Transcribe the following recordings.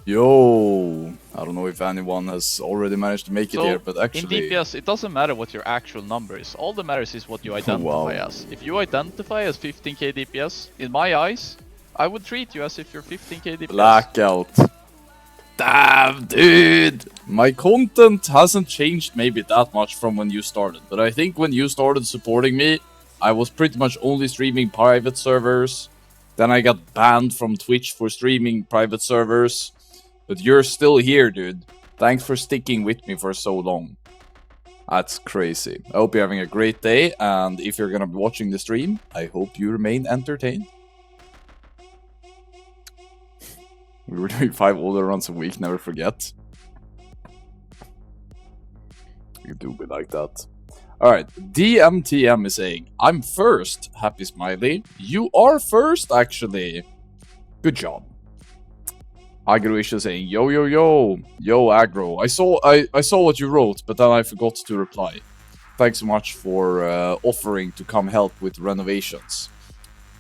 Yo, I don't know if anyone has already managed to make it here, but actually... in DPS, it doesn't matter what your actual number is. All that matters is what you identify Wow. as. If you identify as 15k DPS, in my eyes, I would treat you as if you're 15k DPS. Blackout. Damn, dude! My content hasn't changed maybe that much from when you started, but I think when you started supporting me, I was pretty much only streaming private servers. Then I got banned from Twitch for streaming private servers. But you're still here, dude. Thanks for sticking with me for so long. That's crazy. I hope you're having a great day, and if you're gonna be watching the stream, I hope you remain entertained. We were doing 5 older runs a week, never forget. You do be like that. Alright, DMTM is saying, I'm first, happy smiley. You are first, actually. Good job. Agroish is saying, yo, Agro. I saw what you wrote, but then I forgot to reply. Thanks so much for offering to come help with renovations.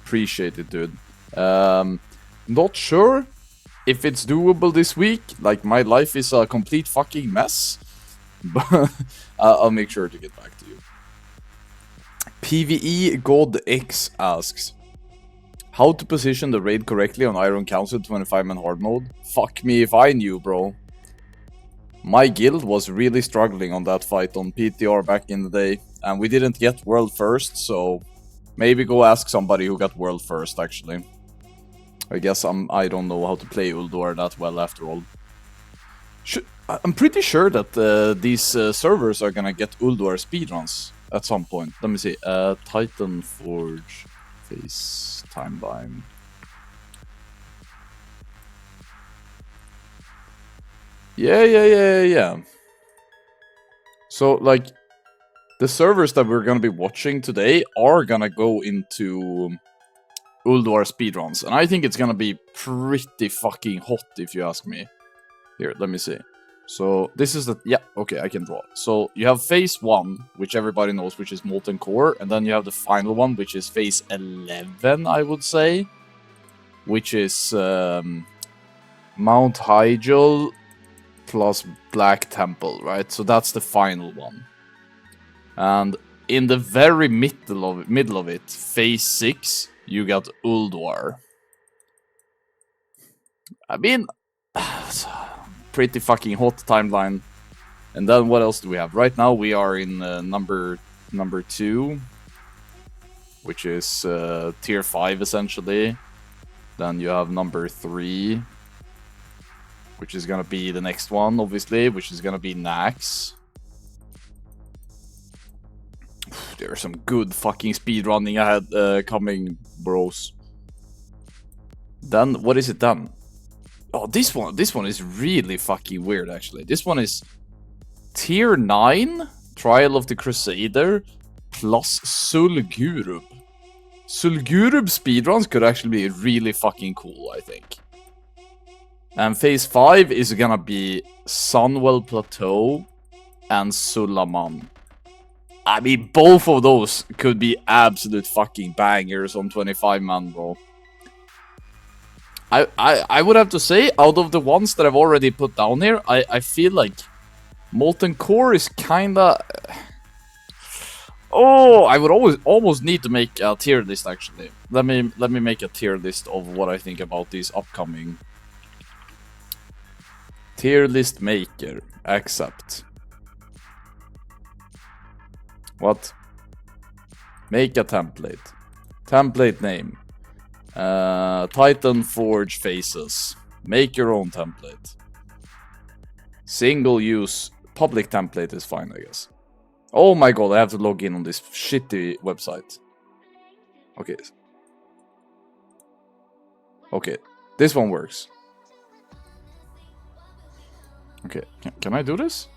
Appreciate it, dude. Not sure if it's doable this week. Like, my life is a complete fucking mess. But I'll make sure to get back to you. PvE God X asks, how to position the raid correctly on Iron Council 25-man hard mode? Fuck me if I knew, bro. My guild was really struggling on that fight on PTR back in the day, and we didn't get world first, so maybe go ask somebody who got world first, actually. I guess I don't know how to play Ulduar that well after all. I'm pretty sure that these servers are gonna get Ulduar speedruns at some point. Let me see. Titanforge face timeline. Yeah. So, like, the servers that we're gonna be watching today are gonna go into Ulduar speedruns, and I think it's gonna be pretty fucking hot if you ask me. Here, let me see. So this is the, yeah, okay, I can draw. So you have phase 1, which everybody knows, which is Molten Core, and then you have the final one, which is phase 11, I would say, which is Mount Hyjal plus Black Temple, right? So that's the final one. And in the very middle of it, phase 6, you got Ulduar. I mean, pretty fucking hot timeline. And then what else do we have? Right now we are in number 2, which is tier 5 essentially. Then you have number 3, which is gonna be the next one, obviously, which is gonna be Nax. There's some good fucking speedrunning ahead coming, bros. Then what is it then? Oh, this one is really fucking weird, actually. This one is tier 9, Trial of the Crusader, plus Sulgurub. Sulgurub speedruns could actually be really fucking cool, I think. And phase 5 is gonna be Sunwell Plateau and Sulaman. I mean, both of those could be absolute fucking bangers on 25-man, bro. I would have to say, out of the ones that I've already put down here, I feel like Molten Core is kinda... Oh, I would almost need to make a tier list, actually. Let me make a tier list of what I think about these upcoming. Tier list maker. Accept. What? Make a template. Template name. Titanforge faces. Make your own template. Single use. Public template is fine, I guess. Oh my god, I have to log in on this shitty website. Okay. Okay, this one works. Okay, can I do this?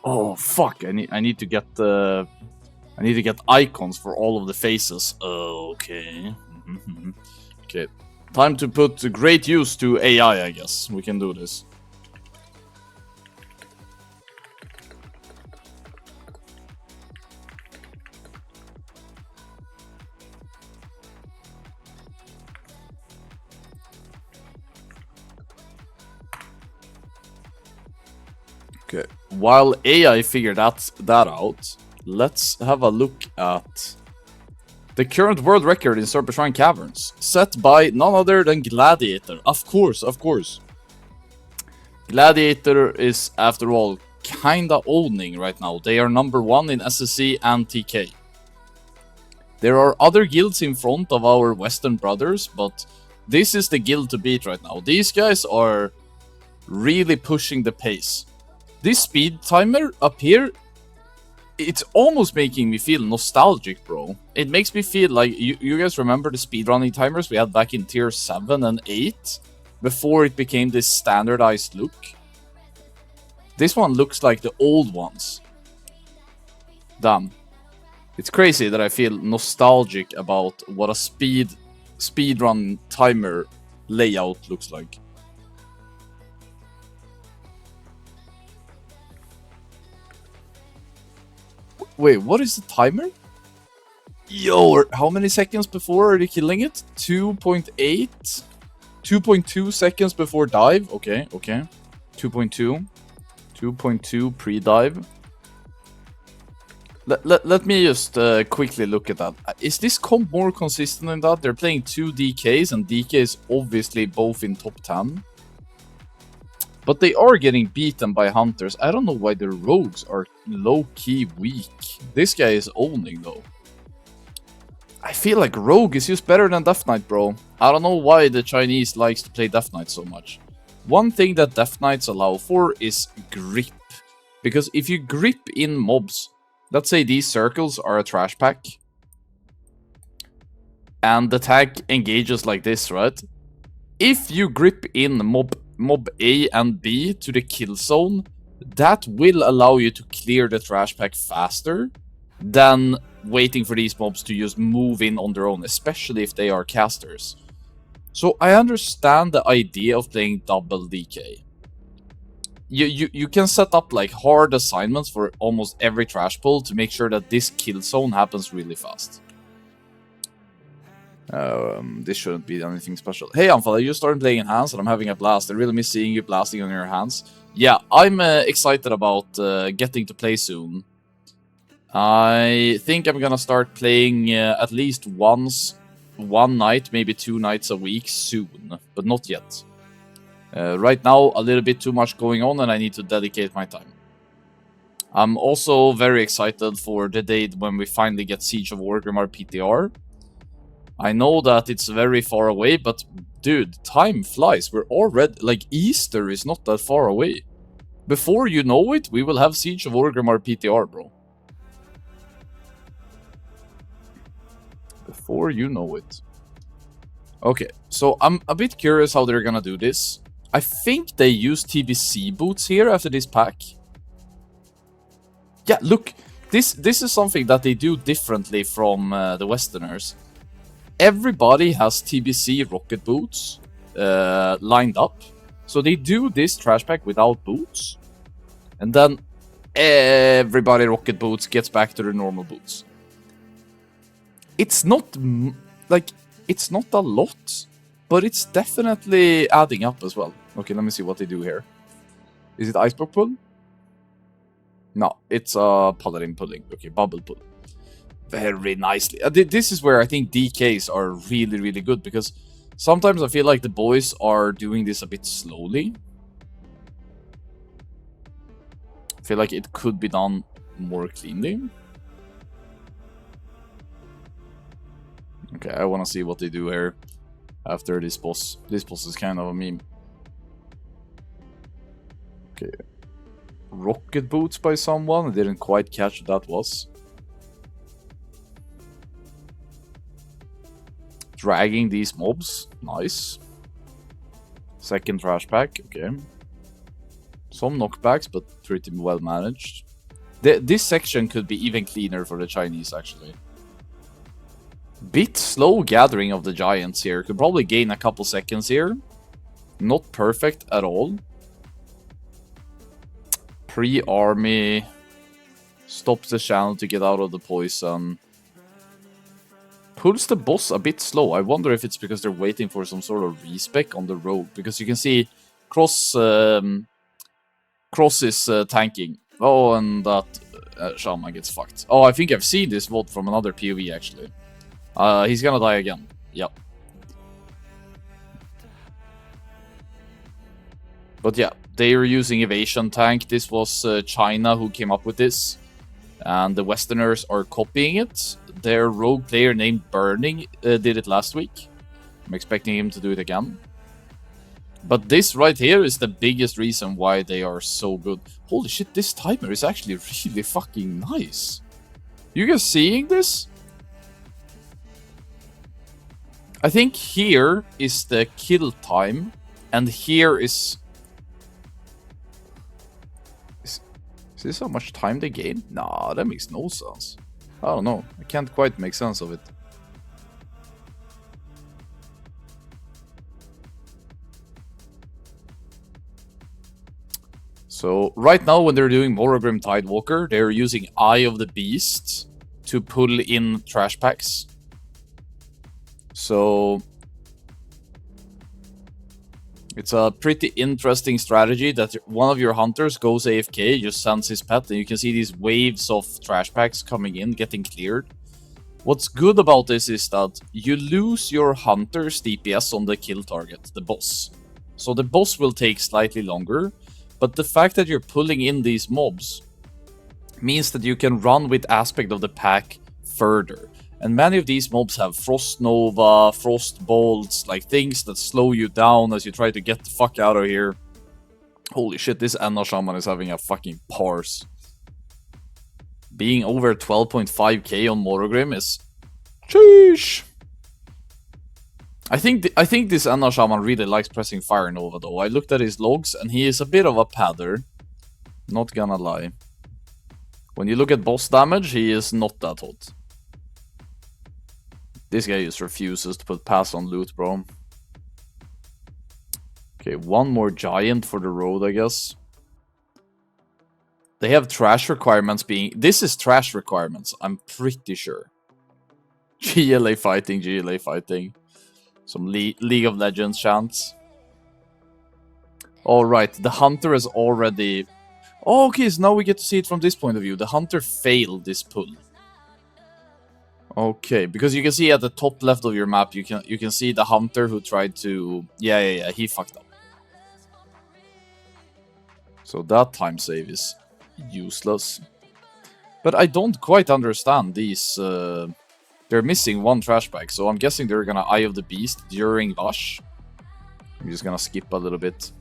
Oh fuck! I need to get icons for all of the faces. Okay. Okay. Time to put great use to AI, I guess. We can do this. Okay, while AI figured that out, let's have a look at the current world record in Serpentine Caverns, set by none other than Gladiator. Of course. Gladiator is, after all, kinda owning right now. They are #1 in SSC and TK. There are other guilds in front of our Western brothers, but this is the guild to beat right now. These guys are really pushing the pace. This speed timer up here, it's almost making me feel nostalgic, bro. It makes me feel like, you guys remember the speedrunning timers we had back in tier 7 and 8? Before it became this standardized look? This one looks like the old ones. Damn. It's crazy that I feel nostalgic about what a speedrun timer layout looks like. Wait, what is the timer? Yo, how many seconds before are they killing it? 2.8? 2.2 seconds before dive? Okay. 2.2. 2.2 pre-dive. Let me just quickly look at that. Is this comp more consistent than that? They're playing 2 DKs, and DK is obviously both in top 10. But they are getting beaten by hunters. I don't know why the rogues are low-key weak. This guy is owning, though. I feel like rogue is just better than Death Knight, bro. I don't know why the Chinese likes to play Death Knight so much. One thing that Death Knights allow for is grip. Because if you grip in mobs, let's say these circles are a trash pack, and the tag engages like this, right? If you grip in mob A and B to the kill zone, that will allow you to clear the trash pack faster than waiting for these mobs to just move in on their own, especially if they are casters. So I understand the idea of playing double DK. You can set up like hard assignments for almost every trash pull to make sure that this kill zone happens really fast. This shouldn't be anything special. Hey Anfal, I just started playing in hands and I'm having a blast. I really miss seeing you blasting on your hands. Yeah, I'm excited about getting to play soon. I think I'm gonna start playing at least one night, maybe 2 nights a week soon, but not yet. Right now, a little bit too much going on and I need to dedicate my time. I'm also very excited for the day when we finally get Siege of Orgrimmar PTR. I know that it's very far away, but dude, time flies. We're already, like, Easter is not that far away. Before you know it, we will have Siege of Orgrimmar PTR, bro. Before you know it. Okay, so I'm a bit curious how they're gonna do this. I think they use TBC boots here after this pack. Yeah, look, this is something that they do differently from the Westerners. Everybody has TBC rocket boots lined up. So they do this trash pack without boots. And then everybody rocket boots gets back to their normal boots. It's not, like, it's not a lot, but it's definitely adding up as well. Okay, let me see what they do here. Is it iceberg pull? No, it's paladin pulling. Okay, bubble pull. Very nicely. This is where I think DKs are really, really good, because sometimes I feel like the boys are doing this a bit slowly. I feel like it could be done more cleanly. Okay, I want to see what they do here after this boss. This boss is kind of a meme. Okay. Rocket boots by someone. I didn't quite catch what that was. Dragging these mobs. Nice. Second trash pack. Okay. Some knockbacks, but pretty well managed. This section could be even cleaner for the Chinese, actually. Bit slow gathering of the giants here. Could probably gain a couple seconds here. Not perfect at all. Pre-army. Stops the channel to get out of the poison. Pulls the boss a bit slow. I wonder if it's because they're waiting for some sort of respec on the road. Because you can see cross Cross is tanking. Oh, and that shaman gets fucked. Oh, I think I've seen this VOD from another POV, actually. He's gonna die again. Yep. But yeah, they are using evasion tank. This was China who came up with this. And the Westerners are copying it. Their rogue player named Burning did it last week. I'm expecting him to do it again. But this right here is the biggest reason why they are so good. Holy shit, this timer is actually really fucking nice. You guys seeing this? I think here is the kill time, and here is... Is this how much time they gain? Nah, that makes no sense. I don't know. I can't quite make sense of it. So, right now when they're doing Morogrim Tidewalker, they're using Eye of the Beast to pull in trash packs. So, it's a pretty interesting strategy that one of your hunters goes AFK, just sends his pet, and you can see these waves of trash packs coming in, getting cleared. What's good about this is that you lose your hunter's DPS on the kill target, the boss. So the boss will take slightly longer, but the fact that you're pulling in these mobs means that you can run with aspect of the pack further. And many of these mobs have Frost Nova, Frost Bolts, like things that slow you down as you try to get the fuck out of here. Holy shit, this Anna Shaman is having a fucking parse. Being over 12.5k on Morogrim is... Sheesh! I think this Anna Shaman really likes pressing Fire Nova though. I looked at his logs and he is a bit of a padder. Not gonna lie. When you look at boss damage, he is not that hot. This guy just refuses to put pass on loot, bro. Okay, one more giant for the road, I guess. They have trash requirements being... This is trash requirements, I'm pretty sure. GLA fighting, GLA fighting. Some League of Legends chants. Alright, the hunter has already... Oh, okay, so now we get to see it from this point of view. The hunter failed this pull. Okay, because you can see at the top left of your map, you can see the hunter who tried to... Yeah, he fucked up. So that time save is useless. But I don't quite understand these... They're missing one trash bag, so I'm guessing they're gonna Eye of the Beast during Lush. I'm just gonna skip a little bit.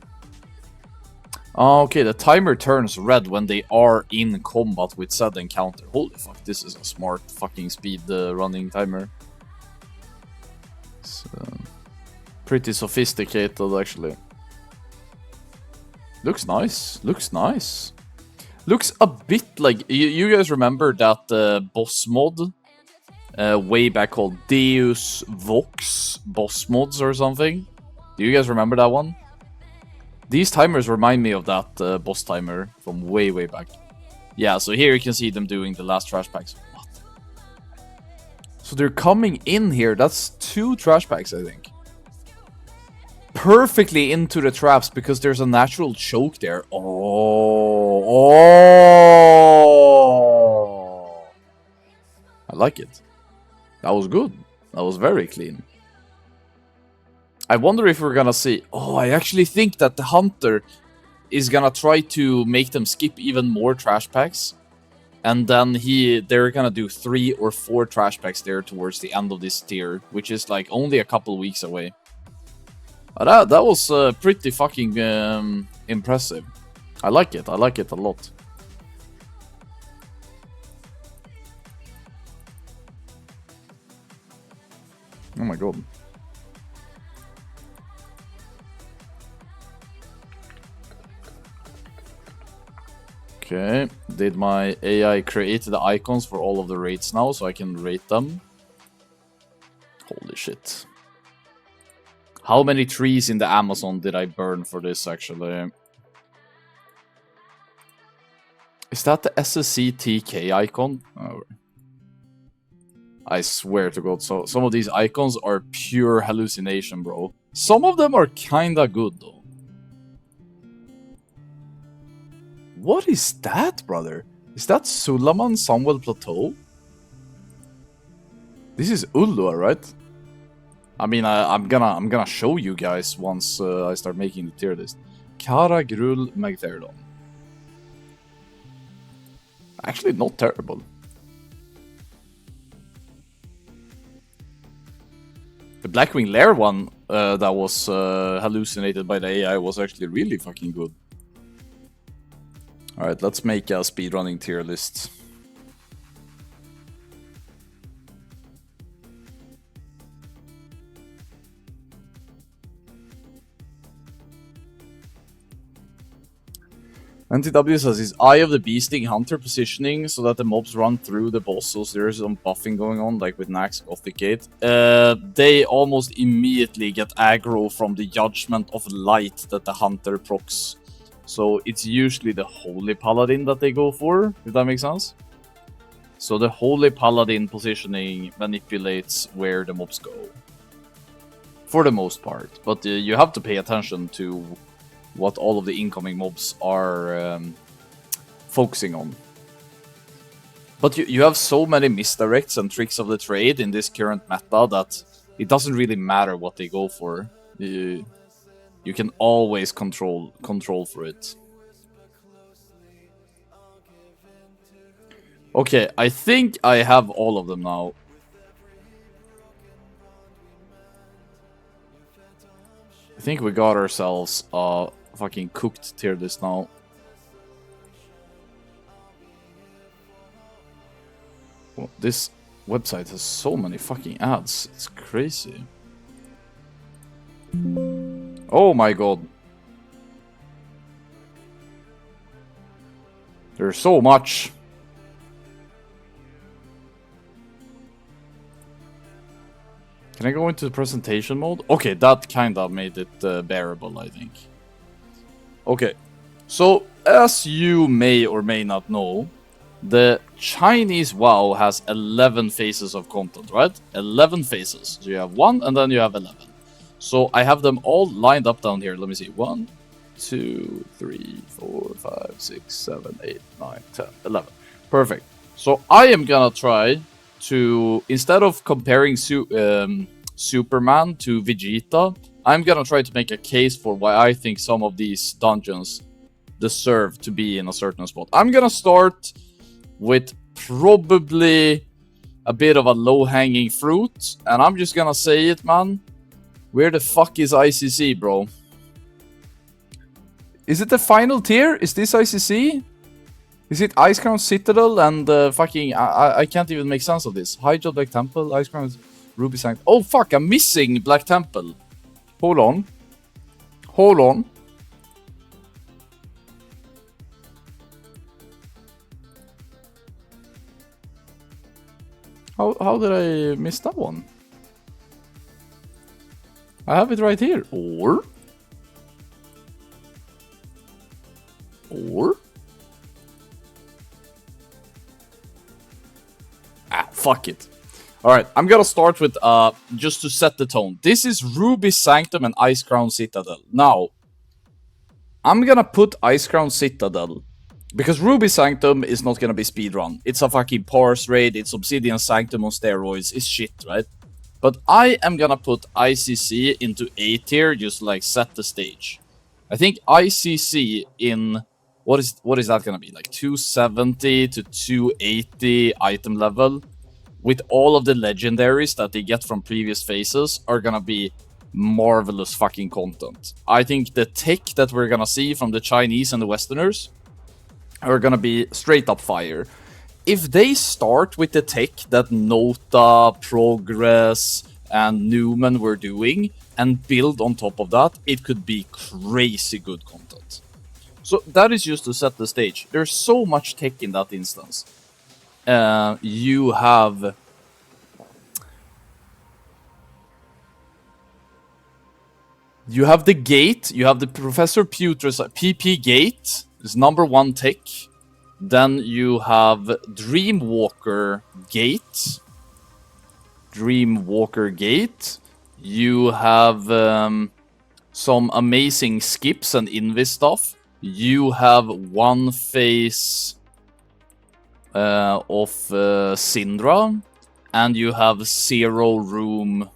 Okay, the timer turns red when they are in combat with said encounter. Holy fuck, this is a smart fucking speed running timer. It's pretty sophisticated, actually. Looks nice, looks nice. Looks a bit like... You guys remember that boss mod? Way back called Deus Vox boss mods or something? Do you guys remember that one? These timers remind me of that boss timer from way back. Yeah, so here you can see them doing the last trash packs. What? So they're coming in here. That's 2 trash packs, I think. Perfectly into the traps because there's a natural choke there. Oh. I like it. That was good. That was very clean. I wonder if we're gonna see... Oh, I actually think that the hunter is gonna try to make them skip even more trash packs. And then they're gonna do 3 or 4 trash packs there towards the end of this tier, which is like only a couple weeks away. That was pretty fucking impressive. I like it a lot. Oh my god. Okay, did my AI create the icons for all of the raids now so I can rate them? Holy shit. How many trees in the Amazon did I burn for this, actually? Is that the SSC TK icon? Oh. I swear to god, so some of these icons are pure hallucination, bro. Some of them are kinda good, though. What is that, brother? Is that Sulaman Samuel Plateau? This is Ullua, right? I mean, I'm gonna show you guys once I start making the tier list. Kara Grul Magtheridon. Actually, not terrible. The Blackwing Lair one that was hallucinated by the AI was actually really fucking good. Alright, let's make a speedrunning tier list. NTW says his Eye of the Beasting Hunter positioning so that the mobs run through the boss, so there's some buffing going on, like with Nax Gothic Gate. They almost immediately get aggro from the Judgment of Light that the Hunter procs. So it's usually the Holy Paladin that they go for, if that makes sense. So the Holy Paladin positioning manipulates where the mobs go. For the most part. But you have to pay attention to what all of the incoming mobs are focusing on. But you have so many misdirects and tricks of the trade in this current meta that it doesn't really matter what they go for. You can always control for it. Okay, I think I have all of them now. I think we got ourselves a fucking cooked tier list now. Well, this website has so many fucking ads. It's crazy. Oh my god. There's so much. Can I go into the presentation mode? Okay, that kind of made it bearable, I think. Okay, so as you may or may not know, the Chinese WoW has 11 phases of content, right? 11 phases. So you have 1 and then you have 11. So I have them all lined up down here. Let me see. 1, 2, 3, 4, 5, 6, 7, 8, 9, 10, 11. Perfect. So I am gonna try to, instead of comparing Superman to Vegeta, I'm gonna try to make a case for why I think some of these dungeons deserve to be in a certain spot. I'm gonna start with probably a bit of a low-hanging fruit, and I'm just gonna say it, man. Where the fuck is ICC, bro? Is it the final tier? Is this ICC? Is it Icecrown Citadel and fucking... I can't even make sense of this. Hydra Black Temple, Icecrown Ruby Sanct... Oh fuck, I'm missing Black Temple. Hold on. Hold on. How did I miss that one? I have it right here. Or... fuck it. Alright, I'm gonna start with, just to set the tone. This is Ruby Sanctum and Icecrown Citadel. Now, I'm gonna put Icecrown Citadel, because Ruby Sanctum is not gonna be speedrun. It's a fucking parse raid, it's Obsidian Sanctum on steroids, it's shit, right? But I am gonna put ICC into A tier, just like set the stage. I think ICC in... What is that gonna be? Like 270 to 280 item level, with all of the legendaries that they get from previous phases, are gonna be marvelous fucking content. I think the tech that we're gonna see from the Chinese and the Westerners are gonna be straight up fire. If they start with the tech that Nota, Progress, and Newman were doing, and build on top of that, it could be crazy good content. So that is just to set the stage. There's so much tech in that instance. You have the gate, you have the Professor Puter's PP gate, is #1 tech. Then you have Dreamwalker gate. You have some amazing skips and invis stuff. you have one phase of Syndra, and you have 0 room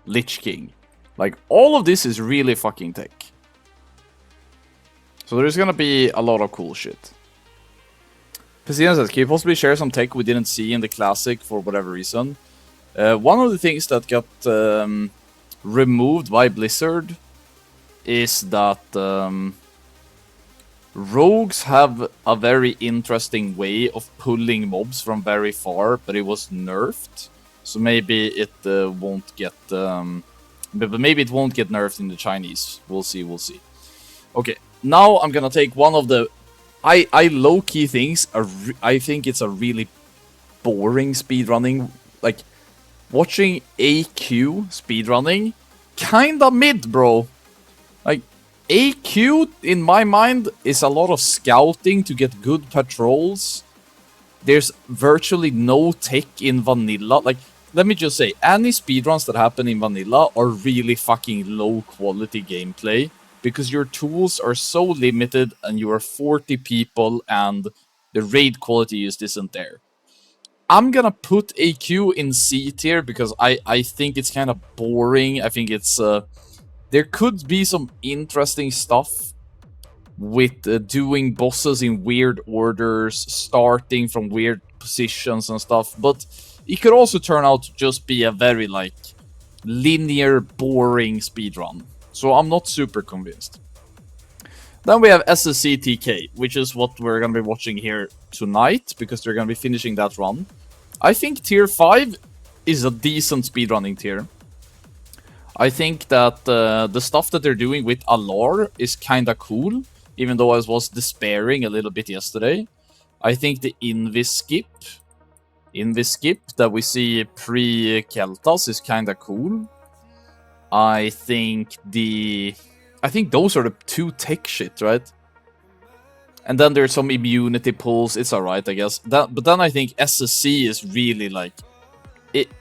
Lich King. Like, all of this is really fucking tech. So there's gonna be a lot of cool shit. Pesina says, can you possibly share some tech we didn't see in the Classic for whatever reason? One of the things that got removed by Blizzard is that rogues have a very interesting way of pulling mobs from very far, but it was nerfed. So maybe it won't get... but maybe it won't get nerfed in the Chinese. We'll see, we'll see. Okay, now I'm gonna take one of the... I low-key things. I think it's a really boring speedrunning. Like, watching AQ speedrunning, kinda mid, bro. Like, AQ, in my mind, is a lot of scouting to get good patrols. There's virtually no tech in vanilla. Like, let me just say, any speedruns that happen in vanilla are really fucking low-quality gameplay. Because your tools are so limited and you are 40 people and the raid quality just isn't there. I'm gonna put AQ in C tier because I think it's kind of boring. I think it's... there could be some interesting stuff with doing bosses in weird orders, starting from weird positions and stuff, but it could also turn out to just be a very, like, linear, boring speedrun. So I'm not super convinced. Then we have SSC TK, which is what we're going to be watching here tonight, because they're going to be finishing that run. I think tier 5 is a decent speedrunning tier. I think that the stuff that they're doing with Alar is kind of cool, even though I was despairing a little bit yesterday. I think the Invis skip that we see pre-Keltas is kind of cool. I think those are the 2 tech shit, right? And then there's some immunity pulls. It's alright, I guess. But then I think SSC is really like...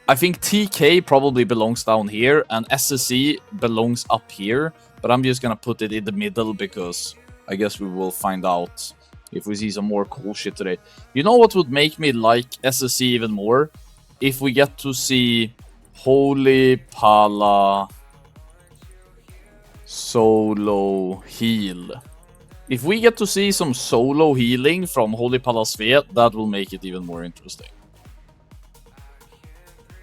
I think TK probably belongs down here, and SSC belongs up here. But I'm just gonna put it in the middle, because I guess we will find out if we see some more cool shit today. You know what would make me like SSC even more? If we get to see Holy Pala solo heal. If we get to see some solo healing from Holy Pala Sve, that will make it even more interesting.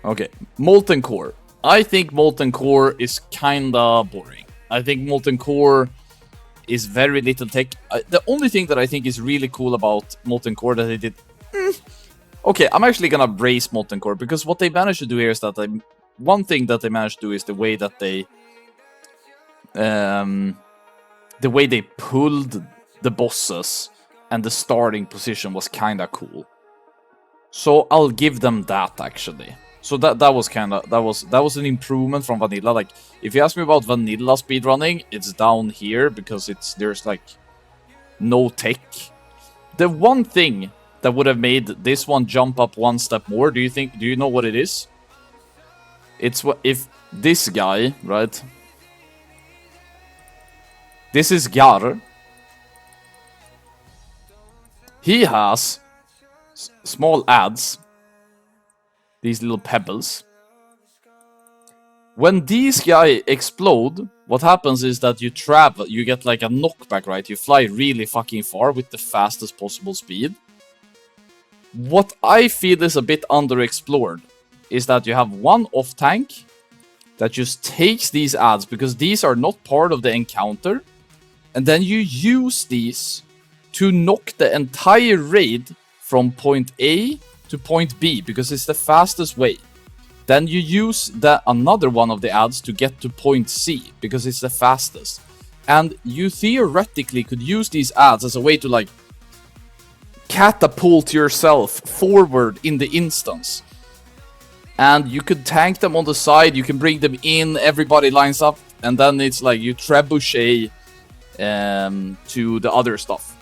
Okay, Molten Core. I think Molten Core is kinda boring. I think Molten Core is very little tech. The only thing that I think is really cool about Molten Core that they did... Okay, I'm actually gonna brace Molten Core, because what they managed to do here is that one thing that they managed to do is the way that they... the way they pulled the bosses and the starting position was kinda cool. So I'll give them that, actually. So that was kinda... That was an improvement from vanilla. Like, if you ask me about vanilla speedrunning, it's down here because there's like no tech. The one thing that would have made this one jump up one step more, do you know what it is? It's what if this guy, right? This is Gar. He has small adds. These little pebbles. When these guys explode, what happens is that you travel, you get like a knockback, right? You fly really fucking far with the fastest possible speed. What I feel is a bit underexplored is that you have one off tank that just takes these adds, because these are not part of the encounter, and then you use these to knock the entire raid from point A to point B, because it's the fastest way. Then you use another one of the adds to get to point C, because it's the fastest. And you theoretically could use these adds as a way to like catapult yourself forward in the instance. And you could tank them on the side, you can bring them in, everybody lines up, and then it's like you trebuchet to the other stuff.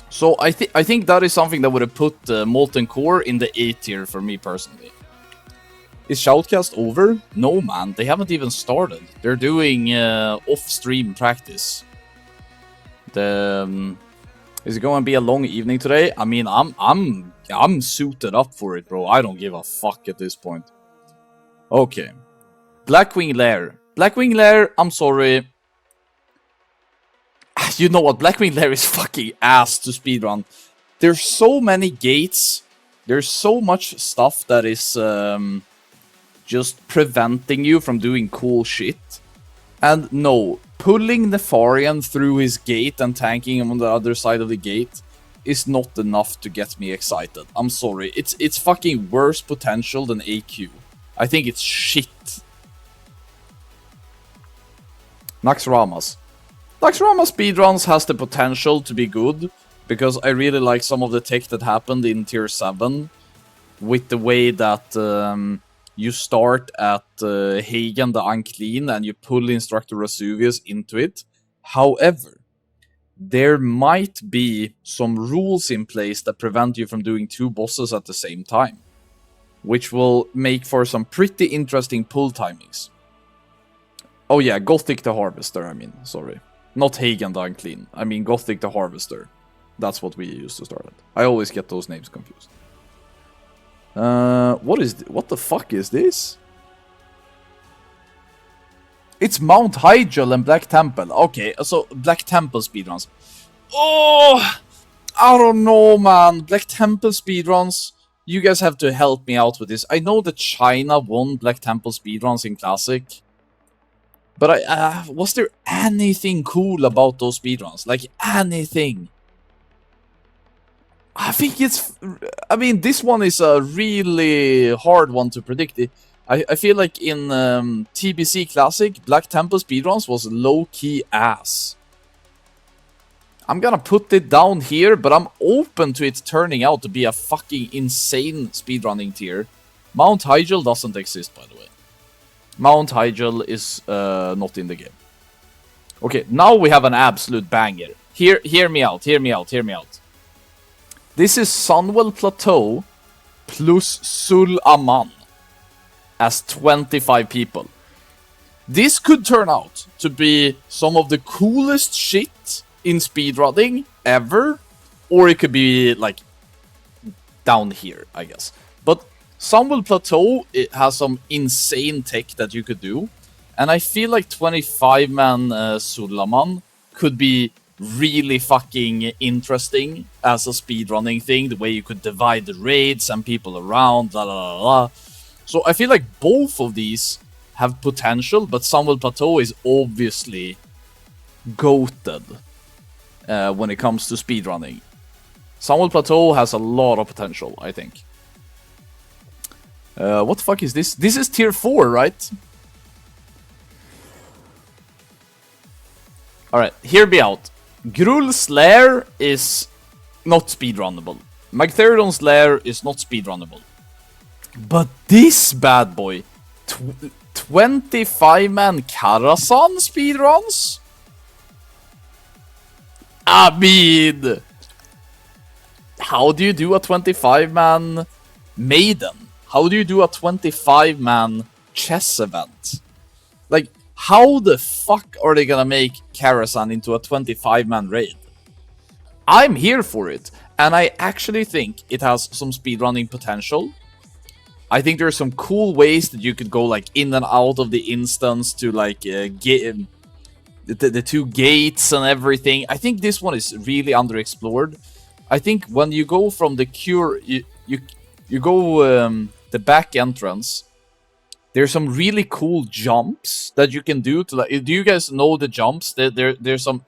So I think that is something that would have put Molten Core in the A tier for me personally. Is SHOUTCAST over? No, man, they haven't even started. They're doing off-stream practice. Is it going to be a long evening today? I mean, I'm suited up for it, bro. I don't give a fuck at this point. Okay. Blackwing Lair. Blackwing Lair, I'm sorry. You know what? Blackwing Lair is fucking ass to speedrun. There's so many gates. There's so much stuff that is just preventing you from doing cool shit. And no, pulling Nefarian through his gate and tanking him on the other side of the gate is not enough to get me excited. I'm sorry. It's fucking worse potential than AQ. I think it's shit. Naxxramas. Naxxrama speedruns has the potential to be good, because I really like some of the tech that happened in Tier 7, with the way that you start at Hagen the Unclean and you pull Instructor Rasuvius into it. However, there might be some rules in place that prevent you from doing 2 bosses at the same time, which will make for some pretty interesting pull timings. Oh yeah, Gothic the Harvester, I mean, sorry. Not Hagen the Unclean, I mean Gothic the Harvester. That's what we used to start at. I always get those names confused. What the fuck is this? It's Mount Hyjal and Black Temple. Okay, so Black Temple speedruns. Oh, I don't know, man. Black Temple speedruns. You guys have to help me out with this. I know that China won Black Temple speedruns in Classic. But was there anything cool about those speedruns? Like, anything? I think it's... I mean, this one is a really hard one to predict. I feel like in TBC Classic, Black Temple speedruns was low-key ass. I'm gonna put it down here, but I'm open to it turning out to be a fucking insane speedrunning tier. Mount Hyjal doesn't exist, by the way. Mount Hyjal is not in the game. Okay, now we have an absolute banger. Hear me out, hear me out, hear me out. This is Sunwell Plateau plus Sul Aman as 25 people. This could turn out to be some of the coolest shit in speedrunning ever, or it could be like down here, I guess. But Sunwell Plateau, it has some insane tech that you could do, and I feel like 25-man Sulaman could be really fucking interesting as a speedrunning thing, the way you could divide the raids and people around, la la la la. So I feel like both of these have potential, but Sunwell Plateau is obviously goated when it comes to speedrunning. Sunwell Plateau has a lot of potential, I think. What the fuck is this? This is tier 4, right? Alright, hear me out. Grul's Lair is not speedrunnable. Magtheridon's Lair is not speedrunnable. But this bad boy, 25-man Karazhan speedruns? I mean, how do you do a 25-man Maiden? How do you do a 25-man chess event? Like, how the fuck are they gonna make Karazhan into a 25-man raid? I'm here for it, and I actually think it has some speedrunning potential. I think there are some cool ways that you could go like in and out of the instance to like get the 2 gates and everything. I think this one is really underexplored. I think when you go from the cure, you go the back entrance. There's some really cool jumps that you can do to like. Do you guys know the jumps? There's some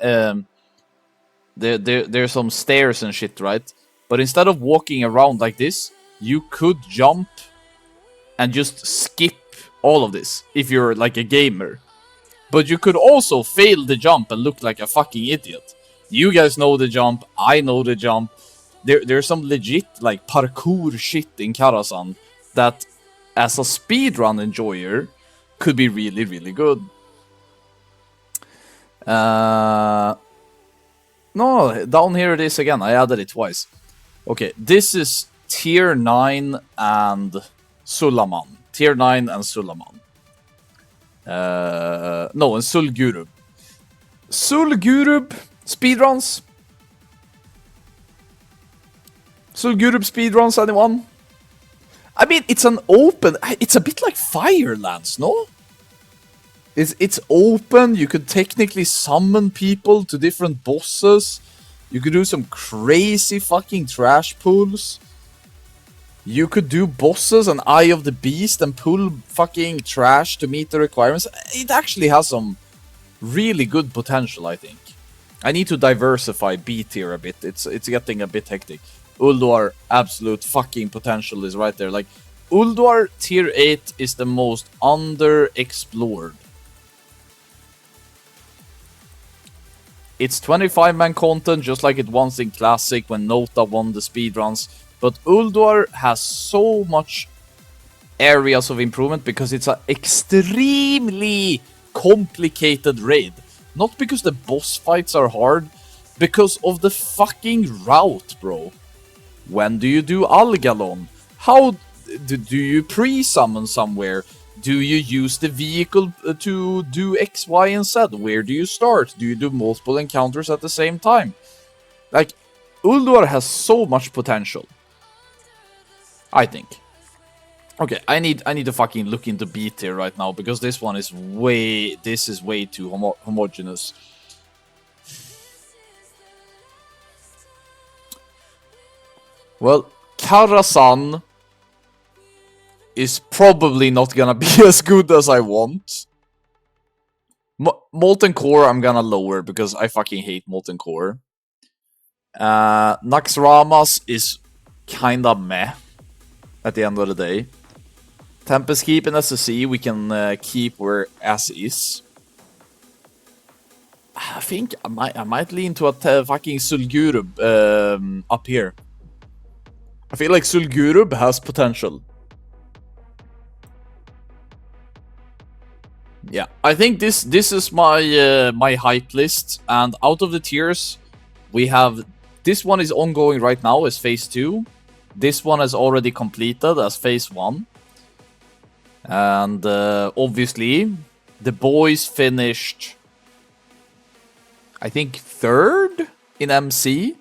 there's some stairs and shit, right? But instead of walking around like this, you could jump and just skip all of this if you're like a gamer. But you could also fail the jump and look like a fucking idiot. You guys know the jump, I know the jump. There's some legit like parkour shit in Karazhan that as a speedrun enjoyer could be really, really good. No, down here it is again. I added it twice. Okay, this is tier 9 and Sulaman. Tier 9 and Sulaman. No, and Sulgurub. Sulgurub Speedruns? Sulgurup speedruns, anyone? I mean, it's an open... It's a bit like Firelands, no? It's open, you could technically summon people to different bosses. You could do some crazy fucking trash pulls. You could do bosses and Eye of the Beast and pull fucking trash to meet the requirements. It actually has some really good potential, I think. I need to diversify B tier a bit. It's getting a bit hectic. Ulduar, absolute fucking potential is right there. Like, Ulduar tier 8 is the most underexplored. It's 25-man content, just like it was in Classic when Nota won the speedruns. But Ulduar has so much areas of improvement because it's an extremely complicated raid. Not because the boss fights are hard, because of the fucking route, bro. When do you do Algalon? How do you pre-summon somewhere? Do you use the vehicle to do X, Y, and Z? Where do you start? Do you do multiple encounters at the same time? Like, Ulduar has so much potential, I think. Okay, I need to fucking look into B tier right now, because this one is way... This is way too homogeneous. Well, Karasan is probably not gonna be as good as I want. Molten Core I'm gonna lower, because I fucking hate Molten Core. Naxxramas is kinda meh at the end of the day. Tempest Keep and SSC we can keep where as is. I think I might lean to a fucking Sulgurup up here. I feel like Sulgurup has potential. Yeah, I think this is my my hype list, and out of the tiers, we have this one is ongoing right now as phase 2. This one is already completed as phase 1. And obviously, the boys finished, I think, 3rd in MC.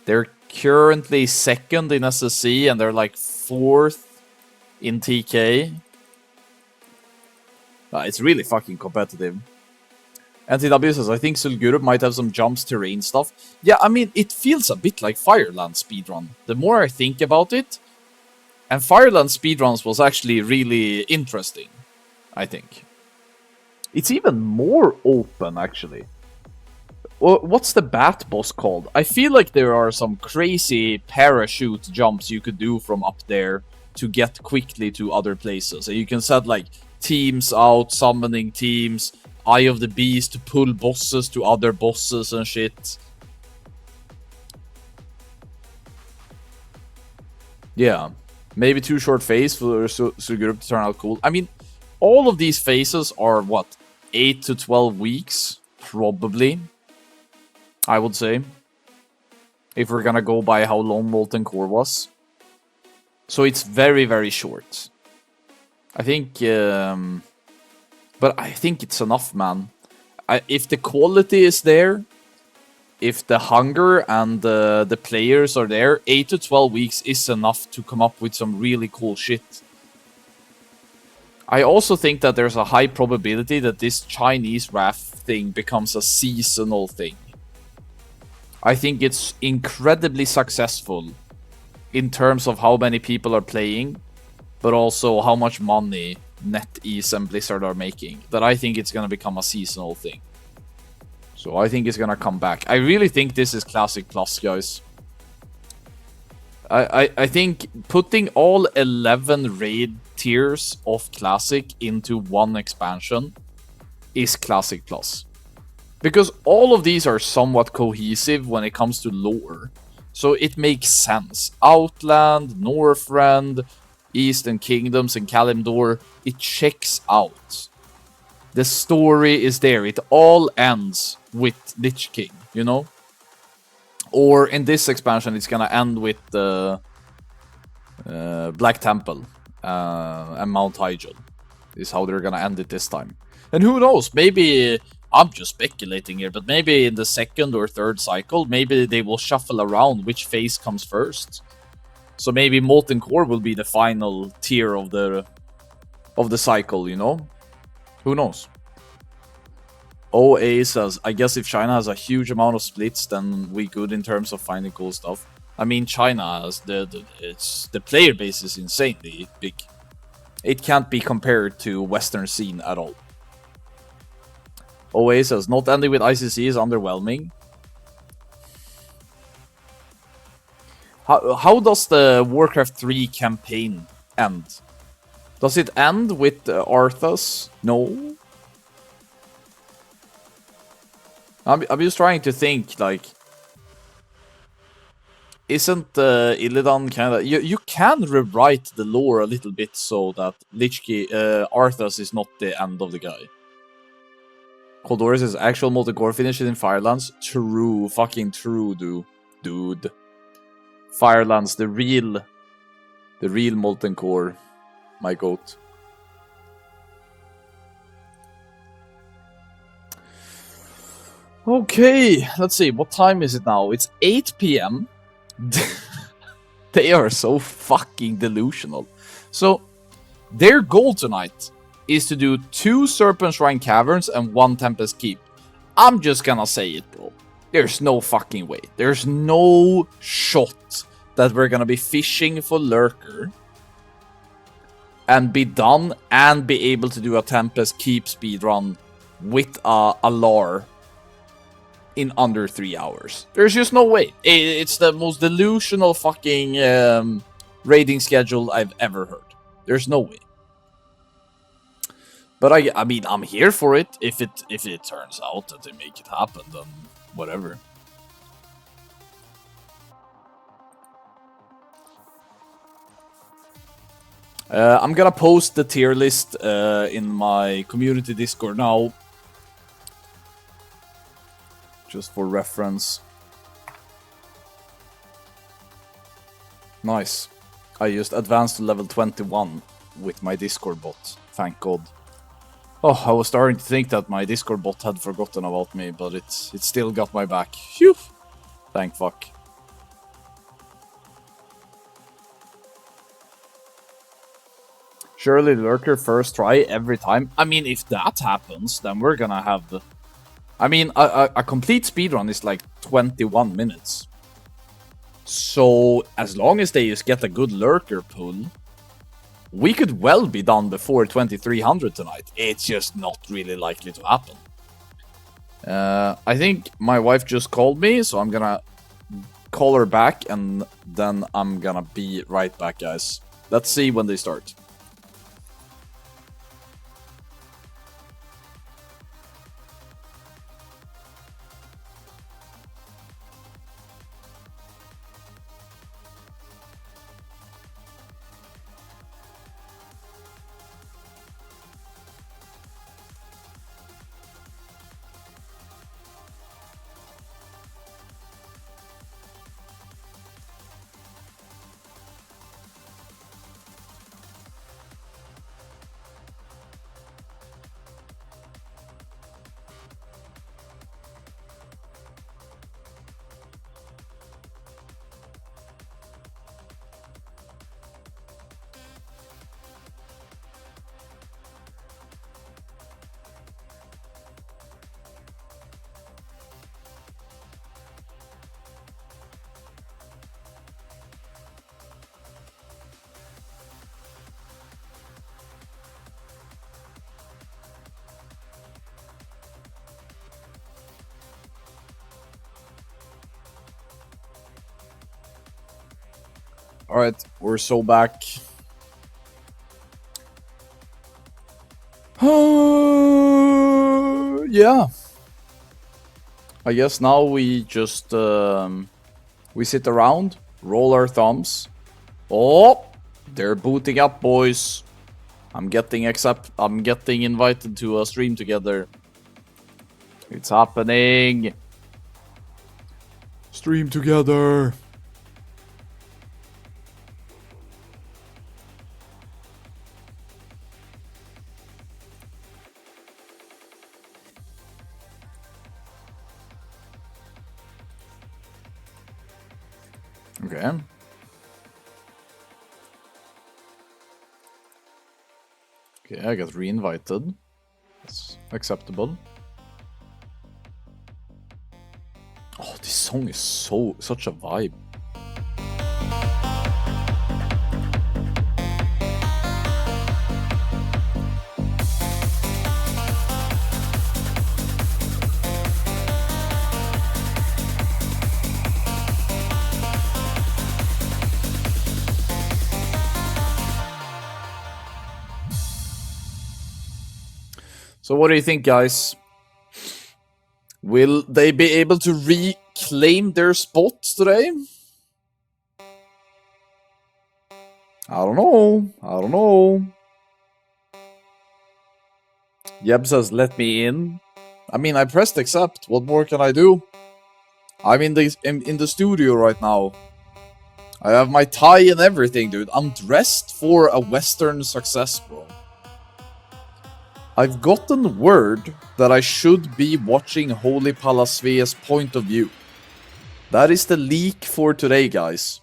They're currently 2nd in SSC, and they're like 4th in TK. It's really fucking competitive. NTW says, I think Sulgurup might have some jumps terrain stuff. Yeah, I mean, it feels a bit like Fireland speedrun. The more I think about it, and Fireland speedruns was actually really interesting, I think. It's even more open, actually. What's the bat boss called? I feel like there are some crazy parachute jumps you could do from up there to get quickly to other places. And you can set, like, teams out, summoning teams, Eye of the Beast to pull bosses to other bosses and shit. Yeah. Maybe too short phase for Sulgurup to turn out cool. I mean, all of these phases are, what, 8 to 12 weeks? Probably. I would say. If we're gonna go by how long Molten Core was. So it's very, very short. I think... but I think it's enough, man. If the quality is there, if the hunger and the players are there, 8 to 12 weeks is enough to come up with some really cool shit. I also think that there's a high probability that this Chinese RAF thing becomes a seasonal thing. I think it's incredibly successful in terms of how many people are playing, but also how much money NetEase and Blizzard are making, that I think it's gonna become a seasonal thing. So I think it's gonna come back. I really think this is Classic Plus, guys. I think putting all 11 raid tiers of Classic into one expansion is Classic Plus. Because all of these are somewhat cohesive when it comes to lore. So it makes sense. Outland, Northrend, Eastern Kingdoms, and Kalimdor, it checks out. The story is there. It all ends with Lich King, you know? Or in this expansion, it's gonna end with the Black Temple and Mount Hyjal. Is how they're gonna end it this time. And who knows, maybe I'm just speculating here, but maybe in the second or third cycle, maybe they will shuffle around which phase comes first. So maybe Molten Core will be the final tier of the cycle, you know? Who knows? OA says, I guess if China has a huge amount of splits, then we good in terms of finding cool stuff. I mean, China has the player base is insanely big. It can't be compared to Western scene at all. OA says, not ending with ICC is underwhelming. How does the Warcraft 3 campaign end? Does it end with Arthas? No. I'm just trying to think, like, isn't Illidan kind of... You can rewrite the lore a little bit so that Arthas is not the end of the guy. Coldora says, actual multi-core finishes in Firelands. True, fucking true, dude. Firelands, the real molten core. My goat. Okay, let's see. What time is it now? It's 8 p.m. They are so fucking delusional. So, their goal tonight is to do 2 Serpent Shrine Caverns and 1 Tempest Keep. I'm just gonna say it, bro. There's no fucking way. There's no shot that we're gonna be fishing for Lurker and be done and be able to do a Tempest Keep speedrun with a LAR in under 3 hours. There's just no way. It's the most delusional fucking raiding schedule I've ever heard. There's no way. But I mean, I'm here for it. If it turns out that they make it happen, then whatever. I'm gonna post the tier list in my community Discord now, just for reference. Nice. I just advanced to level 21 with my Discord bot. Thank God. Oh, I was starting to think that my Discord bot had forgotten about me, but it still got my back. Phew! Thank fuck. Surely Lurker first try every time. I mean, if that happens, then we're gonna have the... I mean, a complete speedrun is like 21 minutes. So, as long as they just get a good Lurker pull, we could well be done before 2300 tonight. It's just not really likely to happen. I think my wife just called me, so I'm gonna call her back, and then I'm gonna be right back, guys. Let's see when they start. Alright, we're so back. Yeah. I guess now we just we sit around, roll our thumbs. Oh, they're booting up, boys. I'm getting invited to a stream together. It's happening. Stream together. Okay. Okay, I got re-invited. That's acceptable. Oh, this song is such a vibe. So what do you think, guys? Will they be able to reclaim their spot today? I don't know. I don't know. Yeb says, let me in. I mean, I pressed accept. What more can I do? I'm in the studio right now. I have my tie and everything, dude. I'm dressed for a Western success, bro. I've gotten word that I should be watching Holy Palasvea's point of view. That is the leak for today, guys.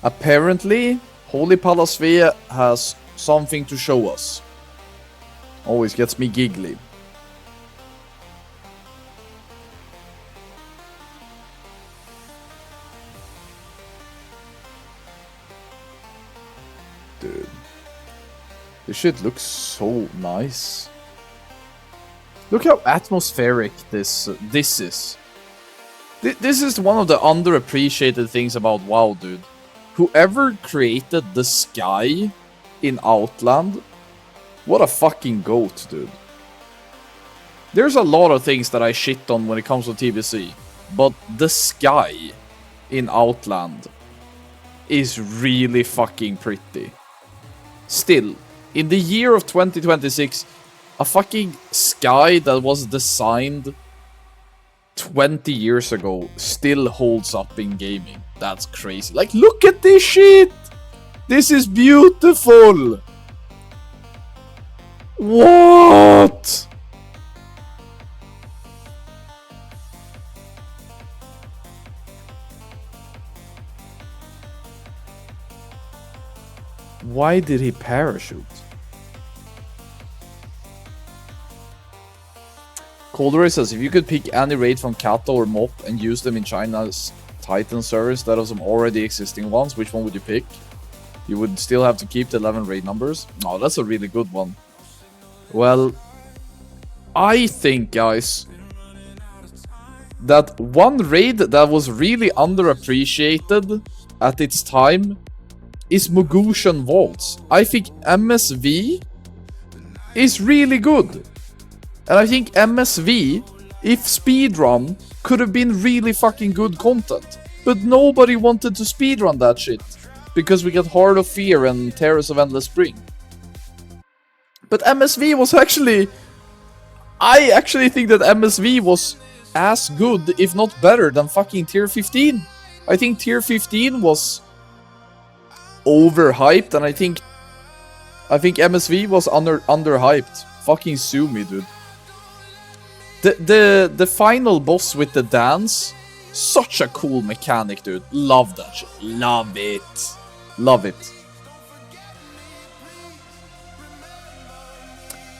Apparently, Holy Palasvea has something to show us. Always gets me giggly. Dude. This shit looks so nice. Look how atmospheric this is. This is one of the underappreciated things about WoW, dude. Whoever created the sky in Outland, what a fucking goat, dude. There's a lot of things that I shit on when it comes to TBC, but the sky in Outland is really fucking pretty. Still, in the year of 2026, a fucking sky that was designed 20 years ago still holds up in gaming. That's crazy. Like, look at this shit! This is beautiful! What? Why did he parachute? Coldray says, if you could pick any raid from Kato or Mop and use them in China's Titan server instead of some already existing ones, which one would you pick? You would still have to keep the 11 raid numbers? Oh, that's a really good one. Well, I think, guys, that one raid that was really underappreciated at its time is Mogushan Vaults. I think MSV is really good. And I think MSV, if speedrun, could have been really fucking good content. But nobody wanted to speedrun that shit. Because we got Heart of Fear and Terrace of Endless Spring. But MSV was actually... I actually think that MSV was as good, if not better, than fucking Tier 15. I think Tier 15 was overhyped, and I think MSV was underhyped. Fucking sue me, dude. The final boss with the dance, such a cool mechanic, dude. Love that shit. Love it. Love it.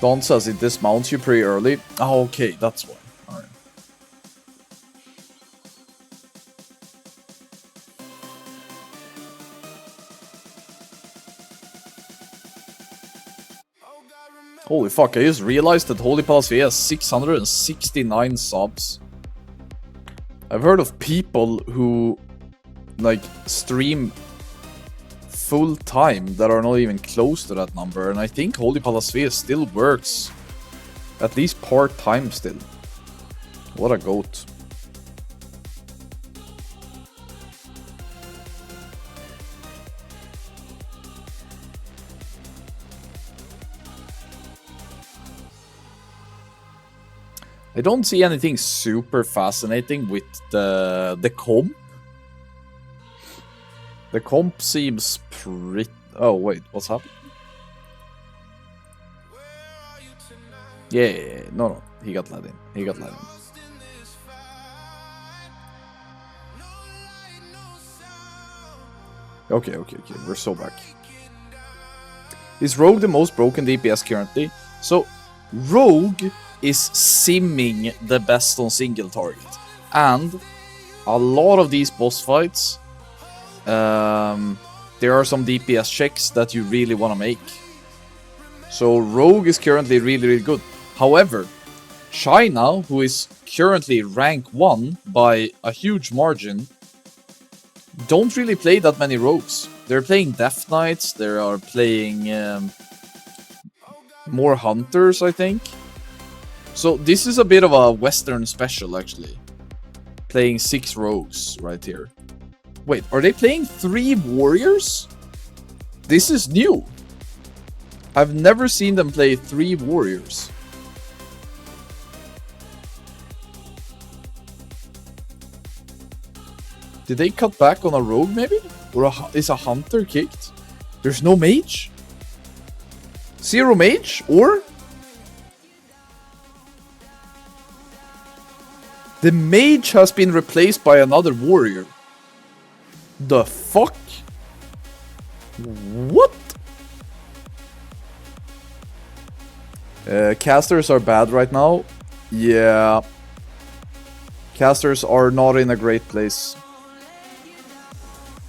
Don says it dismounts you pretty early. Oh, okay, that's why. Alright. Holy fuck, I just realized that Holy Palasvea has 669 subs. I've heard of people who, like, stream full time that are not even close to that number, and I think Holy Palasvea still works. At least part-time still. What a goat. I don't see anything super fascinating with the comp. The comp seems pretty... Oh, wait, what's happening? Yeah, no, he got let in. He got let in. Okay, we're so back. Is Rogue the most broken DPS currently? So, Rogue is simming the best on single target. And a lot of these boss fights, there are some DPS checks that you really want to make. So, Rogue is currently really, really good. However, China, who is currently rank 1 by a huge margin, don't really play that many rogues. They're playing Death Knights, they are playing more Hunters, I think. So this is a bit of a Western special, actually. Playing 6 rogues right here. Wait, are they playing 3 warriors? This is new. I've never seen them play 3 warriors. Did they cut back on a rogue, maybe? Or is a hunter kicked? There's no mage? 0 mage? Or? The mage has been replaced by another warrior. The fuck? What? Casters are bad right now. Yeah. Casters are not in a great place.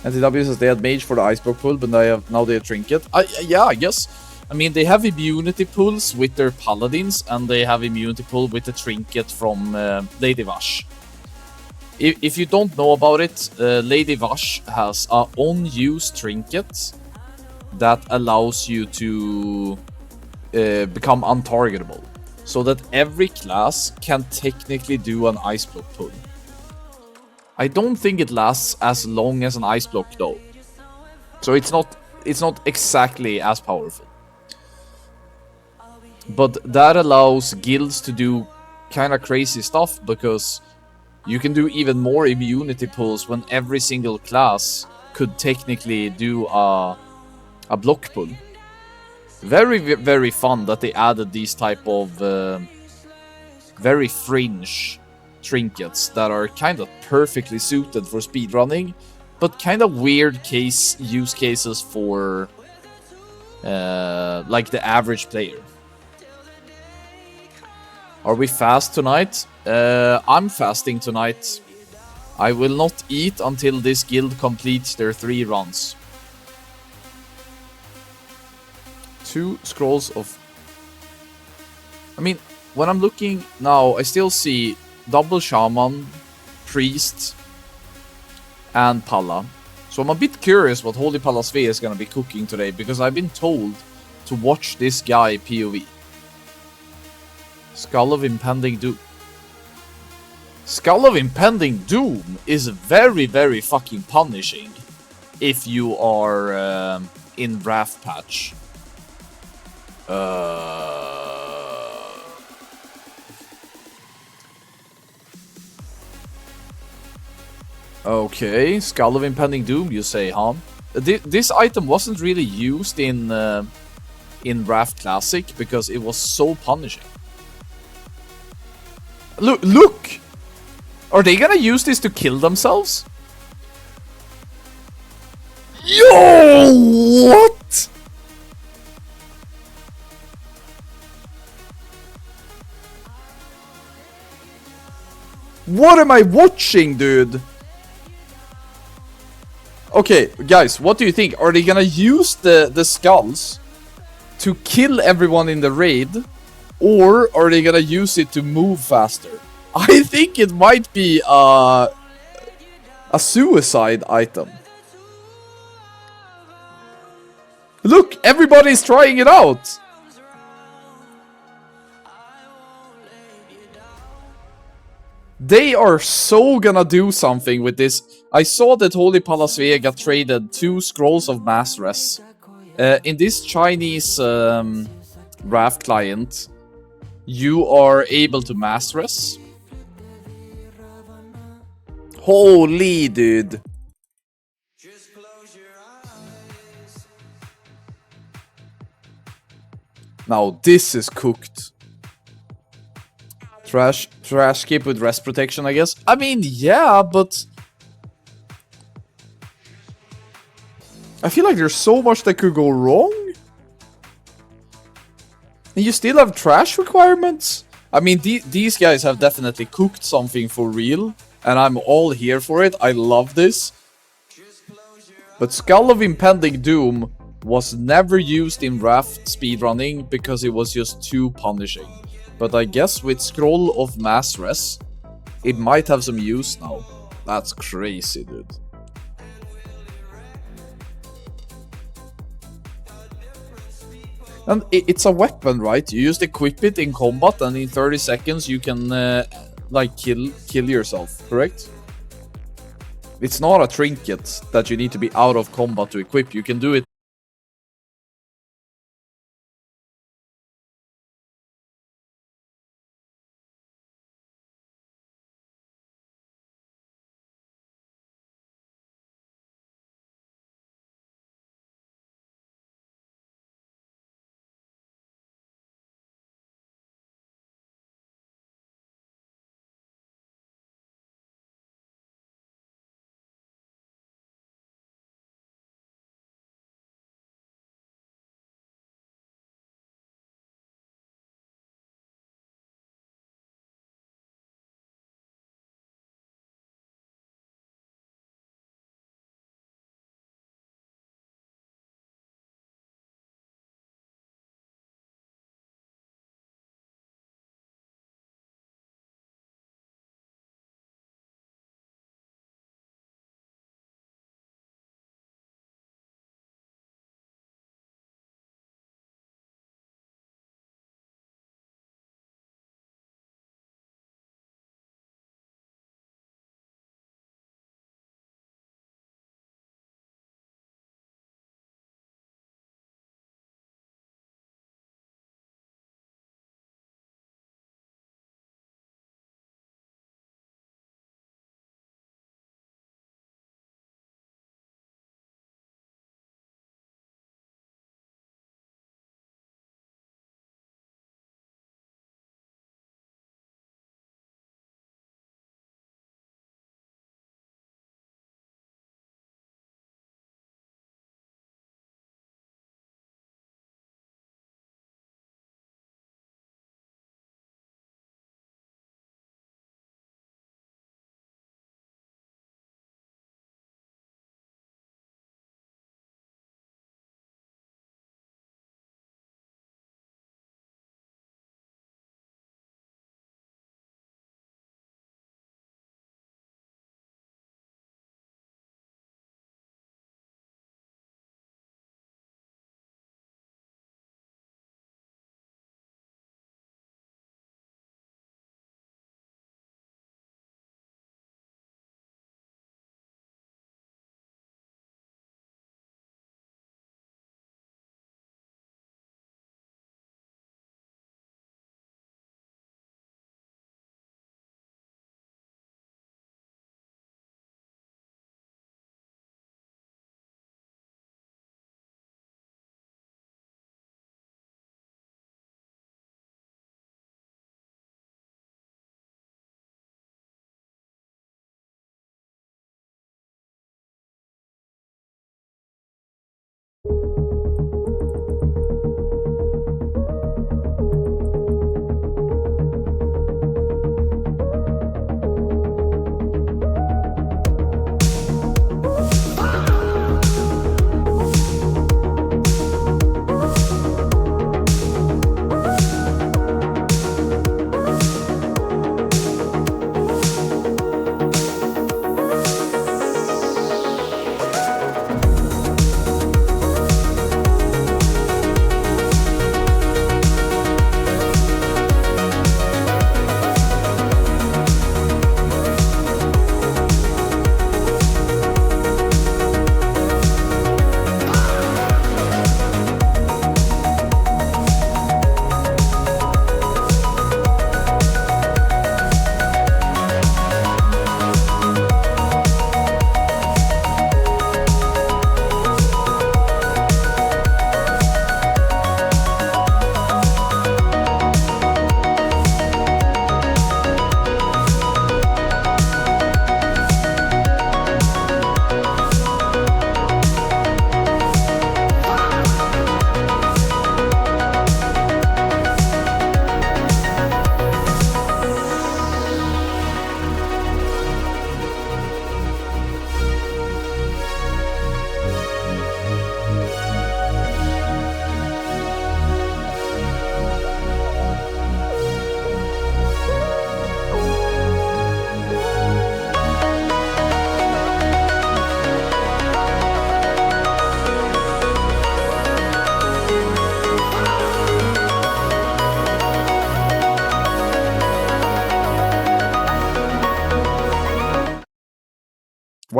NTW says they had mage for the ice block pull, but now they have trinket. Yeah, I guess. I mean, they have immunity pulls with their paladins, and they have immunity pull with the trinket from Lady Vash. If you don't know about it, Lady Vash has a unused trinket that allows you to become untargetable, so that every class can technically do an ice block pull. I don't think it lasts as long as an ice block though, so it's not exactly as powerful. But that allows guilds to do kind of crazy stuff, because you can do even more immunity pulls when every single class could technically do a block pull. Very, very fun that they added these type of very fringe trinkets that are kind of perfectly suited for speedrunning, but kind of weird use cases for like the average player. Are we fast tonight? I'm fasting tonight. I will not eat until this guild completes their 3 runs. 2 scrolls of... I mean, when I'm looking now, I still see double shaman, priest, and palla. So I'm a bit curious what Holy Palasve is gonna be cooking today, because I've been told to watch this guy POV. Skull of Impending Doom. Skull of Impending Doom is very, very fucking punishing if you are in Wrath Patch. Okay, Skull of Impending Doom, you say, huh? This item wasn't really used in Wrath Classic because it was so punishing. Look! Are they gonna use this to kill themselves? Yo! What? What am I watching, dude? Okay, guys, what do you think? Are they gonna use the skulls to kill everyone in the raid? Or are they gonna use it to move faster? I think it might be a suicide item. Look, everybody's trying it out! They are so gonna do something with this. I saw that Holy Palasve got traded 2 scrolls of mass res. In this Chinese Wrath client, you are able to mass res. Holy dude. Now this is cooked. Trash skip with rest protection, I guess. I mean, yeah, but I feel like there's so much that could go wrong. And you still have trash requirements? I mean, these guys have definitely cooked something for real. And I'm all here for it. I love this. But Skull of Impending Doom was never used in Raft speedrunning because it was just too punishing. But I guess with Scroll of Mass Res, it might have some use now. That's crazy, dude. And it's a weapon, right? You just equip it in combat and in 30 seconds you can, like, kill yourself, correct? It's not a trinket that you need to be out of combat to equip. You can do it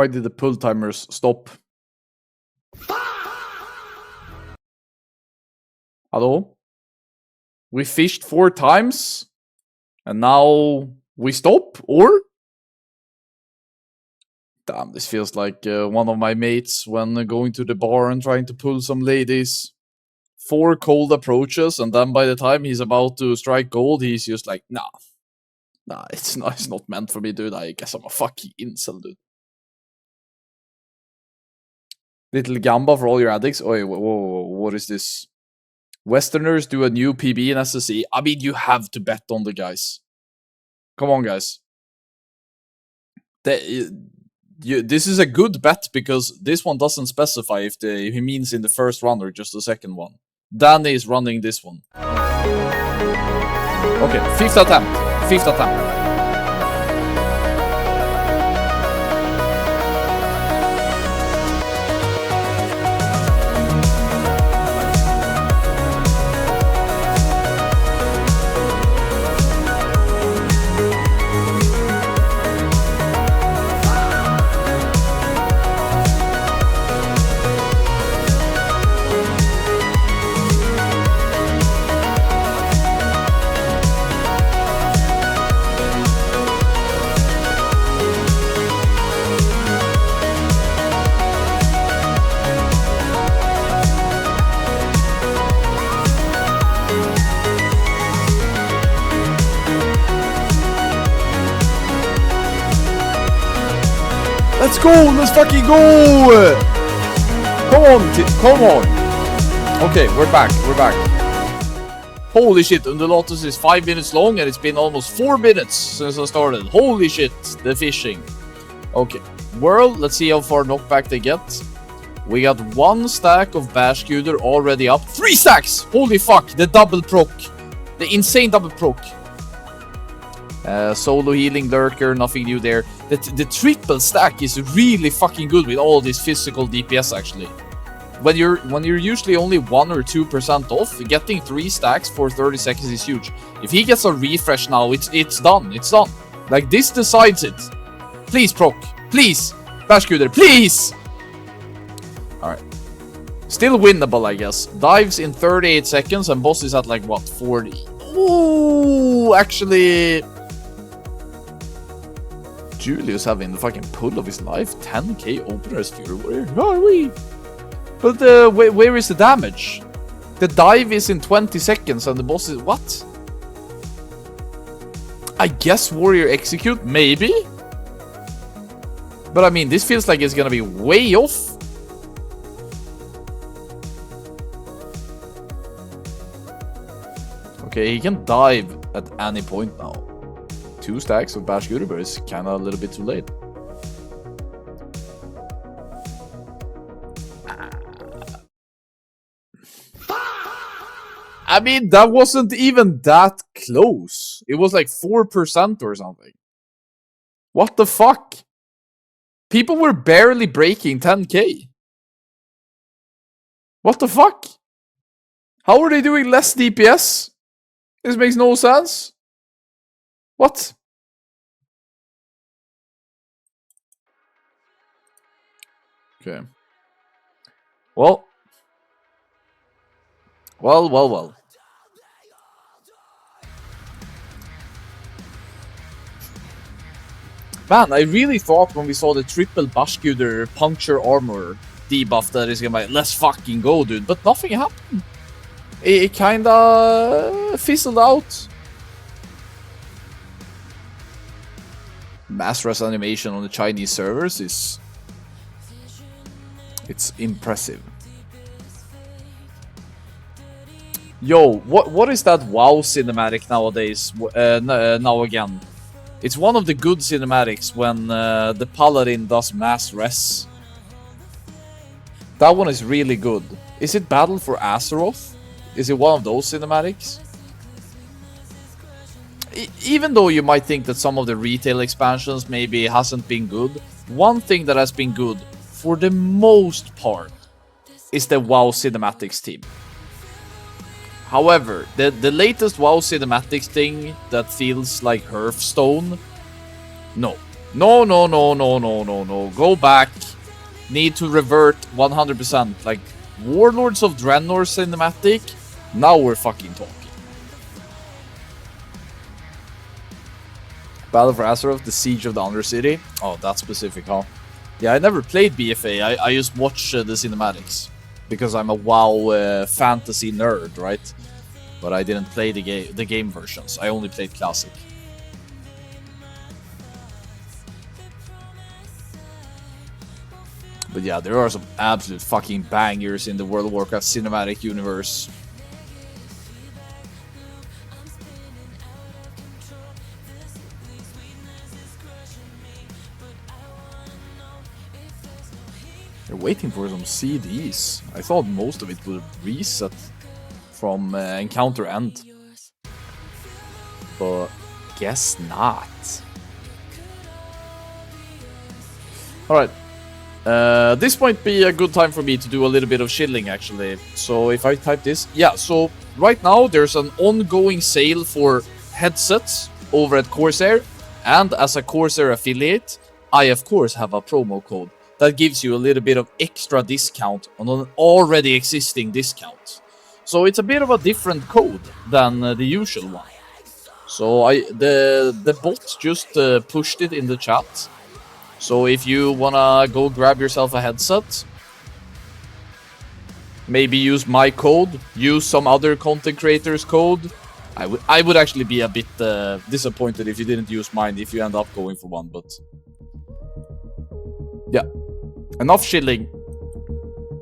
Why did the pull timers stop? Hello? We fished 4 times? And now we stop? Or? Damn, this feels like one of my mates when going to the bar and trying to pull some ladies. 4 cold approaches, and then by the time he's about to strike gold, he's just like, nah, it's not meant for me, dude. I guess I'm a fucking incel, dude. Little gamba for all your addicts. Oh, wait, whoa, what is this? Westerners do a new PB in SSC. I mean, you have to bet on the guys. Come on, guys. This is a good bet because this one doesn't specify if he means in the first run or just the second one. Danny is running this one. Okay, 5th attempt. 5th attempt. Let's go! Let's fucking go! Come on! Come on! Okay, we're back. We're back. Holy shit, Undulatus is 5 minutes long and it's been almost 4 minutes since I started. Holy shit, the fishing. Okay, world, let's see how far knockback they get. We got 1 stack of Bash Scooter already up. 3 stacks! Holy fuck, the double proc. The insane double proc. Solo healing lurker, nothing new there. The triple stack is really fucking good with all this physical DPS actually. When you're usually only 1 or 2% off, getting 3 stacks for 30 seconds is huge. If he gets a refresh now, it's done. It's done. Like this decides it. Please proc. Please. Bash Scooter, please! Alright. Still winnable, I guess. Dives in 38 seconds and boss is at like what, 40? Ooh, actually Julius having the fucking pull of his life. 10k openers, Fury Warrior. Where are we? But where is the damage? The dive is in 20 seconds and the boss is what? I guess Warrior Execute, maybe? But I mean, this feels like it's gonna be way off. Okay, he can dive at any point now. 2 stacks of Bash Scooter, but it's kind of a little bit too late. I mean, that wasn't even that close. It was like 4% or something. What the fuck? People were barely breaking 10k. What the fuck? How are they doing less DPS? This makes no sense. What? Okay. Well. Man, I really thought when we saw the triple Bashkuder puncture armor debuff that is gonna be, let's fucking go, dude. But nothing happened. It kinda fizzled out. Mass res animation on the Chinese servers is... it's impressive. Yo, what is that WoW cinematic nowadays? Now again. It's one of the good cinematics when the Paladin does mass res. That one is really good. Is it Battle for Azeroth? Is it one of those cinematics? Even though you might think that some of the retail expansions maybe hasn't been good, one thing that has been good, for the most part, is the WoW cinematics team. However, the latest WoW cinematics thing that feels like Hearthstone, no. No. Go back. Need to revert 100%. Like, Warlords of Draenor cinematic. Now we're fucking talking. Battle for Azeroth, the Siege of the Undercity. Oh, that's specific, huh? Yeah, I never played BFA. I just watch the cinematics. Because I'm a WoW fantasy nerd, right? But I didn't play the game versions. I only played Classic. But yeah, there are some absolute fucking bangers in the World of Warcraft cinematic universe. They're waiting for some CDs. I thought most of it would reset from encounter end. But guess not. Alright. This might be a good time for me to do a little bit of shilling, actually. So if I type this... Yeah, so right now there's an ongoing sale for headsets over at Corsair. And as a Corsair affiliate, I of course have a promo code that gives you a little bit of extra discount on an already existing discount. So it's a bit of a different code than the usual one. So the bot just pushed it in the chat. So if you wanna go grab yourself a headset, maybe use my code, use some other content creator's code. I would actually be a bit disappointed if you didn't use mine if you end up going for one, but yeah. Enough shilling.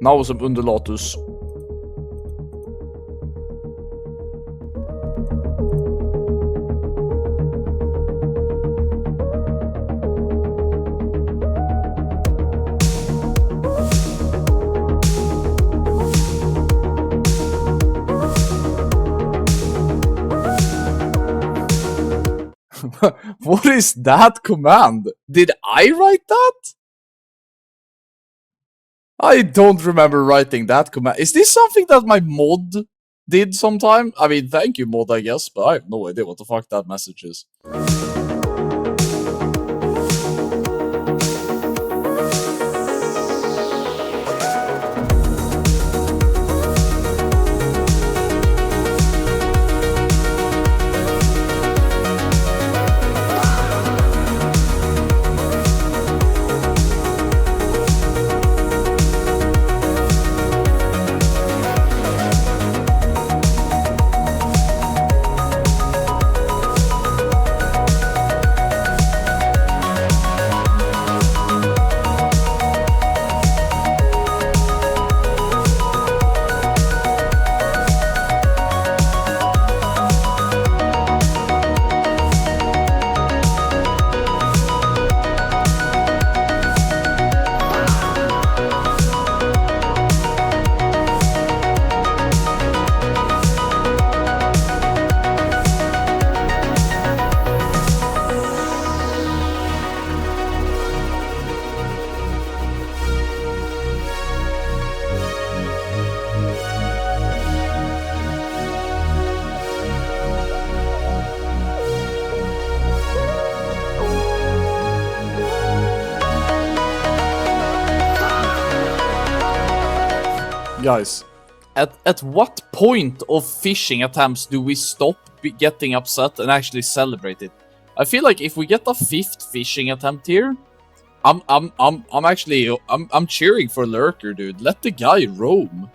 Now some undulatus. What is that command? Did I write that? I don't remember writing that command. Is this something that my mod did sometime? I mean, thank you, mod, I guess, but I have no idea what the fuck that message is. Guys, at what point of fishing attempts do we stop getting upset and actually celebrate it? I feel like if we get a 5th fishing attempt here, I'm cheering for Lurker, dude. Let the guy roam.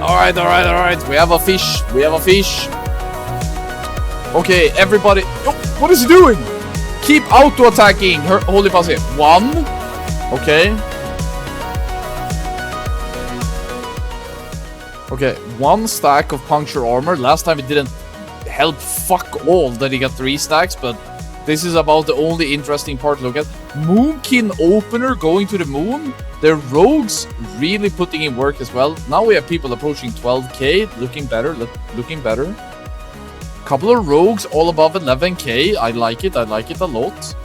Alright. We have a fish. Okay, everybody. Oh, what is he doing? Keep auto-attacking. Holy pass here. 1. Okay. Okay, 1 stack of puncture armor. Last time it didn't help fuck all that he got 3 stacks, but this is about the only interesting part to look at. Moonkin opener going to the moon. Their rogues really putting in work as well. Now we have people approaching 12k, looking better. Couple of rogues all above 11k. I like it a lot.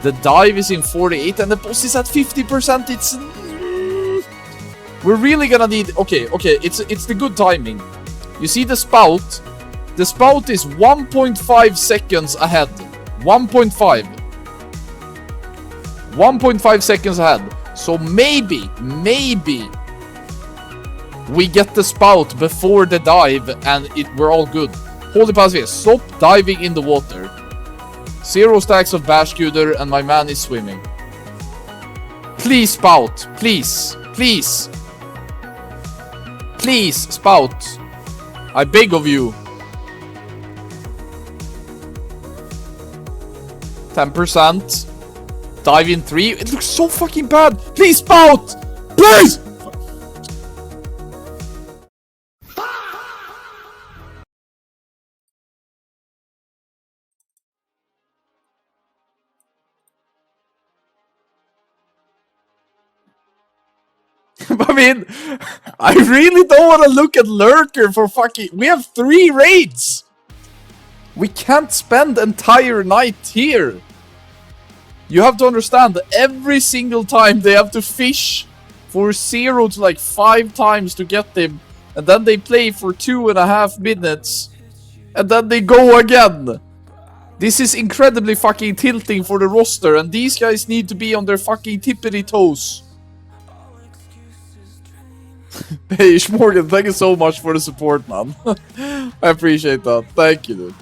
The dive is in 48 and the boss is at 50%. It's... we're really gonna need... Okay, it's the good timing. You see the spout? The spout is 1.5 seconds ahead. 1.5 seconds ahead. So maybe we get the spout before the dive and we're all good. Holy Pasvia, stop diving in the water. 0 stacks of Bashcuder and my man is swimming. Please, spout. Please. Please. Please, spout. I beg of you. 10%. Dive in 3. It looks so fucking bad. Please, spout. Please. I mean, I really don't want to look at Lurker for fucking... We have 3 raids! We can't spend entire night here! You have to understand that every single time they have to fish for 0 to like 5 times to get them. And then they play for 2.5 minutes. And then they go again! This is incredibly fucking tilting for the roster. And these guys need to be on their fucking tippity toes. Hey, Morgan, thank you so much for the support, man. I appreciate that. Thank you, dude.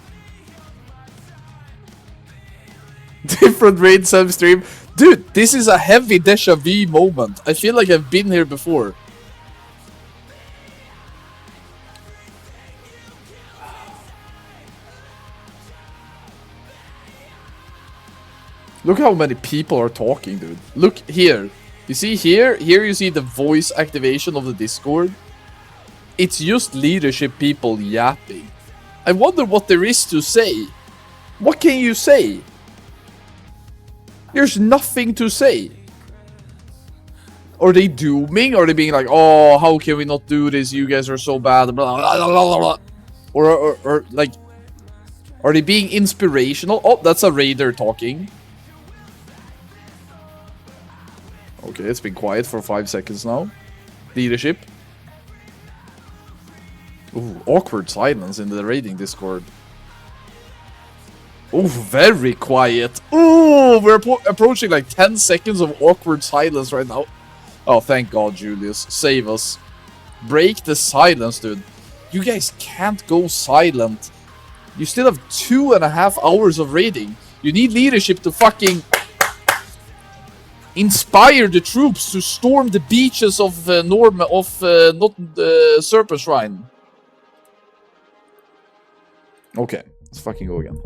Different raid sub stream. Dude, this is a heavy deja vu moment. I feel like I've been here before. Look how many people are talking, dude. Look here. You see here? Here you see the voice activation of the Discord. It's just leadership people yapping. I wonder what there is to say. What can you say? There's nothing to say. Are they dooming? Are they being like, oh, how can we not do this? You guys are so bad. Blah, blah, blah, blah, blah. Or like, are they being inspirational? Oh, that's a raider talking. Okay, it's been quiet for 5 seconds now. Leadership. Ooh, awkward silence in the raiding Discord. Ooh, very quiet. Ooh, we're approaching like 10 seconds of awkward silence right now. Oh, thank God, Julius. Save us. Break the silence, dude. You guys can't go silent. You still have 2.5 hours of raiding. You need leadership to fucking... inspire the troops to storm the beaches of Serpent Shrine. Okay, let's fucking go again.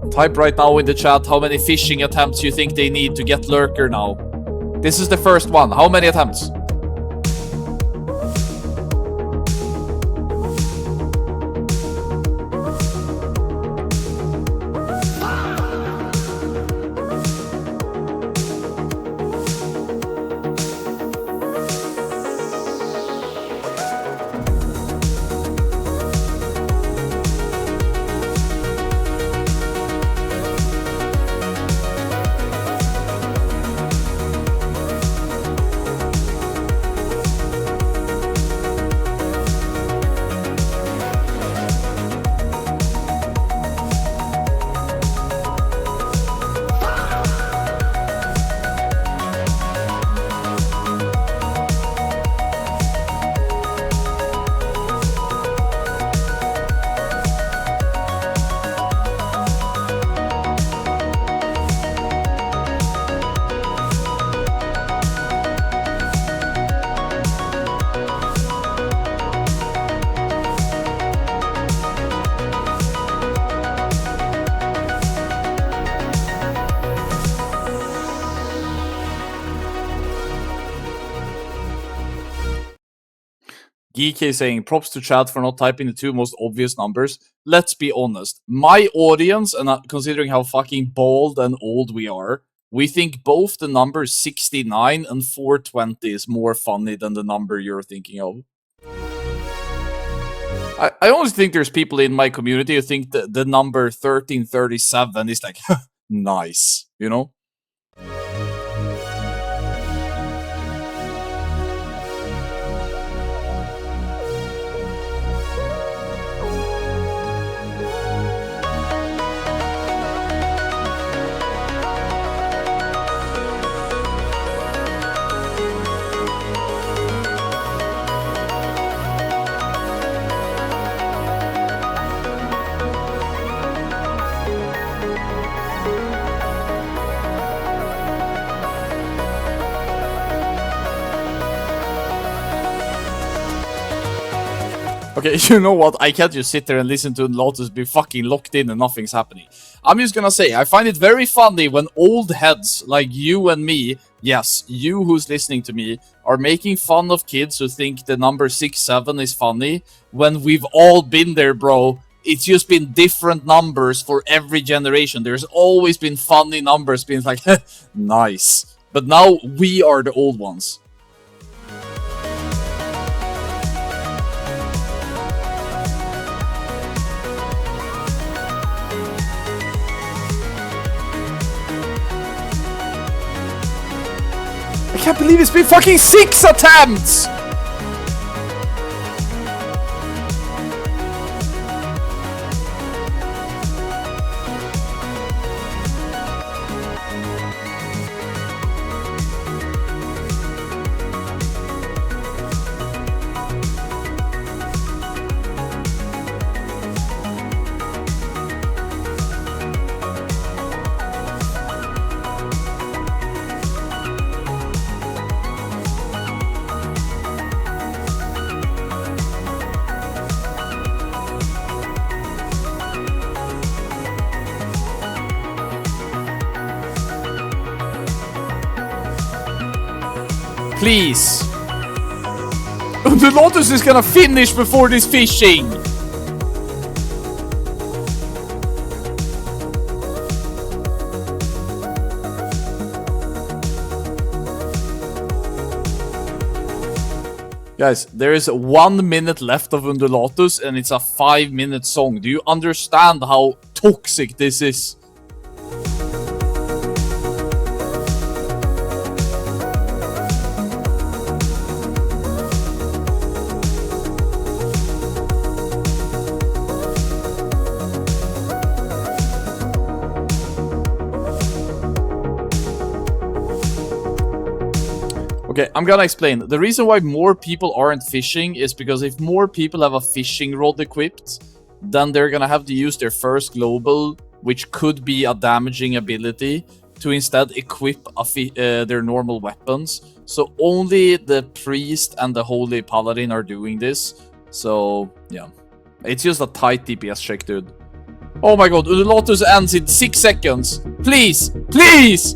Type right now in the chat how many fishing attempts you think they need to get Lurker now. This is the first one. How many attempts? GK saying, props to chat for not typing the 2 most obvious numbers. Let's be honest. My audience, and considering how fucking bald and old we are, we think both the number 69 and 420 is more funny than the number you're thinking of. I always think there's people in my community who think that the number 1337 is like, nice, you know? Okay, you know what? I can't just sit there and listen to Lotus be fucking locked in and nothing's happening. I'm just gonna say, I find it very funny when old heads like you and me, yes, you who's listening to me, are making fun of kids who think the number 67 is funny, when we've all been there, bro. It's just been different numbers for every generation. There's always been funny numbers being like, nice. But now we are the old ones. I can't believe it's been fucking 6 attempts! Please. The Lotus is gonna finish before this fishing. Guys, there is 1 minute left of Undulatus and it's a 5-minute song. Do you understand how toxic this is? Okay, I'm gonna explain. The reason why more people aren't fishing is because if more people have a fishing rod equipped, then they're gonna have to use their first global, which could be a damaging ability, to instead equip their normal weapons. So only the priest and the holy paladin are doing this. So, yeah. It's just a tight DPS check, dude. Oh my god, the Lotus ends in 6 seconds. Please! Please!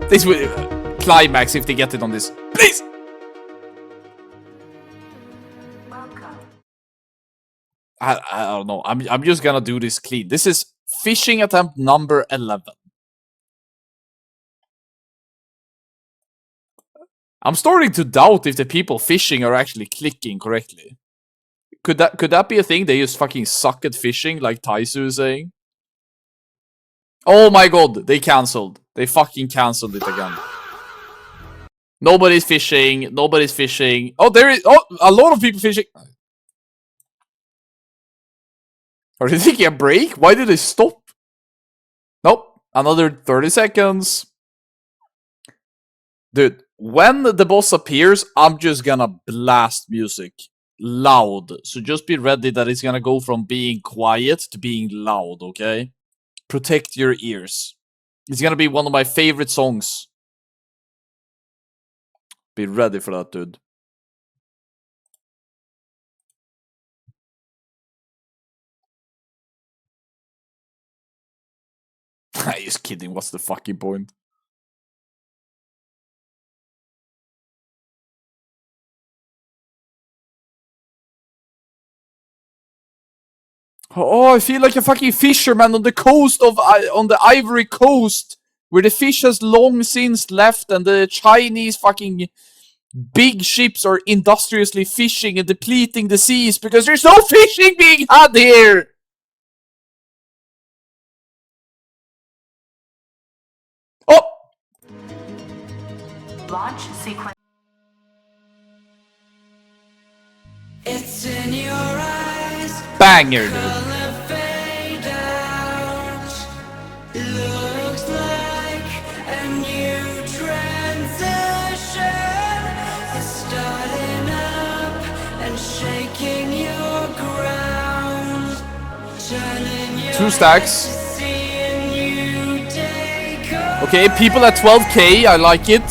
This will... climax if they get it on this. Please! I don't know. I'm just gonna do this clean. This is fishing attempt number 11. I'm starting to doubt if the people fishing are actually clicking correctly. Could that be a thing? They just fucking suck at fishing, like Taisu is saying? Oh my god, they cancelled. They fucking cancelled it again. Nobody's fishing. Nobody's fishing. Oh, there is... oh, a lot of people fishing. Are they taking a break? Why did they stop? Nope. Another 30 seconds. Dude, when the boss appears, I'm just gonna blast music. Loud. So just be ready that it's gonna go from being quiet to being loud, okay? Protect your ears. It's gonna be one of my favorite songs. Be ready for that, dude. I'm just kidding. What's the fucking point? Oh, I feel like a fucking fisherman on the coast of... on the Ivory Coast. where the fish has long since left and the Chinese fucking big ships are industriously fishing and depleting the seas because there's no fishing being had here! Oh! Launch sequence. It's in your eyes. Banger, dude. Looks like a new transition. It's starting up and shaking your ground. Turning your 2 stacks. seeing you take over. Okay, people at 12k, I like it.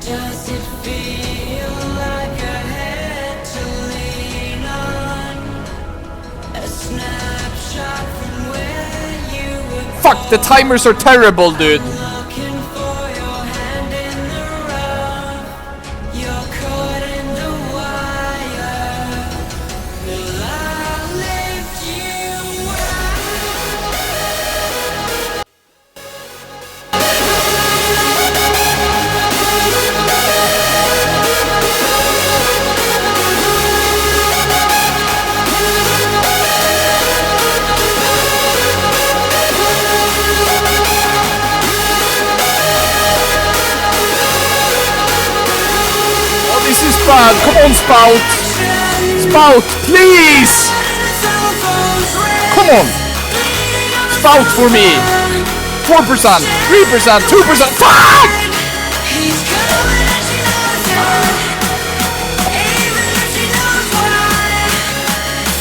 Does it feel like a head to lean on? A snapshot from where you were. Fuck, the timers are terrible, dude. Looking for your hand in the rough. You're caught in the wire. Will I lift you up? Oh, this is bad. Come on, Spout. Spout, please. Come on. Spout for me. 4%, 3%, 2%. Fuck! He's coming and she knows it. Even if she knows why.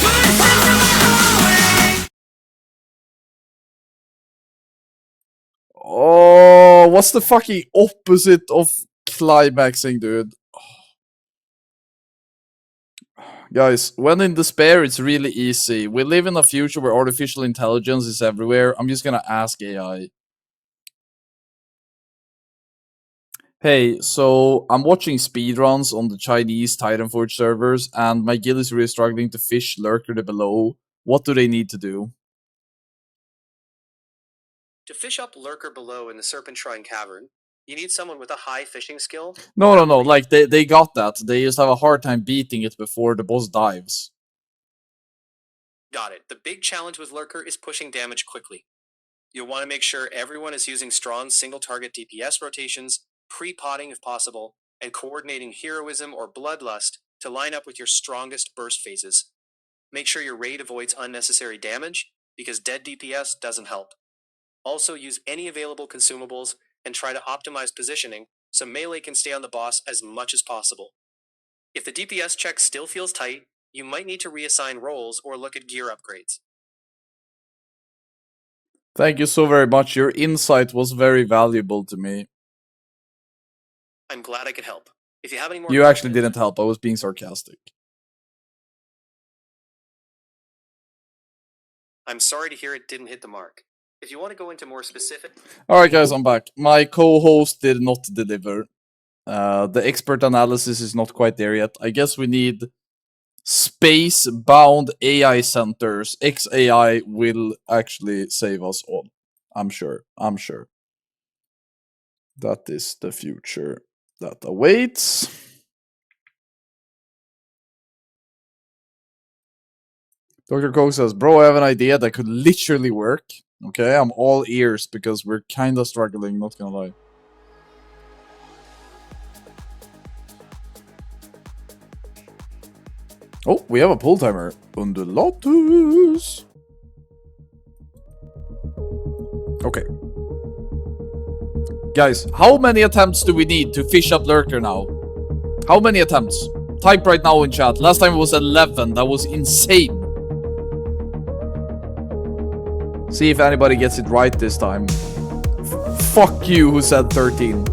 Footsteps in the hallway. Oh, what's the fucking opposite of climaxing, dude? Guys, when in despair, it's really easy. We live in a future where artificial intelligence is everywhere. I'm just gonna ask AI. Hey, so I'm watching speedruns on the Chinese titanforge servers, and my guild is really struggling to fish lurker the below. What do they need to do? To fish up Lurker below in the Serpent Shrine Cavern, you need someone with a high fishing skill. No, like, they got that. They just have a hard time beating it before the boss dives. Got it. The big challenge with Lurker is pushing damage quickly. You'll want to make sure everyone is using strong single-target DPS rotations, pre-potting if possible, and coordinating heroism or bloodlust to line up with your strongest burst phases. Make sure your raid avoids unnecessary damage, because dead DPS doesn't help. Also, use any available consumables and try to optimize positioning so melee can stay on the boss as much as possible. If the DPS check still feels tight, you might need to reassign roles or look at gear upgrades. Thank you so very much. Your insight was very valuable to me. I'm glad I could help. If you have any more You actually questions- didn't help. I was being sarcastic. I'm sorry to hear it didn't hit the mark. If you want to go into more specific... Alright guys, I'm back. My co-host did not deliver. The expert analysis is not quite there yet. I guess we need space-bound AI centers. XAI will actually save us all. I'm sure. That is the future that awaits. Dr. Coke says, bro, I have an idea that could literally work. Okay, I'm all ears because we're kinda struggling, not gonna lie. Oh, we have a pull timer. Undulatus. Okay. Guys, how many attempts do we need to fish up Lurker now? How many attempts? Type right now in chat. Last time it was 11. That was insane. See if anybody gets it right this time. Fuck you who said 13.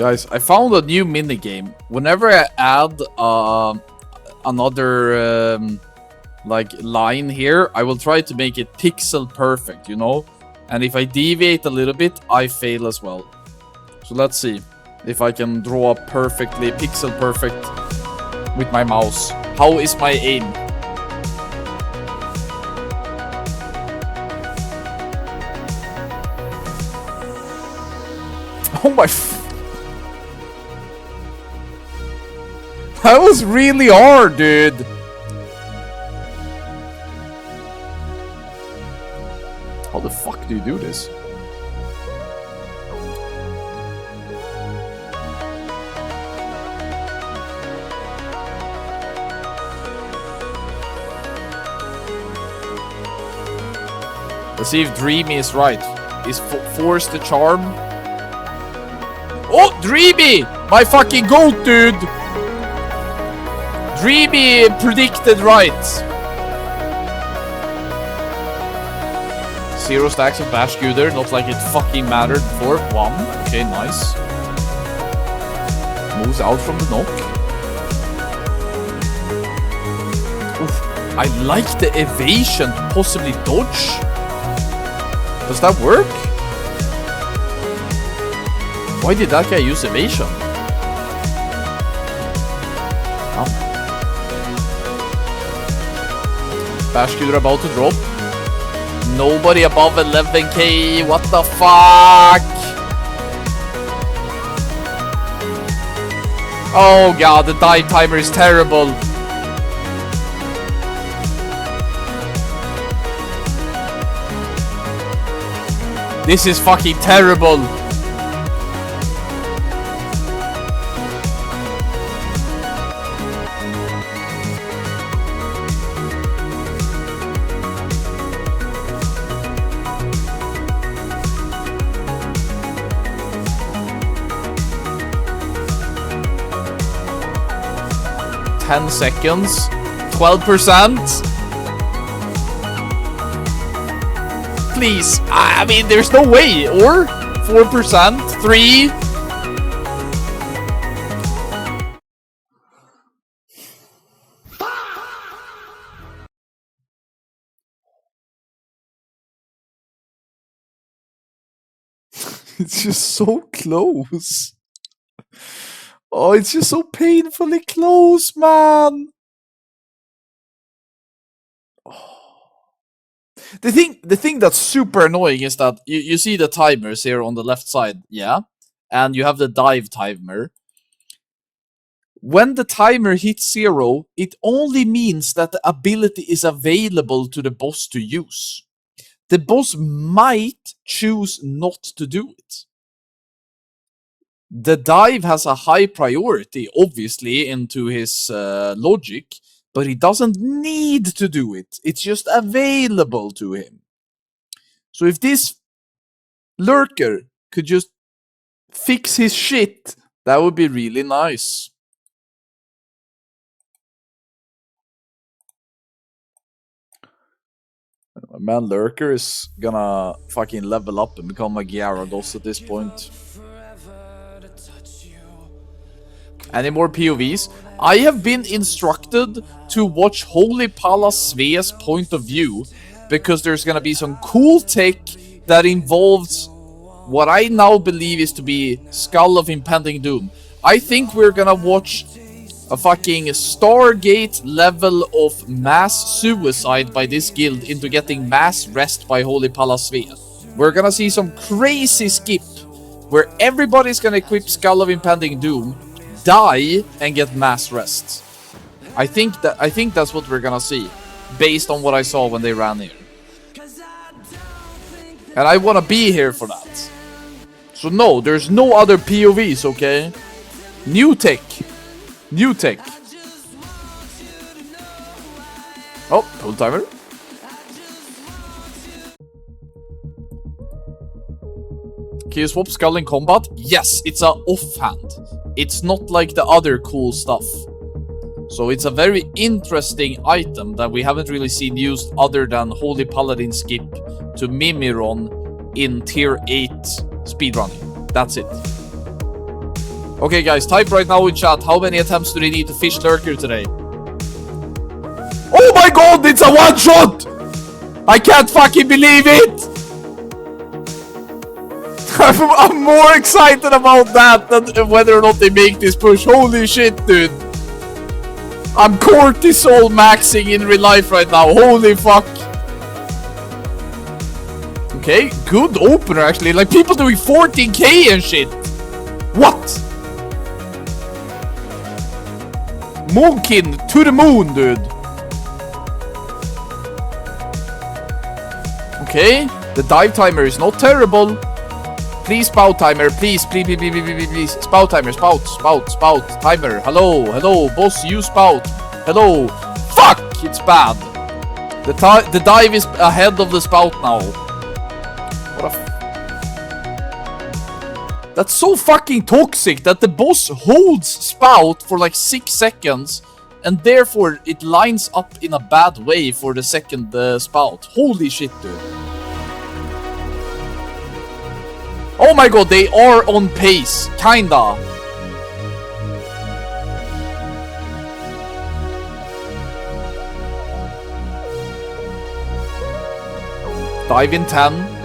Guys, I found a new minigame. Whenever I add another like line here, I will try to make it pixel perfect, you know? And if I deviate a little bit, I fail as well. So let's see if I can draw perfectly, pixel perfect with my mouse. How is my aim? Oh my... That was really hard, dude! How the fuck do you do this? Let's see if Dreamy is right. Is Force the charm? Oh, Dreamy! My fucking goat, dude! Dreamy predicted right. 0 stacks of Bash Scooter, not like it fucking mattered before. 1. Okay, nice. Moves out from the knock. Oof. I like the evasion to possibly dodge. Does that work? Why did that guy use evasion? Oh. Bash Scooter about to drop. Nobody above 11k. What the fuck? Oh god, the dive timer is terrible. This is fucking terrible. $10 seconds, 12%. Please, I mean, there's no way. Or 4%, 3. It's just so close. Oh, it's just so painfully close, man. The thing that's super annoying is that you see the timers here on the left side, yeah? And you have the dive timer. When the timer hits 0, it only means that the ability is available to the boss to use. The boss might choose not to do it. The dive has a high priority, obviously, into his logic, but he doesn't need to do it. It's just available to him. So if this lurker could just fix his shit, that would be really nice. My man Lurker is gonna fucking level up and become a Gyarados at this point. Any more POVs? I have been instructed to watch Holy Pala Svea's point of view because there's gonna be some cool tech that involves what I now believe is to be Skull of Impending Doom. I think we're gonna watch a fucking Stargate level of mass suicide by this guild into getting mass rest by Holy Pala Svea. We're gonna see some crazy skip where everybody's gonna equip Skull of Impending Doom, die, and get mass rest. I think that's what we're gonna see, based on what I saw when they ran here. And I wanna be here for that. So no, there's no other POVs, okay? New tech. New tech. Oh, pull timer. Can you swap Skull in combat? Yes, it's a offhand. It's not like the other cool stuff. So it's a very interesting item that we haven't really seen used other than Holy Paladin skip to Mimiron in tier 8 speedrunning. That's it. Okay, guys, type right now in chat. How many attempts do they need to fish Lurker today? Oh my god, it's a one shot! I can't fucking believe it! I'm more excited about that than whether or not they make this push. Holy shit, dude. I'm cortisol maxing in real life right now. Holy fuck. Okay, good opener actually. Like people doing 14k and shit. What? Moonkin to the moon, dude. Okay, the dive timer is not terrible. Please, spout timer, please, please. Spout timer, spout, timer. Hello, boss, you spout. Hello. Fuck, it's bad. The dive is ahead of the spout now. What a That's so fucking toxic that the boss holds spout for like 6 seconds and therefore it lines up in a bad way for the second spout. Holy shit, dude. Oh my god, they are on pace, kinda. Dive in 10.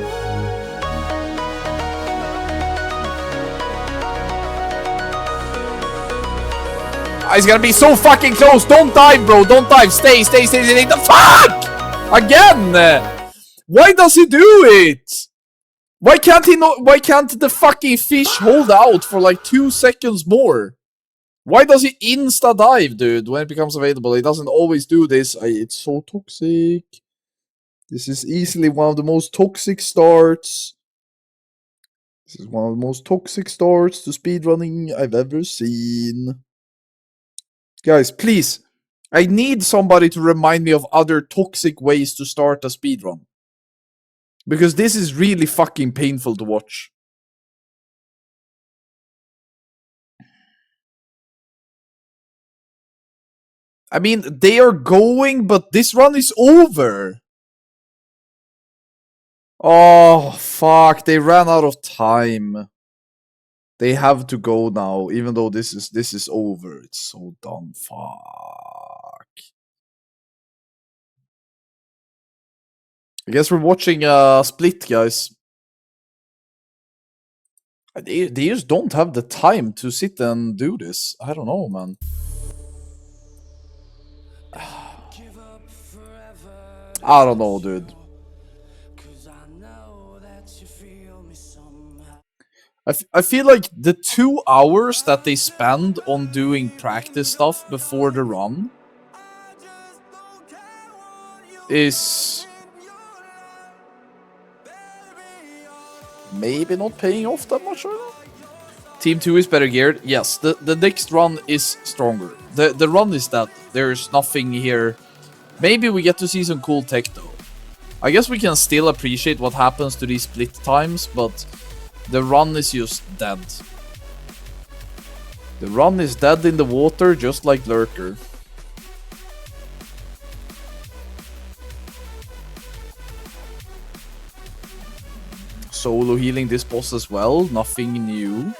It's gonna be so fucking close. Don't dive, bro. Don't dive. Stay. The fuck! Again! Why does he do it? Why can't he not? Why can't the fucking fish hold out for like 2 seconds more? Why does he insta dive, dude, when it becomes available? He doesn't always do this. It's so toxic. This is easily one of the most toxic starts. This is one of the most toxic starts to speedrunning I've ever seen. Guys, please. I need somebody to remind me of other toxic ways to start a speedrun. Because this is really fucking painful to watch. I mean, they are going, but this run is over. Oh, fuck. They ran out of time. They have to go now, even though this is over. It's so dumb. Fuck. I guess we're watching a split, guys. They just don't have the time to sit and do this. I don't know, man. I don't know, dude. I feel like the 2 hours that they spend on doing practice stuff before the run is maybe not paying off that much, I don't know. Team 2 is better geared. Yes, the next run is stronger. The run is that there's nothing here. Maybe we get to see some cool tech though. I guess we can still appreciate what happens to these split times, but the run is just dead. The run is dead in the water, just like Lurker. Solo healing this boss as well, nothing new.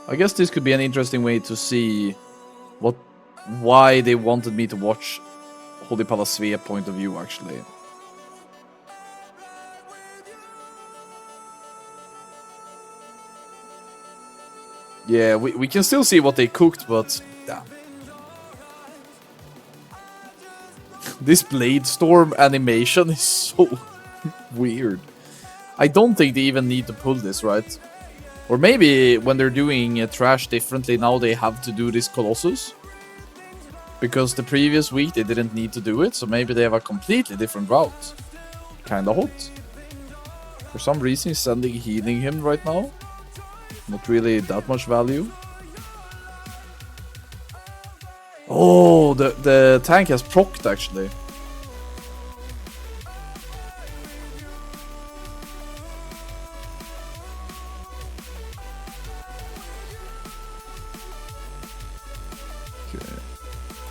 I guess this could be an interesting way to see why they wanted me to watch Holy Palasvea point of view, actually. Yeah, we can still see what they cooked, but damn. This Blade Storm animation is so weird. I don't think they even need to pull this, right? Or maybe when they're doing trash differently, now they have to do this Colossus. Because the previous week they didn't need to do it, so maybe they have a completely different route. Kinda hot. For some reason he's healing him right now. Not really that much value. Oh, the tank has procced actually. Okay.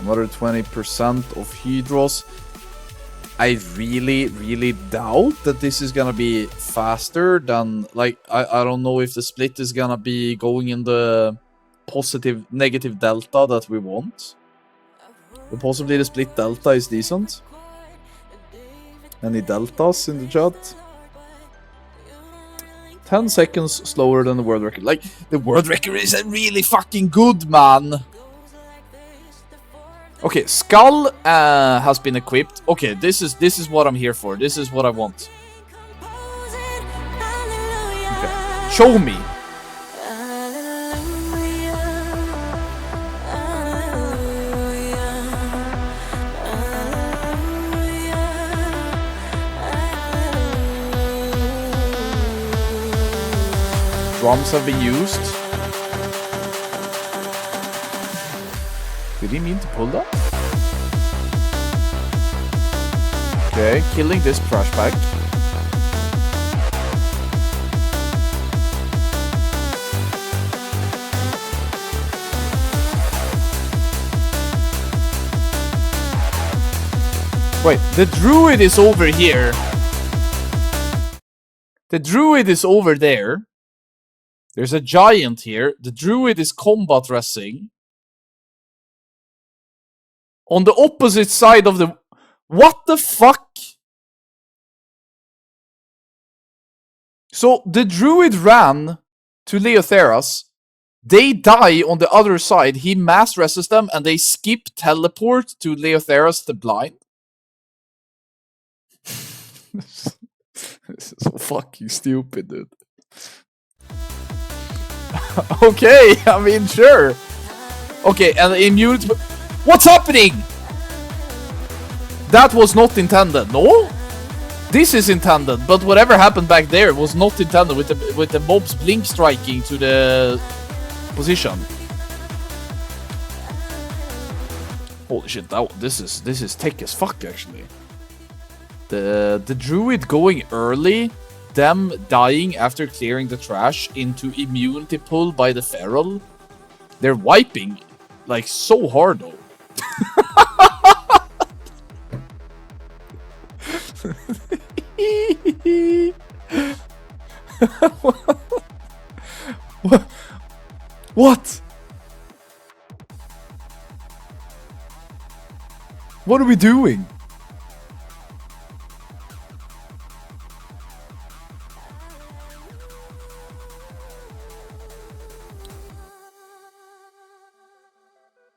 Another 20% of Hydros. I really doubt that this is gonna be faster than, like, I don't know if the split is gonna be going in the positive, negative delta that we want. But possibly the split delta is decent. Any deltas in the chat? 10 seconds slower than the world record. Like, the world record is really fucking good, man! Okay, Skull has been equipped. Okay, this is what I'm here for. This is what I want. Okay. Show me. Drums have been used. Did he mean to pull that? Okay, killing this trash bag. Wait, the druid is over here. The druid is over there. There's a giant here. The druid is combat wrestling. On the opposite side of the... What the fuck? So, the druid ran to Leotheras. They die on the other side. He mass rests them and they skip teleport to Leotheras the Blind. This is so fucking stupid, dude. Okay, I mean, sure. Okay, and immune... What's happening? That was not intended, no? This is intended, but whatever happened back there was not intended with the mobs blink striking to the position. Holy shit, this is tech as fuck, actually. The druid going early, them dying after clearing the trash into immunity pull by the feral. They're wiping like so hard though. What? What are we doing?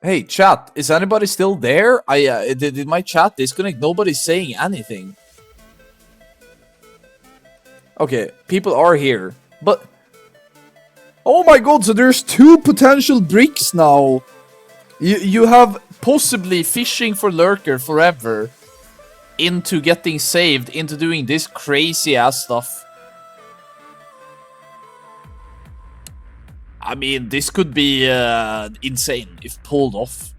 Hey, chat, is anybody still there? Did my chat disconnect? Nobody's saying anything. Okay, people are here, but... Oh my god, so there's 2 potential bricks now. You have possibly fishing for Lurker forever into getting saved, into doing this crazy ass stuff. I mean, this could be insane if pulled off.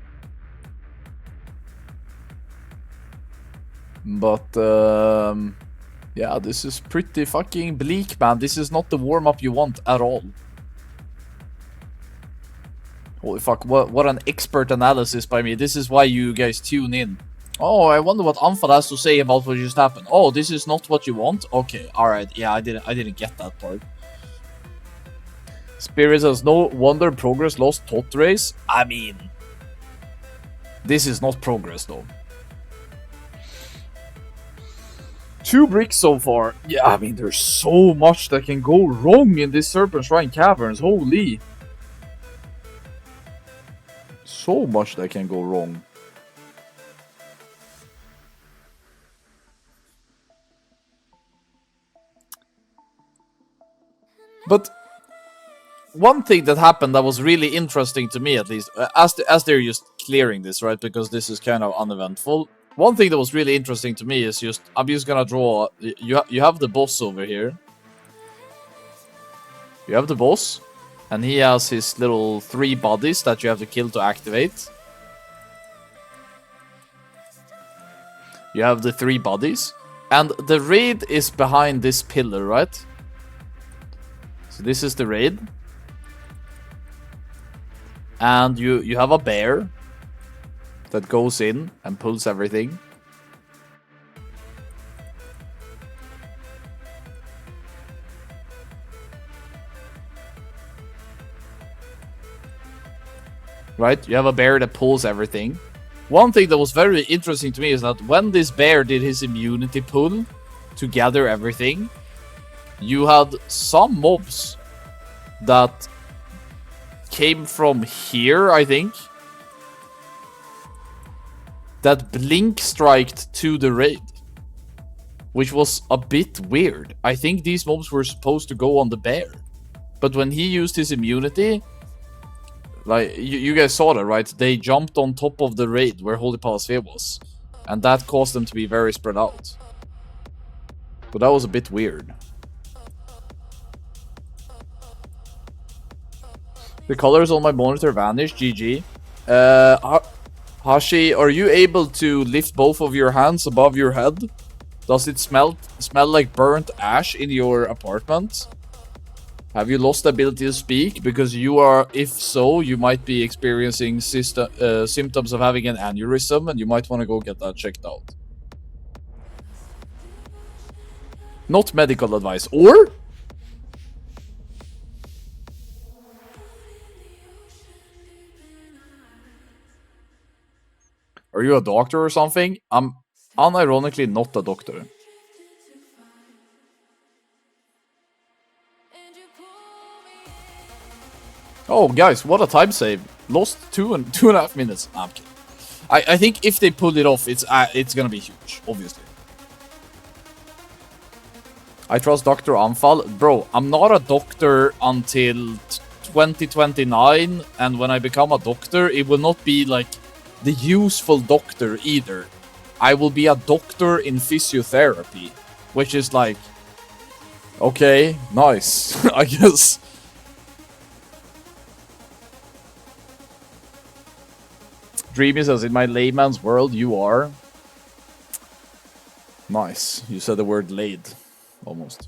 But, yeah, this is pretty fucking bleak, man. This is not the warm-up you want at all. Holy fuck, what an expert analysis by me. This is why you guys tune in. Oh, I wonder what Anfad has to say about what just happened. Oh, this is not what you want? Okay, alright. Yeah, I didn't get that part. Spirit says, no wonder progress lost tot race. I mean, this is not progress though. 2 bricks so far. Yeah, I mean, there's so much that can go wrong in this Serpent Shrine Caverns. Holy. So much that can go wrong. But one thing that happened that was really interesting to me, at least, as they're just clearing this, right? Because this is kind of uneventful. One thing that was really interesting to me is just, I'm just gonna draw, you have the boss over here. You have the boss, and he has his little 3 bodies that you have to kill to activate. You have the 3 bodies, and the raid is behind this pillar, right? So this is the raid. And you have a bear that goes in and pulls everything. right? You have a bear that pulls everything. One thing that was very interesting to me is that when this bear did his immunity pull to gather everything, you had some mobs that came from here, I think, that blink striked to the raid, which was a bit weird. I think these mobs were supposed to go on the bear, but when he used his immunity, like you guys saw that, right? They jumped on top of the raid where Holy Palace was, and that caused them to be very spread out. But that was a bit weird. The colors on my monitor vanished. GG. Hashi, are you able to lift both of your hands above your head? Does it smell like burnt ash in your apartment? Have you lost the ability to speak? Because you are, if so, you might be experiencing symptoms of having an aneurysm, and you might want to go get that checked out. Not medical advice. Or? Are you a doctor or something? I'm unironically not a doctor. Oh, guys, what a time save. Lost 2.5 minutes. Nah, I'm kidding. I think if they pull it off, it's gonna be huge, obviously. I trust Dr. Anfal. Bro, I'm not a doctor until 2029, and when I become a doctor, it will not be like the useful doctor either. I will be a doctor in physiotherapy, which is like, okay, nice, I guess. Dreamy says, in my layman's world, you are. Nice. You said the word laid. Almost.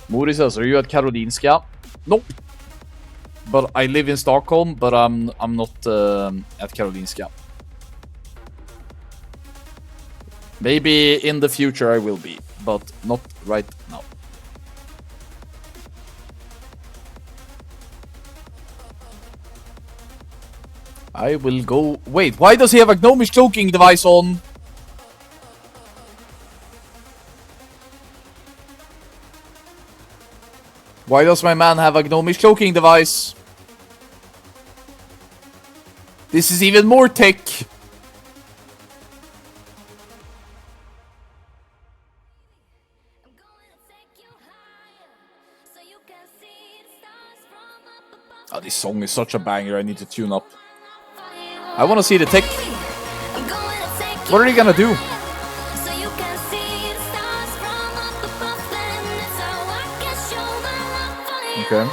Mori says, are you at Karolinska? Nope. But I live in Stockholm, but I'm not at Karolinska. Maybe in the future I will be, but not right now. I will go... Wait, why does he have a gnomish cloaking device on? Why does my man have a gnomish cloaking device? This is even more tech. Oh, this song is such a banger, I need to tune up. I want to see the tech. What are you gonna do? Okay.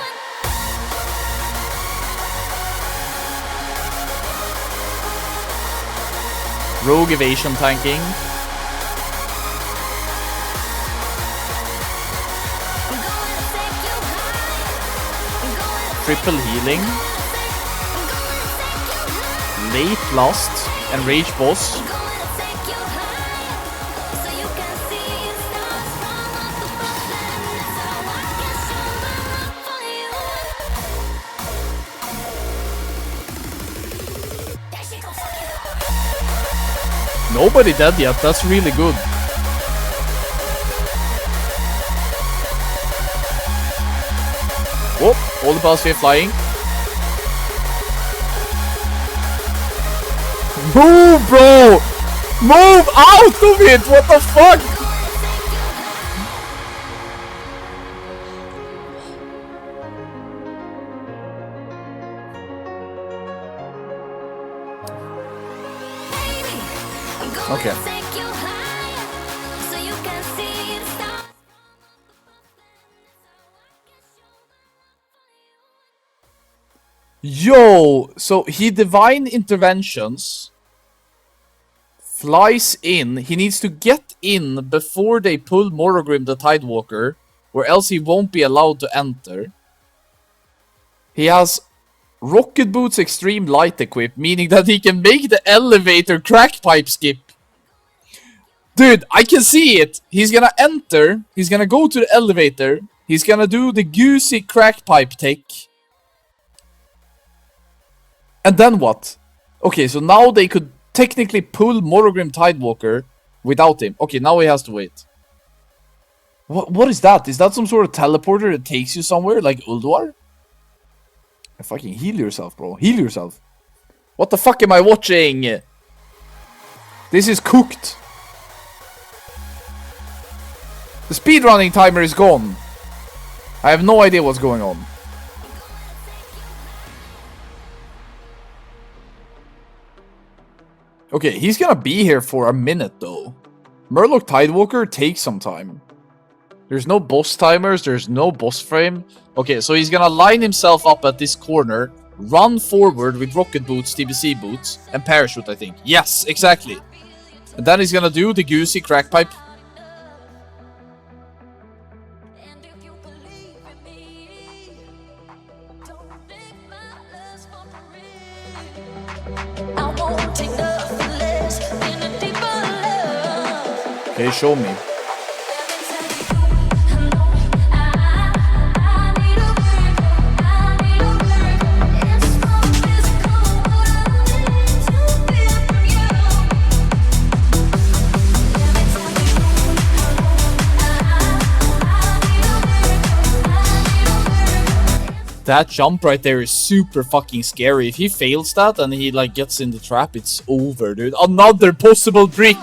Rogue evasion tanking. Triple healing. Late lust and rage boss. Nobody dead yet, that's really good. Oh, all the balls here flying. Move, bro! Move out of it! What the fuck? Okay. Yo! So he divine interventions, flies in. He needs to get in before they pull Morogrim the Tidewalker, or else he won't be allowed to enter. He has Rocket Boots Extreme Light equipped, meaning that he can make the elevator crack pipe skip. Dude, I can see it. He's gonna enter. He's gonna go to the elevator. He's gonna do the goosey crack pipe take. And then what? Okay, so now they could technically pull Morogrim Tidewalker without him. Okay, now he has to wait. What is that? Is that some sort of teleporter that takes you somewhere, like Ulduar? Fucking heal yourself, bro. Heal yourself. What the fuck am I watching? This is cooked. The speedrunning timer is gone. I have no idea what's going on. Okay, he's gonna be here for a minute though. Murloc Tidewalker takes some time. There's no boss timers, there's no boss frame. Okay, so he's gonna line himself up at this corner, run forward with rocket boots, TBC boots, and parachute, I think. Yes, exactly. And then he's gonna do the Goosey crack pipe. Okay, show me. That jump right there is super fucking scary. If he fails that and he like gets in the trap, it's over, dude. Another possible brick.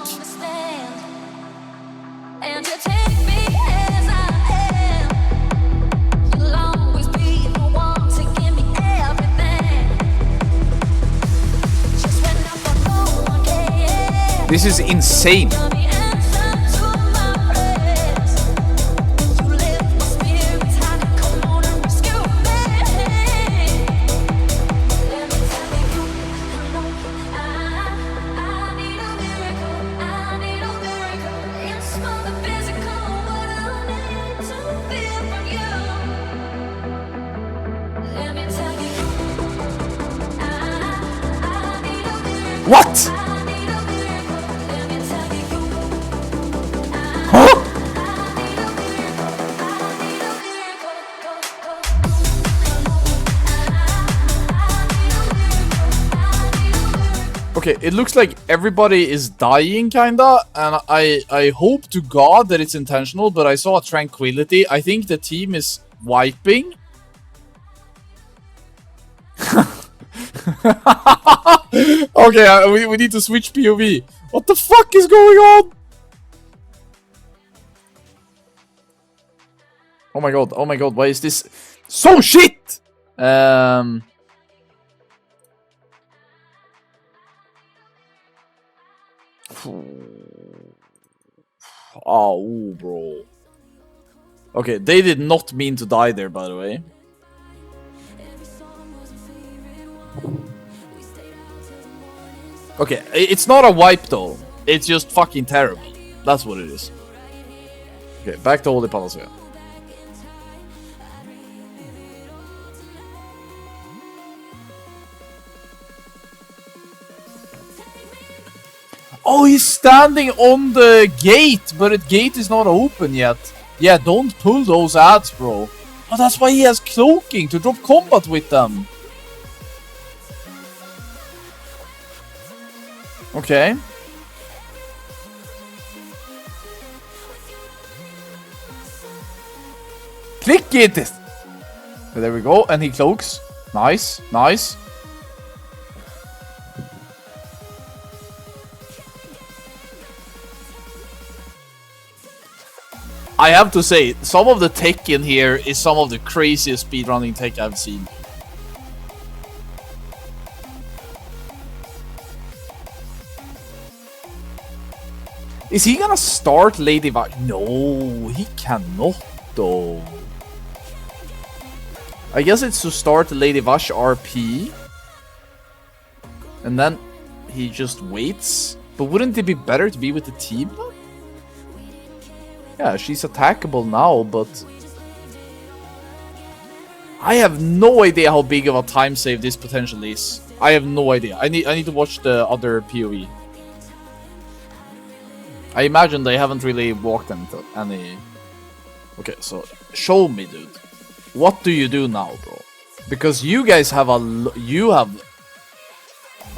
This is insane. What? Huh? Okay, it looks like everybody is dying kinda, and I hope to God that it's intentional, but I saw a tranquility. I think the team is wiping. Okay, we need to switch POV. What the fuck is going on? Oh my god, why is this so shit? Oh, bro. Okay, they did not mean to die there, by the way. Okay, it's not a wipe though. It's just fucking terrible. That's what it is. Okay, back to Holy Panacea. Oh, he's standing on the gate, but the gate is not open yet. Yeah, don't pull those ads, bro. Oh, that's why he has cloaking, to drop combat with them. Okay. Click it! There we go, and he cloaks. Nice, nice. I have to say, some of the tech in here is some of the craziest speedrunning tech I've seen. Is he gonna start Lady Vash? No, he cannot though. I guess it's to start Lady Vash RP. And then he just waits. But wouldn't it be better to be with the team? Yeah, she's attackable now, but I have no idea how big of a time save this potentially is. I have no idea. I need to watch the other POE. I imagine they haven't really walked into any. Okay, so show me, dude. What do you do now, bro? Because you guys have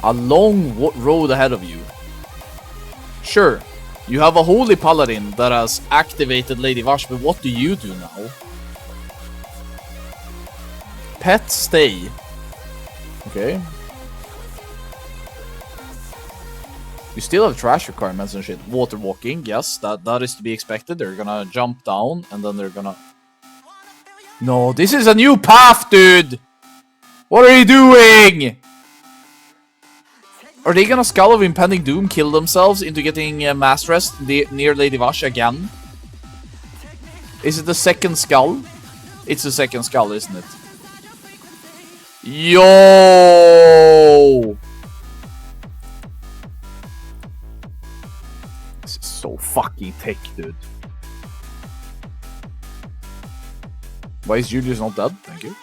A long road ahead of you. Sure, you have a holy paladin that has activated Lady Vash, but what do you do now? Pet stay. Okay. You still have trash requirements and shit. Water walking, yes, that is to be expected. They're gonna jump down and then they're gonna... No, this is a new path, dude! What are you doing? Are they gonna Skull of Impending Doom kill themselves into getting mass rest near Lady Vash again? Is it the second skull? It's the second skull, isn't it? Yo! This is so fucking thick, dude. Why is Julius not dead? Thank you.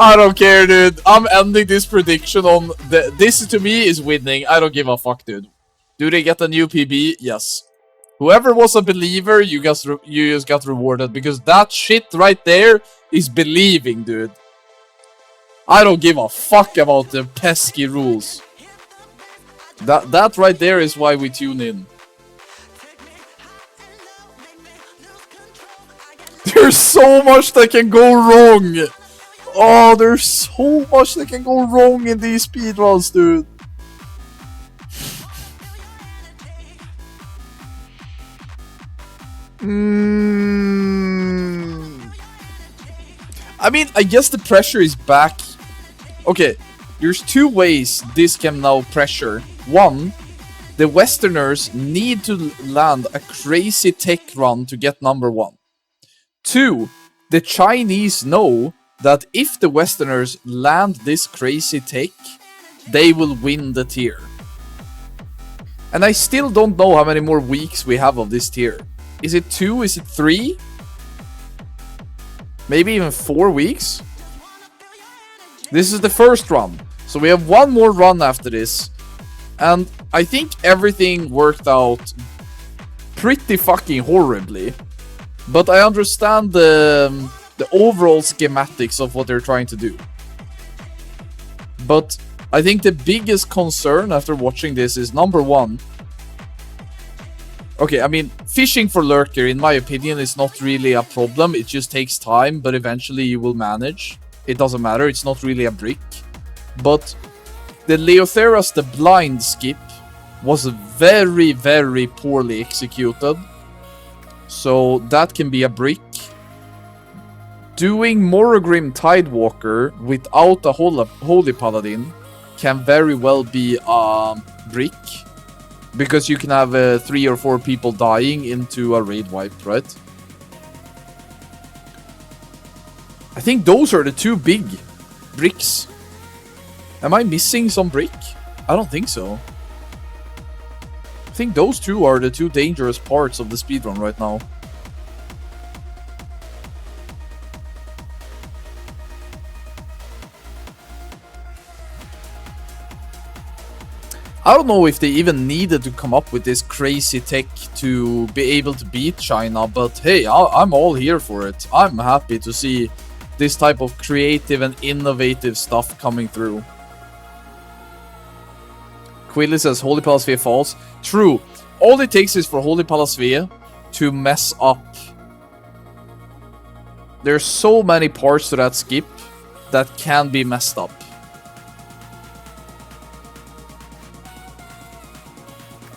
I don't care, dude. I'm ending this prediction on this to me is winning. I don't give a fuck, dude. Do they get a new PB? Yes. Whoever was a believer, you just got rewarded because that shit right there is believing, dude. I don't give a fuck about the pesky rules. That right there is why we tune in. There's so much that can go wrong. Oh, there's so much that can go wrong in these speedruns, dude. I mean, I guess the pressure is back. Okay, there's two ways this can now pressure. One, the Westerners need to land a crazy tech run to get number 1. 2, the Chinese know that if the Westerners land this crazy tech, they will win the tier. And I still don't know how many more weeks we have of this tier. Is it 2? Is it 3? Maybe even 4 weeks? This is the first run. So we have one more run after this. And I think everything worked out pretty fucking horribly. But I understand the overall schematics of what they're trying to do. But I think the biggest concern after watching this is number 1. Okay, I mean, fishing for Lurker, in my opinion, is not really a problem. It just takes time, but eventually you will manage. It doesn't matter, it's not really a brick. But the Leotheras the Blind skip was very, very poorly executed. So that can be a brick. Doing Morogrim Tidewalker without a Holy Paladin can very well be a brick. Because you can have 3 or 4 people dying into a raid wipe, right? I think those are the 2 big bricks. Am I missing some brick? I don't think so. I think those 2 are the 2 dangerous parts of the speedrun right now. I don't know if they even needed to come up with this crazy tech to be able to beat China, but hey, I'm all here for it. I'm happy to see this type of creative and innovative stuff coming through. Quilly says Holy Palasphere falls. True. All it takes is for Holy Palasphere to mess up. There's so many parts to that skip that can be messed up.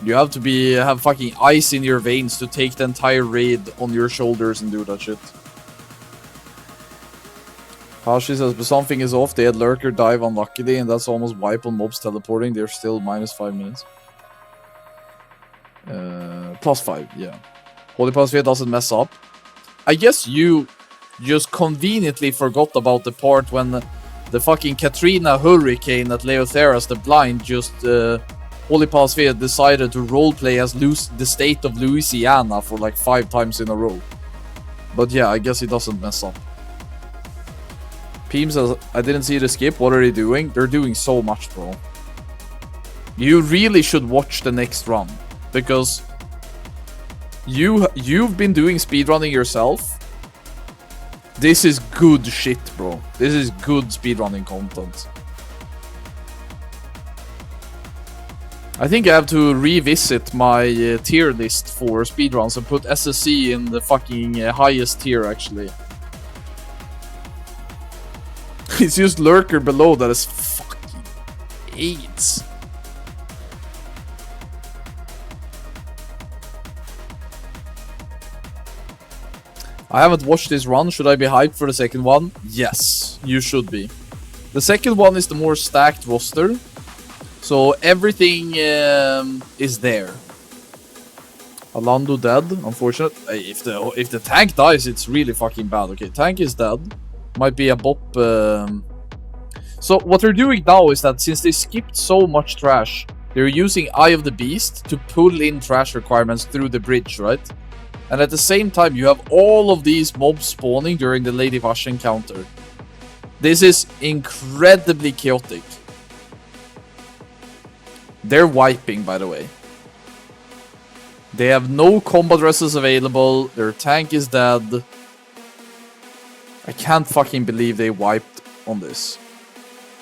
You have to have fucking ice in your veins to take the entire raid on your shoulders and do that shit. Hashi says, but something is off. They had Lurker dive unluckily, and that's almost wipe on mobs teleporting. They're still minus 5 minutes. Plus 5, yeah. Holy Palasphere doesn't mess up. I guess you just conveniently forgot about the part when the fucking Katrina Hurricane at Leotheras the Blind just... Holy Palasphere decided to roleplay as the state of Louisiana for like 5 times in a row. But yeah, I guess he doesn't mess up. Peem says, I didn't see the skip. What are they doing? They're doing so much, bro. You really should watch the next run. Because you've been doing speedrunning yourself. This is good shit, bro. This is good speedrunning content. I think I have to revisit my tier list for speedruns and put SSC in the fucking highest tier, actually. It's just Lurker below that is fucking AIDS. I haven't watched this run. Should I be hyped for the second one? Yes, you should be. The second one is the more stacked roster. So everything is there. Alando dead, unfortunate. If the tank dies, it's really fucking bad. Okay, tank is dead. Might be a bop. So what they're doing now is that since they skipped so much trash, they're using Eye of the Beast to pull in trash requirements through the bridge, right? And at the same time, you have all of these mobs spawning during the Lady Vash encounter. This is incredibly chaotic. They're wiping, by the way. They have no combat dresses available. Their tank is dead. I can't fucking believe they wiped on this.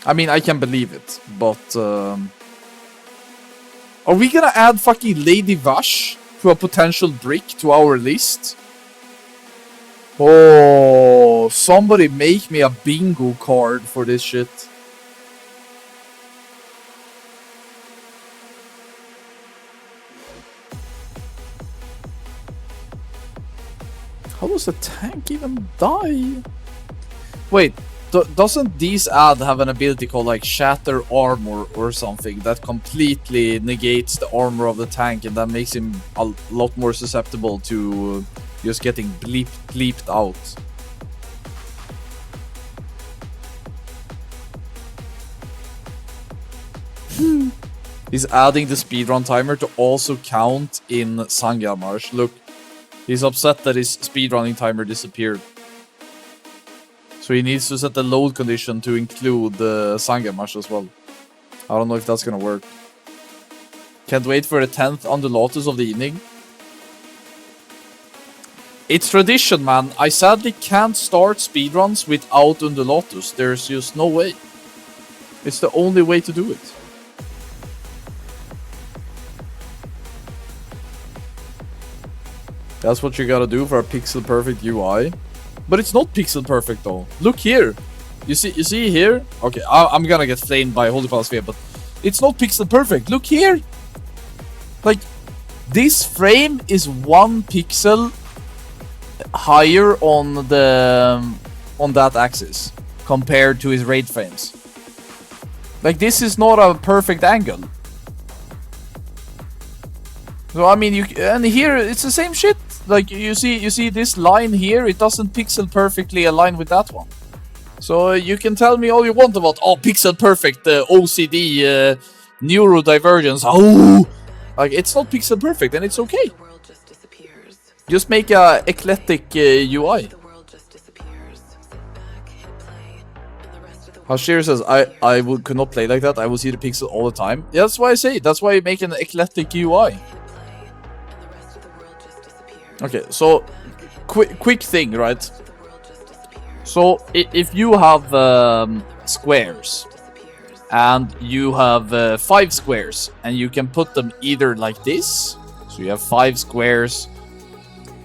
I mean, I can believe it, but... Are we gonna add fucking Lady Vash to a potential brick to our list? Oh, somebody make me a bingo card for this shit. How does the tank even die? Wait, doesn't these ad have an ability called like Shatter Armor or something that completely negates the armor of the tank and that makes him a lot more susceptible to just getting bleeped out? He's adding the speedrun timer to also count in Sangamarsh. Look, he's upset that his speedrunning timer disappeared. So he needs to set the load condition to include the Sangamarsh as well. I don't know if that's gonna work. Can't wait for the 10th Undulatus of the evening. It's tradition, man. I sadly can't start speedruns without Undulatus. There's just no way. It's the only way to do it. That's what you gotta do for a pixel perfect UI. But it's not pixel perfect though. Look here. You see here? Okay, I'm gonna get flamed by Holy Sphere, but it's not pixel perfect. Look here. Like, this frame is 1 pixel higher on that axis compared to his raid frames. Like, this is not a perfect angle. So I mean, and here it's the same shit. Like you see this line here, it doesn't pixel perfectly align with that one. So you can tell me all you want about pixel perfect, OCD, neurodivergence. Oh, like it's not pixel perfect, and it's okay. Just make a eclectic UI. Hashir says, I could not play like that. I will see the pixel all the time. Yeah, that's why I say. That's why you make an eclectic UI. Okay, so quick thing, right? So if you have squares and you have 5 squares and you can put them either like this, so you have 5 squares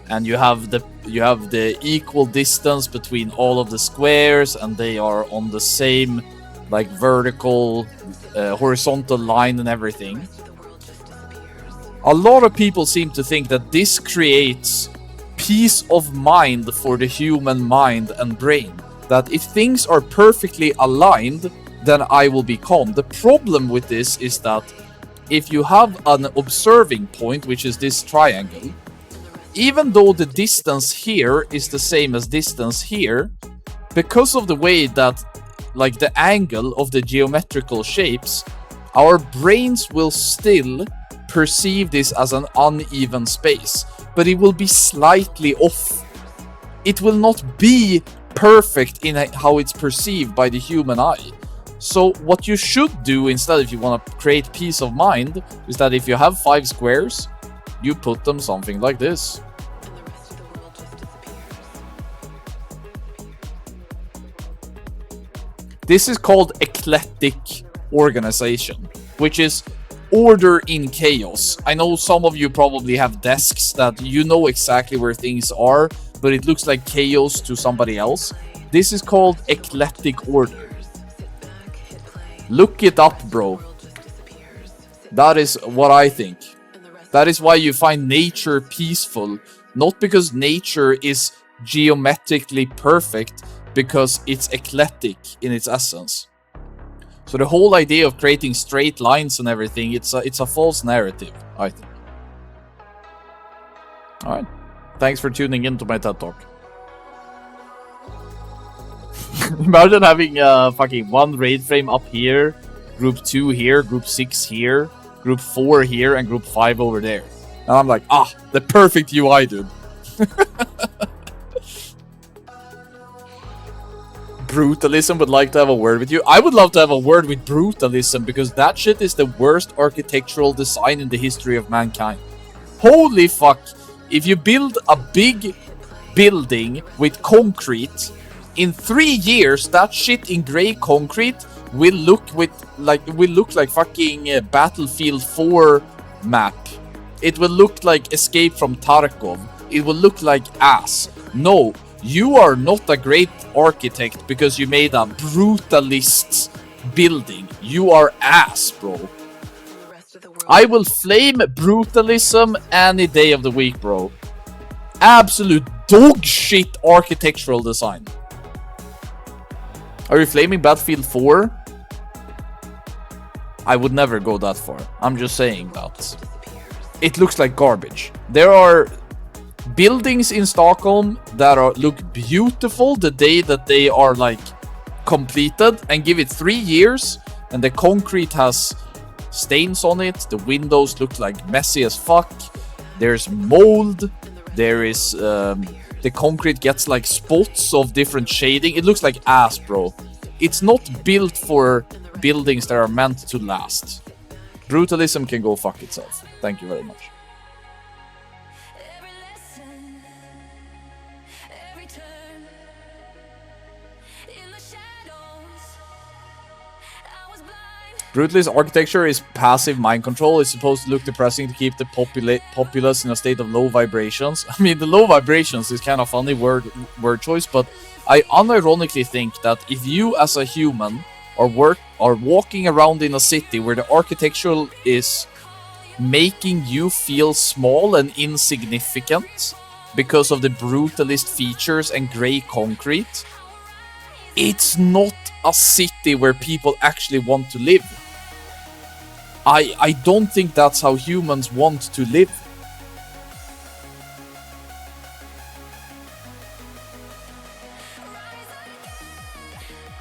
and you have the equal distance between all of the squares and they are on the same like vertical horizontal line and everything. A lot of people seem to think that this creates peace of mind for the human mind and brain. That if things are perfectly aligned, then I will be calm. The problem with this is that if you have an observing point, which is this triangle, even though the distance here is the same as distance here, because of the way that, like the angle of the geometrical shapes, our brains will still perceive this as an uneven space, but it will be slightly off. it will not be perfect in how it's perceived by the human eye. So what you should do instead, if you want to create peace of mind, is that if you have 5 squares, you put them something like this. This is called eclectic organization, which is order in chaos. I know some of you probably have desks that you know exactly where things are, but it looks like chaos to somebody else. This is called eclectic order. Look it up, bro. That is what I think. That is why you find nature peaceful, not because nature is geometrically perfect, because it's eclectic in its essence. So the whole idea of creating straight lines and everything, it's a false narrative, I think. Alright. Thanks for tuning in to my TED Talk. Imagine having fucking 1 raid frame up here, group 2 here, group 6 here, group 4 here, and group 5 over there. And I'm like, the perfect UI, dude. Brutalism would like to have a word with you. I would love to have a word with Brutalism, because that shit is the worst architectural design in the history of mankind. Holy fuck. If you build a big building with concrete, in 3 years that shit in grey concrete will look like fucking Battlefield 4 map. It will look like Escape from Tarkov. It will look like ass. No, you are not a great architect because you made a brutalist building. You are ass, bro. I will flame brutalism any day of the week, bro. Absolute dog shit architectural design. Are you flaming Battlefield 4? I would never go that far. I'm just saying that. It looks like garbage. There are buildings in Stockholm that look beautiful the day that they are like completed, and give it 3 years and the concrete has stains on it, the windows look like messy as fuck, there's mold, there is the concrete gets like spots of different shading. It looks like ass, bro. It's not built for buildings that are meant to last. Brutalism can go fuck itself. Thank you very much. Brutalist architecture is passive mind control. It's supposed to look depressing to keep the populace in a state of low vibrations. I mean, the low vibrations is kind of funny word choice, but I unironically think that if you as a human are walking around in a city where the architecture is making you feel small and insignificant because of the brutalist features and grey concrete, it's not a city where people actually want to live. I don't think that's how humans want to live.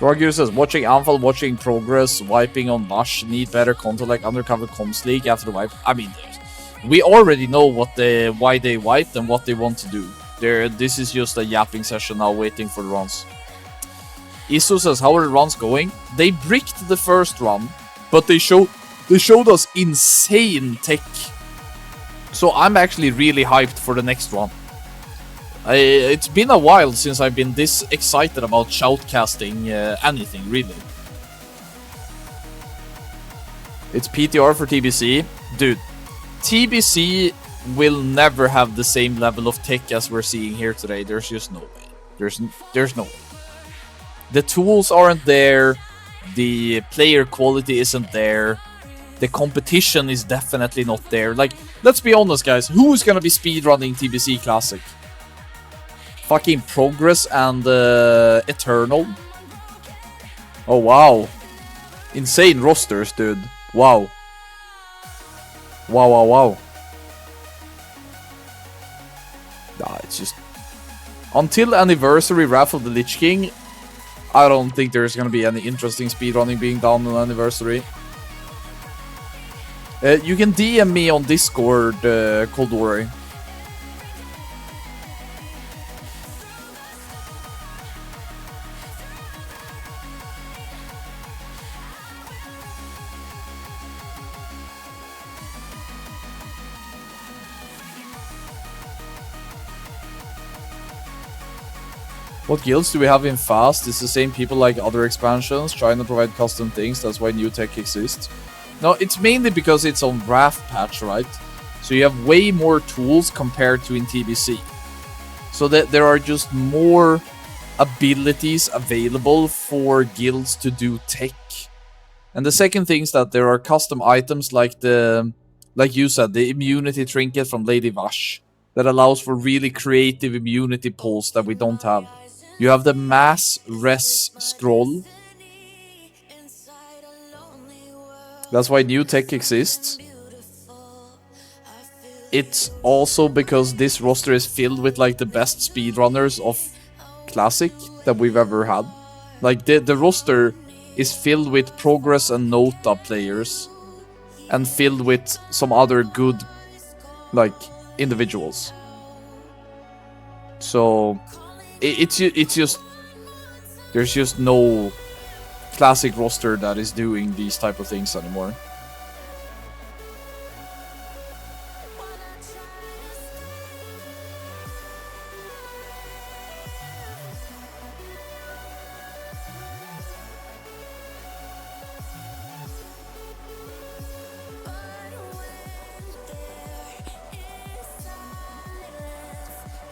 Roger says, watching Anfall, watching Progress, wiping on Lush, need better content like Undercover Comms League after the wipe. I mean, we already know why they wiped and what they want to do. This is just a yapping session now, waiting for the runs. Isu says, how are the runs going? They bricked the first run, but they showed us insane tech. So I'm actually really hyped for the next run. It's been a while since I've been this excited about shoutcasting anything, really. It's PTR for TBC. Dude, TBC will never have the same level of tech as we're seeing here today. There's just no way. There's no way. The tools aren't there. The player quality isn't there. The competition is definitely not there. Like, let's be honest, guys. Who's gonna be speedrunning TBC Classic? Fucking Progress and Eternal. Oh, wow. Insane rosters, dude. Wow. Wow. Nah, it's just... Until Anniversary Wrath of the Lich King, I don't think there's gonna be any interesting speedrunning being done on Anniversary. You can DM me on Discord, Koldori. What guilds do we have in Fast? It's the same people like other expansions, trying to provide custom things, that's why new tech exists. No, it's mainly because it's on Wrath patch, right? So you have way more tools compared to in TBC. So that there are just more abilities available for guilds to do tech. And the second thing is that there are custom items like like you said, the immunity trinket from Lady Vash that allows for really creative immunity pulls that we don't have. You have the mass res scroll. That's why new tech exists. It's also because this roster is filled with like the best speedrunners of Classic that we've ever had. Like the roster is filled with Progress and Nota players and filled with some other good like individuals. So it's just there's just no Classic roster that is doing these type of things anymore.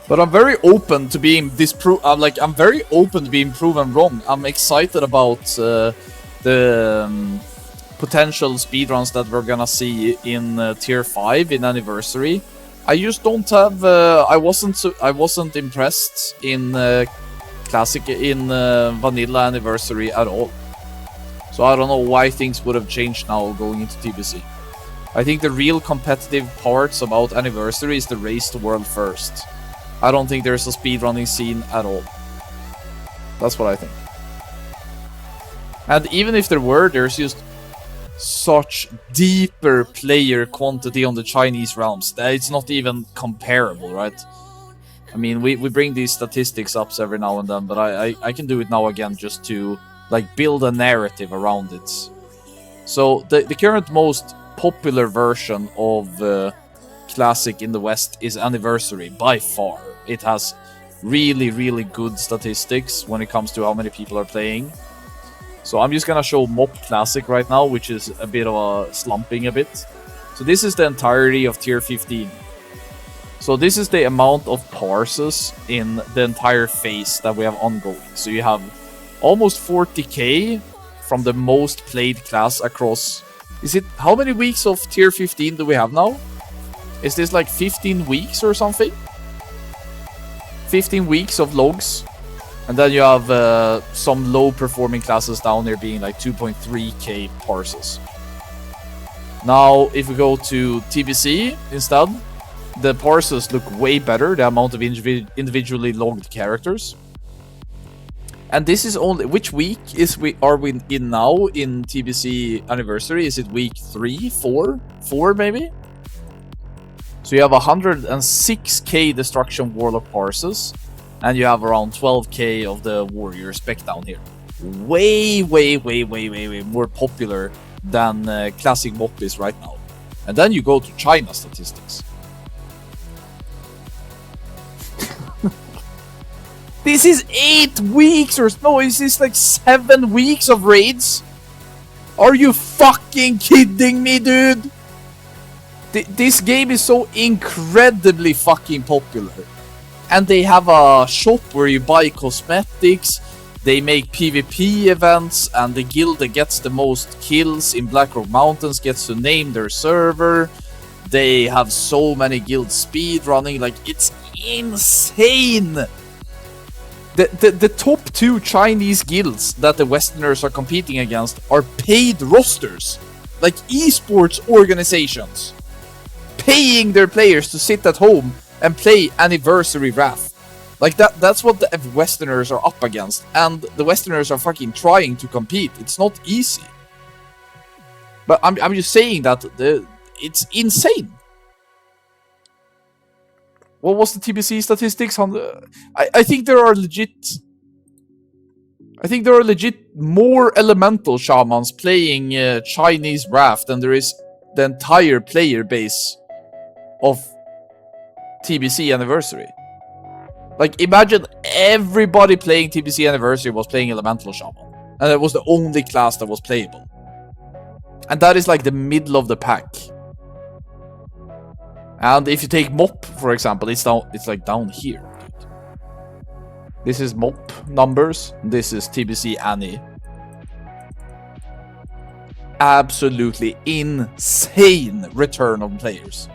But I'm very open to being I'm very open to being proven wrong. I'm excited about the potential speedruns that we're gonna see in Tier 5 in Anniversary. I just don't have. I wasn't impressed in Classic in Vanilla Anniversary at all. So I don't know why things would have changed now going into TBC. I think the real competitive parts about Anniversary is the race to World First. I don't think there's a speedrunning scene at all. That's what I think. And even if there were, there's just such deeper player quantity on the Chinese realms that it's not even comparable, right? I mean, we bring these statistics up every now and then, but I can do it now again just to like build a narrative around it. So the current most popular version of Classic in the West is Anniversary by far. It has really, really good statistics when it comes to how many people are playing. So I'm just gonna show MOP Classic right now, which is a bit of a slumping a bit. So this is the entirety of Tier 15. So this is the amount of parses in the entire phase that we have ongoing. So you have almost 40k from the most played class across... Is it... How many weeks of Tier 15 do we have now? Is this like 15 weeks or something? 15 weeks of logs. And then you have some low performing classes down there being like 2.3k parses. Now, if we go to TBC instead, the parses look way better, the amount of individually logged characters. And this is only... Which week are we in now in TBC Anniversary? Is it week 3, 4? 4 maybe? So you have 106k Destruction Warlock parses, and you have around 12k of the Warrior spec down here. Way more popular than Classic MOP is right now. And then you go to China statistics. This is 8 weeks or no, is this like 7 weeks of raids? Are you fucking kidding me, dude? This game is so incredibly fucking popular. And they have a shop where you buy cosmetics, they make PvP events, and the guild that gets the most kills in Blackrock Mountains gets to name their server. They have so many guilds speedrunning, like it's insane! The top 2 Chinese guilds that the Westerners are competing against are paid rosters. Like esports organizations. Paying their players to sit at home and play Anniversary Wrath. Like that's what the Westerners are up against. And the Westerners are fucking trying to compete. It's not easy. But I'm just saying that it's insane. What was the TBC statistics on the... I think there are legit... I think there are legit more elemental shamans playing Chinese Wrath than there is the entire player base of TBC Anniversary. Like, imagine everybody playing TBC Anniversary was playing Elemental Shaman. And it was the only class that was playable. And that is like the middle of the pack. And if you take MOP, for example, it's like down here. This is MOP numbers. This is TBC Annie. Absolutely insane return of players.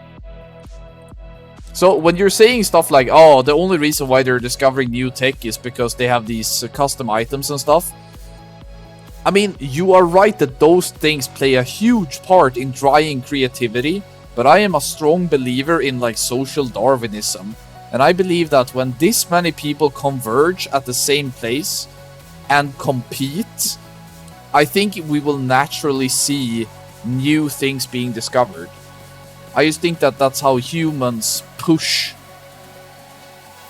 So when you're saying stuff like, oh, the only reason why they're discovering new tech is because they have these custom items and stuff. I mean, you are right that those things play a huge part in drying creativity, but I am a strong believer in like social Darwinism. And I believe that when this many people converge at the same place and compete, I think we will naturally see new things being discovered. I just think that that's how humans push,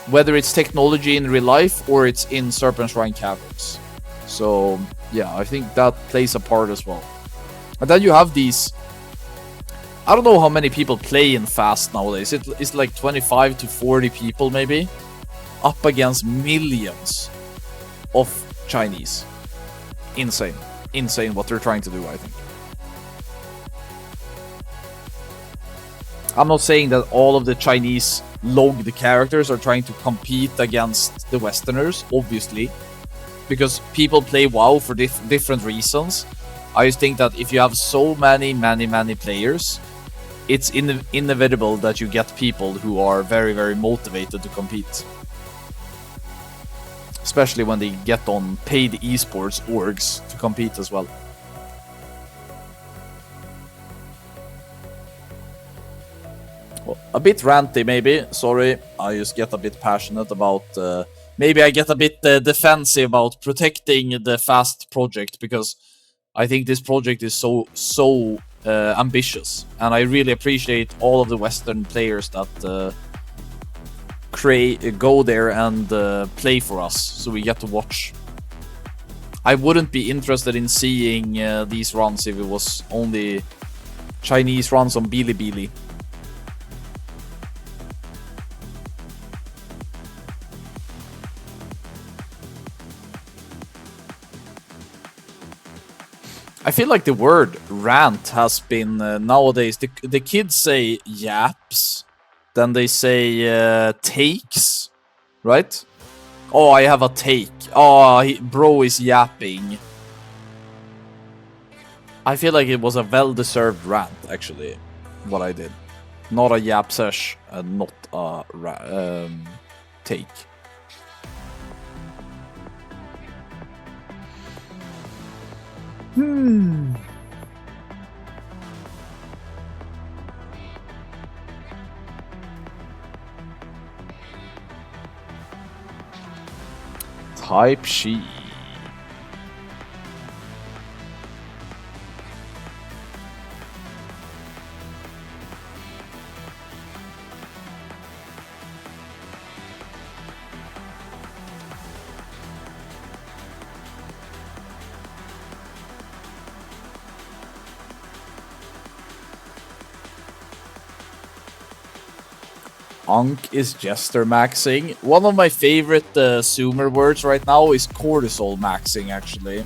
whether it's technology in real life or it's in Serpent Shrine Caverns. So yeah, I think that plays a part as well. And then you have these, I don't know how many people play in Fast nowadays. It's like 25 to 40 people maybe, up against millions of Chinese. Insane. Insane what they're trying to do, I think. I'm not saying that all of the Chinese logged characters are trying to compete against the Westerners, obviously. Because people play WoW for different reasons. I just think that if you have so many players, it's inevitable that you get people who are very, very motivated to compete. Especially when they get on paid esports orgs to compete as well. Well, a bit ranty maybe, sorry. I just get a bit passionate about... maybe I get a bit defensive about protecting the Fast project, because I think this project is so ambitious, and I really appreciate all of the Western players that go there and play for us, so we get to watch. I wouldn't be interested in seeing these runs if it was only Chinese runs on Bilibili. I feel like the word rant has been nowadays, the kids say yaps, then they say takes, right? Oh, I have a take. Oh, bro is yapping. I feel like it was a well-deserved rant, actually, what I did. Not a yap sesh, and not a take. Type she. Unk is jester maxing. One of my favorite Zoomer words right now is cortisol maxing, actually.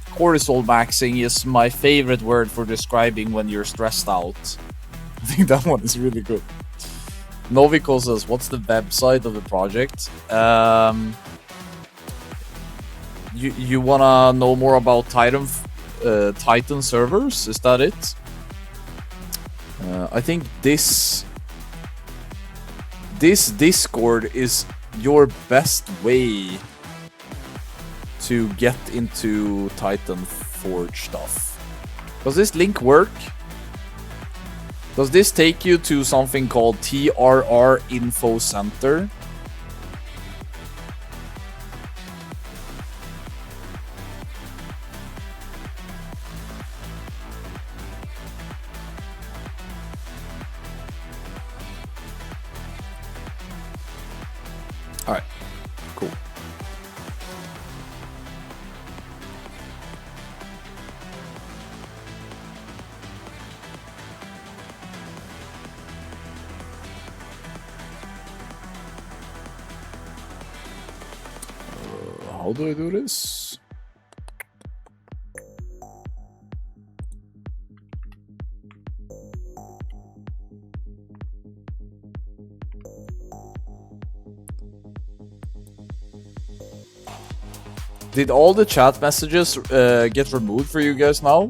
Cortisol maxing is my favorite word for describing when you're stressed out. I think that one is really good. Novico says, what's the website of the project? You wanna know more about Titan servers? Is that it? I think this Discord is your best way to get into Titanforge stuff. Does this link work? Does this take you to something called TRR Info Center? Alright, cool. How do I do this? Did all the chat messages get removed for you guys now?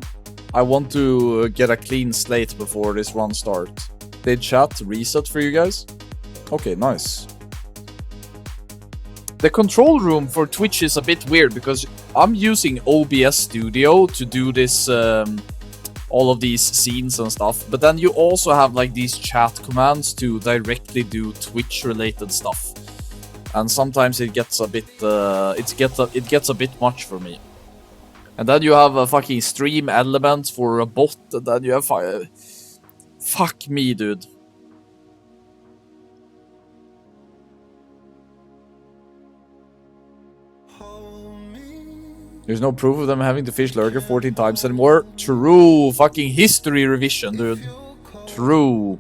I want to get a clean slate before this run starts. Did chat reset for you guys? Okay, nice. The control room for Twitch is a bit weird because I'm using OBS Studio to do this, all of these scenes and stuff. But then you also have like these chat commands to directly do Twitch-related stuff. And sometimes it gets a bit, it gets a bit much for me. And then you have a fucking stream element for a bot, and then you have fuck me, dude. There's no proof of them having to fish lurker 14 times anymore. True. Fucking history revision, dude. True.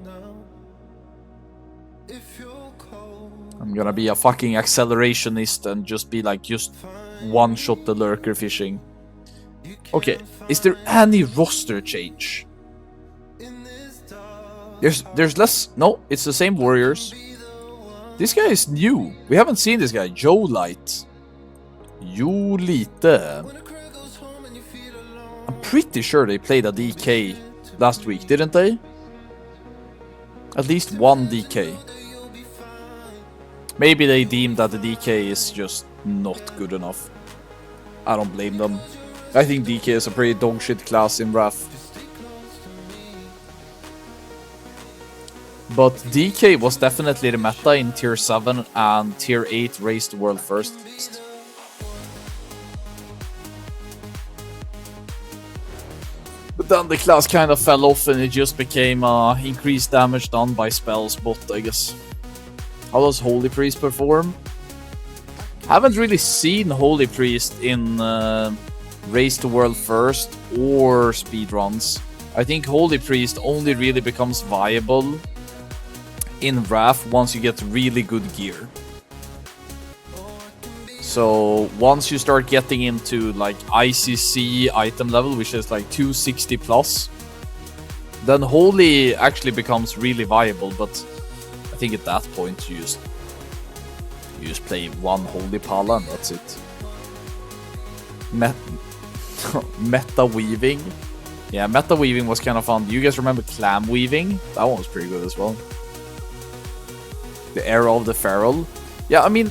I'm gonna be a fucking accelerationist and just be like, just one-shot the lurker fishing. Okay, is there any roster change? There's less... No, it's the same warriors. This guy is new. We haven't seen this guy. Joe Light. Jo lite. I'm pretty sure they played a DK last week, didn't they? At least one DK. Maybe they deemed that the DK is just not good enough. I don't blame them. I think DK is a pretty dogshit class in Wrath. But DK was definitely the meta in Tier 7 and Tier 8 Race the World First. But then the class kind of fell off and it just became increased damage done by spells bot, I guess. How does Holy Priest perform? Haven't really seen Holy Priest in Race to World First or Speedruns. I think Holy Priest only really becomes viable in Wrath once you get really good gear. So once you start getting into like ICC item level, which is like 260 plus, then Holy actually becomes really viable, but I think at that point you just play one Holy Pala and that's it. Meta weaving. Yeah, meta weaving was kind of fun. Do you guys remember clam weaving? That one was pretty good as well. The era of the feral. Yeah, I mean,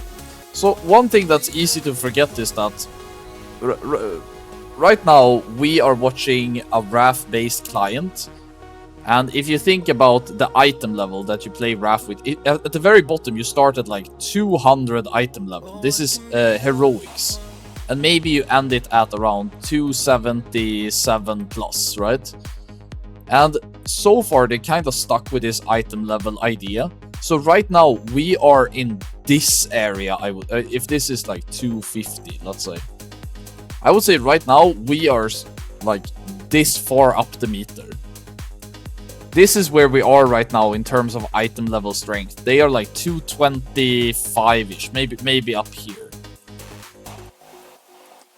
so one thing that's easy to forget is that right now we are watching a Wrath-based client. And if you think about the item level that you play Wrath with, at the very bottom you start at like 200 item level. This is heroics. And maybe you end it at around 277 plus, right? And so far they kind of stuck with this item level idea. So right now we are in this area. I would, if this is like 250, let's say, I would say right now we are like this far up the meter. This is where we are right now in terms of item level strength. They are like 225-ish, maybe up here.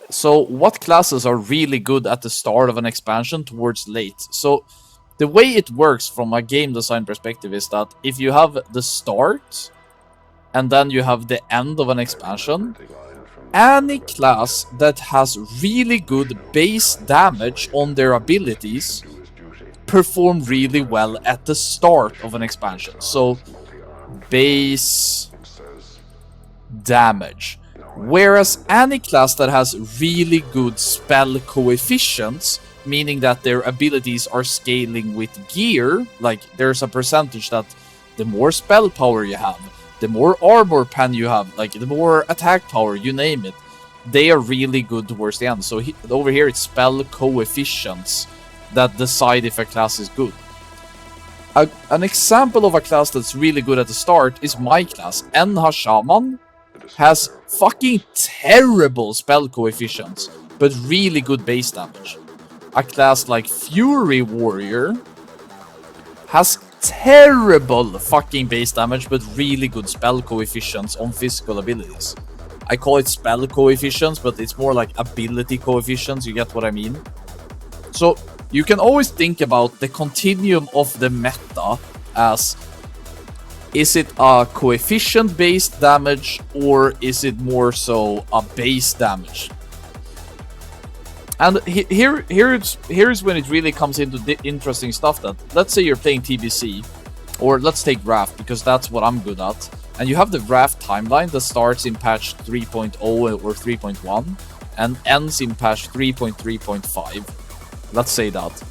So what classes are really good at the start of an expansion towards late? So the way it works from a game design perspective is that if you have the start and then you have the end of an expansion, any class that has really good base damage on their abilities perform really well at the start of an expansion. So base damage. Whereas any class that has really good spell coefficients, meaning that their abilities are scaling with gear, like there's a percentage that the more spell power you have, the more armor pen you have, like the more attack power, you name it, they are really good towards the end. So over here it's spell coefficients that decide if a class is good. An example of a class that's really good at the start is my class. Enha Shaman has fucking terrible spell coefficients, but really good base damage. A class like Fury Warrior has terrible fucking base damage, but really good spell coefficients on physical abilities. I call it spell coefficients, but it's more like ability coefficients, you get what I mean? So you can always think about the continuum of the meta as, is it a coefficient-based damage, or is it more so a base damage? And here's when it really comes into the interesting stuff. That, let's say you're playing TBC, or let's take Raft, because that's what I'm good at. And you have the Raft timeline that starts in patch 3.0 or 3.1 and ends in patch 3.3.5. Let's say that.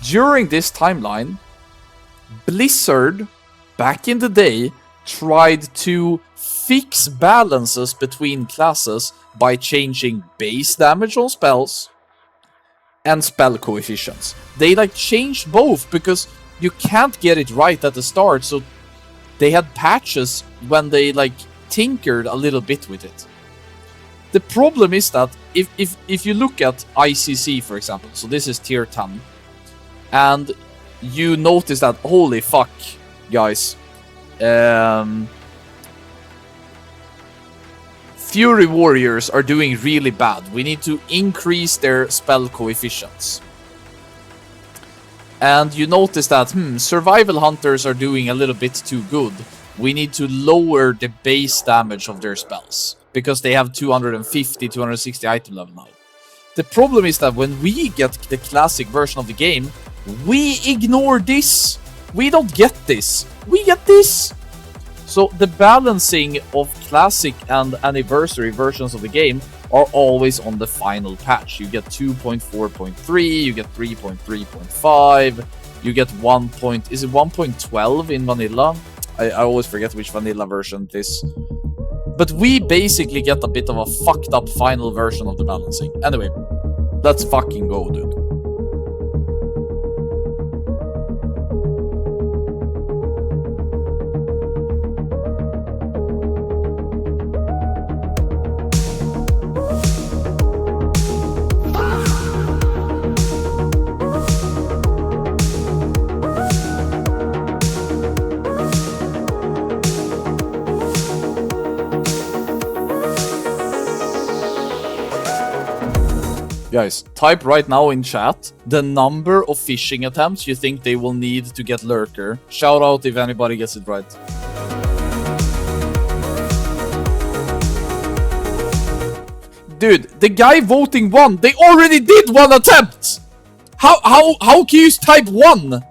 During this timeline, Blizzard, back in the day, tried to fix balances between classes by changing base damage on spells and spell coefficients. They like changed both because you can't get it right at the start, so they had patches when they like tinkered a little bit with it. The problem is that if you look at ICC, for example, so this is tier 10, and you notice that, holy fuck, guys, Fury Warriors are doing really bad. We need to increase their spell coefficients. And you notice that, Survival Hunters are doing a little bit too good. We need to lower the base damage of their spells, because they have 250, 260 item level now. The problem is that when we get the classic version of the game, we ignore this. We don't get this. We get this. So the balancing of classic and anniversary versions of the game are always on the final patch. You get 2.4.3, you get 3.3.5, you get 1.12 in vanilla? I always forget which vanilla version it is. But we basically get a bit of a fucked up final version of the balancing. Anyway, let's fucking go, dude. Guys, type right now in chat the number of fishing attempts you think they will need to get Lurker. Shout out if anybody gets it right. Dude, the guy voting 1, they already did 1 attempt! How can you type 1?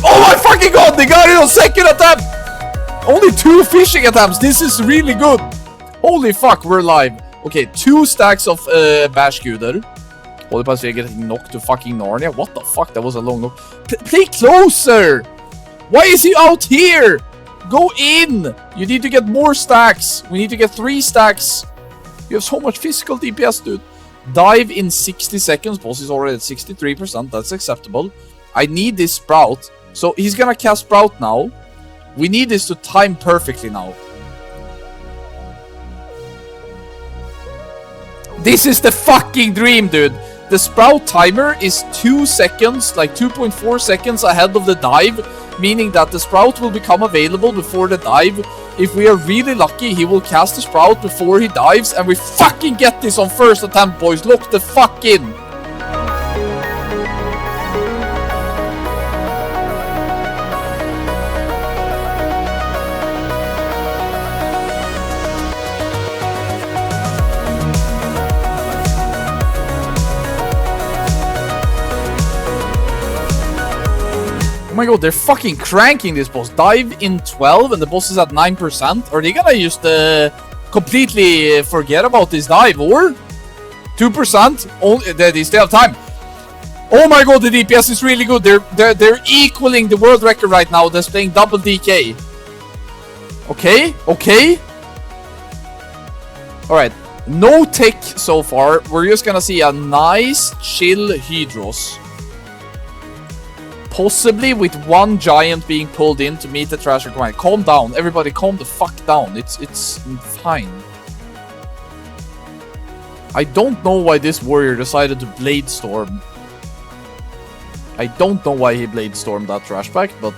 Oh my fucking god, they got it on 2nd attempt! Only 2 fishing attempts, this is really good! Holy fuck, we're live. Okay, 2 stacks of Bashguder. Holy pass, we're getting knocked to fucking Narnia. What the fuck, that was a long knock. Play closer! Why is he out here? Go in! You need to get more stacks. We need to get 3 stacks. You have so much physical DPS, dude. Dive in 60 seconds. Boss is already at 63%, that's acceptable. I need this Sprout. So he's gonna cast Sprout now. We need this to time perfectly now. This is the fucking dream, dude. The Sprout timer is 2 seconds, like 2.4 seconds ahead of the dive, meaning that the Sprout will become available before the dive. If we are really lucky, he will cast the Sprout before he dives, and we fucking get this on 1st attempt, boys. Lock the fuck in. Oh my god, they're fucking cranking this boss. Dive in 12 and the boss is at 9%. Are they gonna just completely forget about this dive, or 2%? Only they still have time. Oh my god, the DPS is really good. They're equaling the world record right now. They're playing double DK. Okay. Alright. No tech so far. We're just gonna see a nice, chill Hydros. Possibly with 1 giant being pulled in to meet the Thrasher command. Calm down. Everybody calm the fuck down. It's fine. I don't know why this warrior decided to Blade Storm I don't know why he Blade Stormed that Trashback, but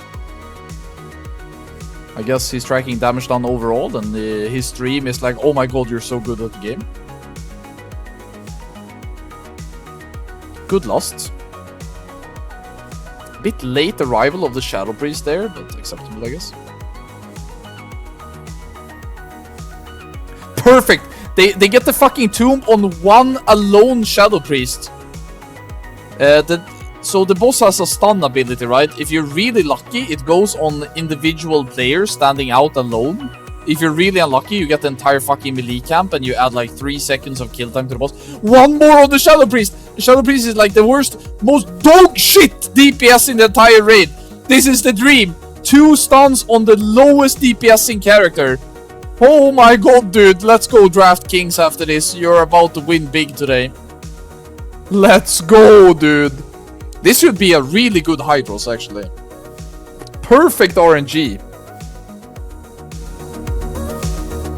I guess he's tracking damage down overall, and his stream is like, oh my god, you're so good at the game. Good lost. A bit late arrival of the Shadow Priest there, but acceptable, I guess. Perfect! They get the fucking tomb on one alone Shadow Priest. So the boss has a stun ability, right? If you're really lucky, it goes on individual players standing out alone. If you're really unlucky, you get the entire fucking melee camp and you add like 3 seconds of kill time to the boss. One more on the Shadow Priest! The Shadow Priest is like the worst, most dog shit DPS in the entire raid. This is the dream. 2 stuns on the lowest DPSing character. Oh my god, dude. Let's go draft Kings after this. You're about to win big today. Let's go, dude. This should be a really good Hydros, actually. Perfect RNG.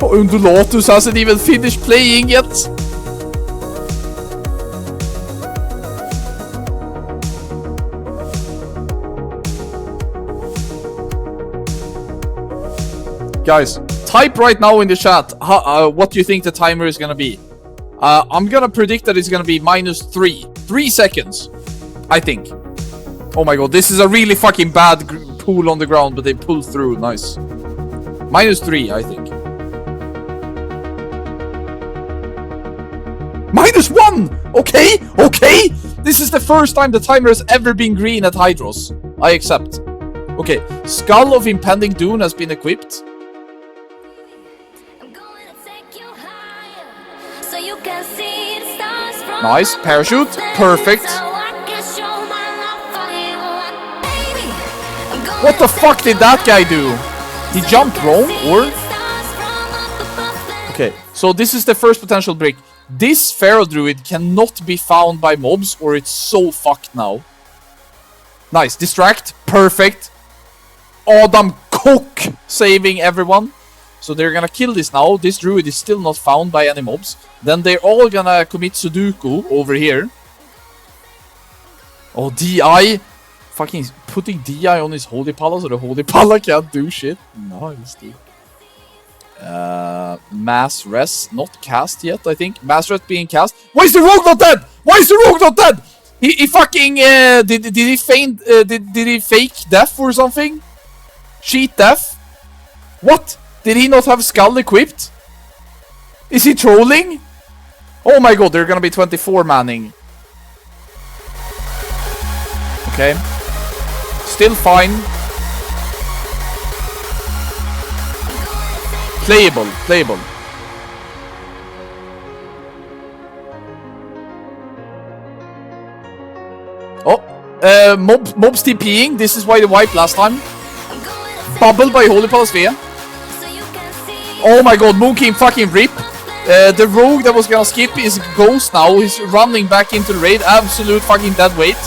Oh, Undulatus hasn't even finished playing yet. Guys, type right now in the chat what you think the timer is gonna be. I'm gonna predict that it's gonna be -3. 3 seconds. I think. Oh my god, this is a really fucking bad pool on the ground, but they pulled through. Nice. -3, I think. -1! Okay, okay! This is the first time the timer has ever been green at Hydros. I accept. Okay, Skull of Impending Doom has been equipped. Nice, parachute, perfect. What the fuck did that guy do? He jumped wrong, or? Okay, so this is the first potential brick. This Pharaoh Druid cannot be found by mobs, or it's so fucked now. Nice, distract, perfect. Adam Cook saving everyone. So they're gonna kill this now. This Druid is still not found by any mobs. Then they're all gonna commit Sudoku over here. Oh, DI. Fucking putting DI on his Holy Pala so the Holy Pala can't do shit. Nice, dude. Mass Res, not cast yet, I think. Mass Res being cast. Why is the Rogue not dead? Why is the Rogue not dead? He fucking, did he feign, did he fake death or something? Cheat death? What? Did he not have Skull equipped? Is he trolling? Oh my god, they're gonna be 24 manning. Okay. Still fine. Playable, playable. Oh, mobs TPing. This is why they wiped last time. Bubble by Holy Palace Via. Oh my god, Moon King fucking rip. The rogue that was gonna skip is ghost now. He's running back into the raid. Absolute fucking dead weight.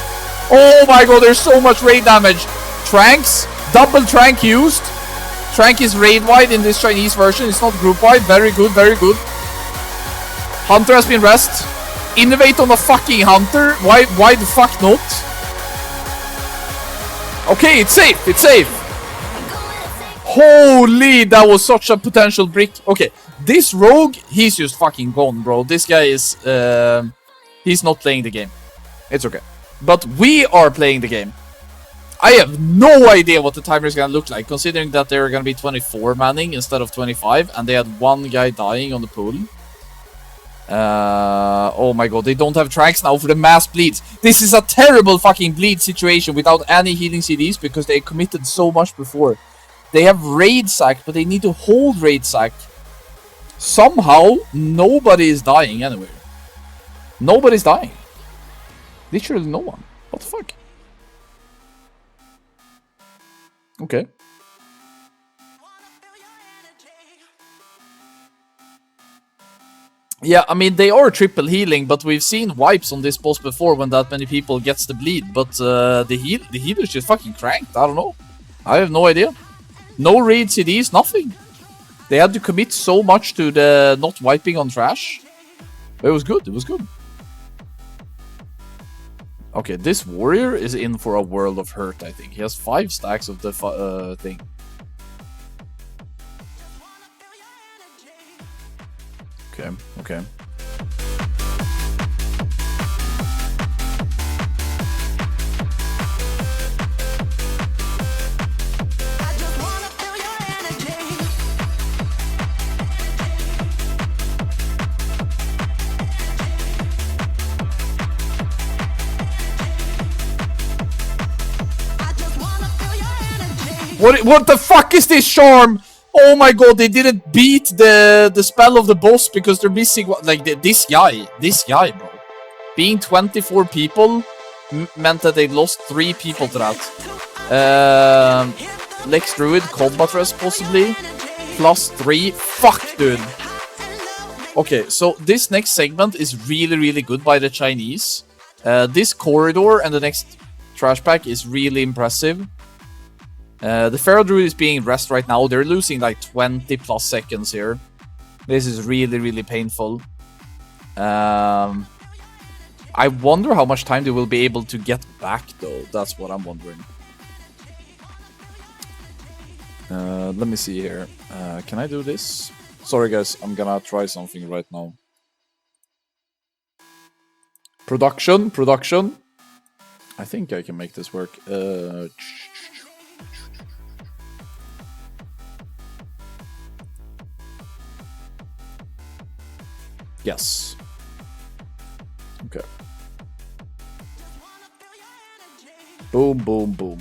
Oh my god, there's so much raid damage. Tranks, double trank used. Trank is raid wide in this Chinese version. It's not group wide. Very good, very good. Hunter has been rest. Innovate on the fucking Hunter. Why the fuck not? Okay, it's safe. It's safe. Holy, that was such a potential brick. Okay, this rogue, he's just fucking gone, bro. This guy is, he's not playing the game. It's okay. But we are playing the game. I have no idea what the timer is gonna look like, considering that they're gonna be 24 manning instead of 25, and they had one guy dying on the pool. Oh my god, they don't have tracks now for the mass bleeds. This is a terrible fucking bleed situation without any healing CDs, because they committed so much before. They have raid sack, but they need to hold raid sack. Somehow, nobody is dying anywhere. Nobody's dying. Literally no one. What the fuck? Okay. Yeah, I mean, they are triple healing, but we've seen wipes on this boss before when that many people gets the bleed. But the healer's just fucking cranked. I don't know. I have no idea. No raid CDs, nothing. They had to commit so much to the not wiping on trash. But it was good, it was good. Okay, this warrior is in for a world of hurt, I think. He has 5 stacks of the thing. Okay, okay. What the fuck is this charm? Oh my god, they didn't beat the spell of the boss because they're missing like this guy, bro. Being 24 people meant that they lost 3 people to that. Lex Druid, Combat Rest possibly, plus 3. Fuck, dude. Okay, so this next segment is really good by the Chinese. This corridor and the next trash pack is really impressive. The Pharaoh Druid is being rest right now. They're losing like 20 plus seconds here. This is really painful. I wonder how much time they will be able to get back though. That's what I'm wondering. Let me see here. Can I do this? Sorry guys, I'm gonna try something right now. Production. I think I can make this work. Yes. Okay. Boom.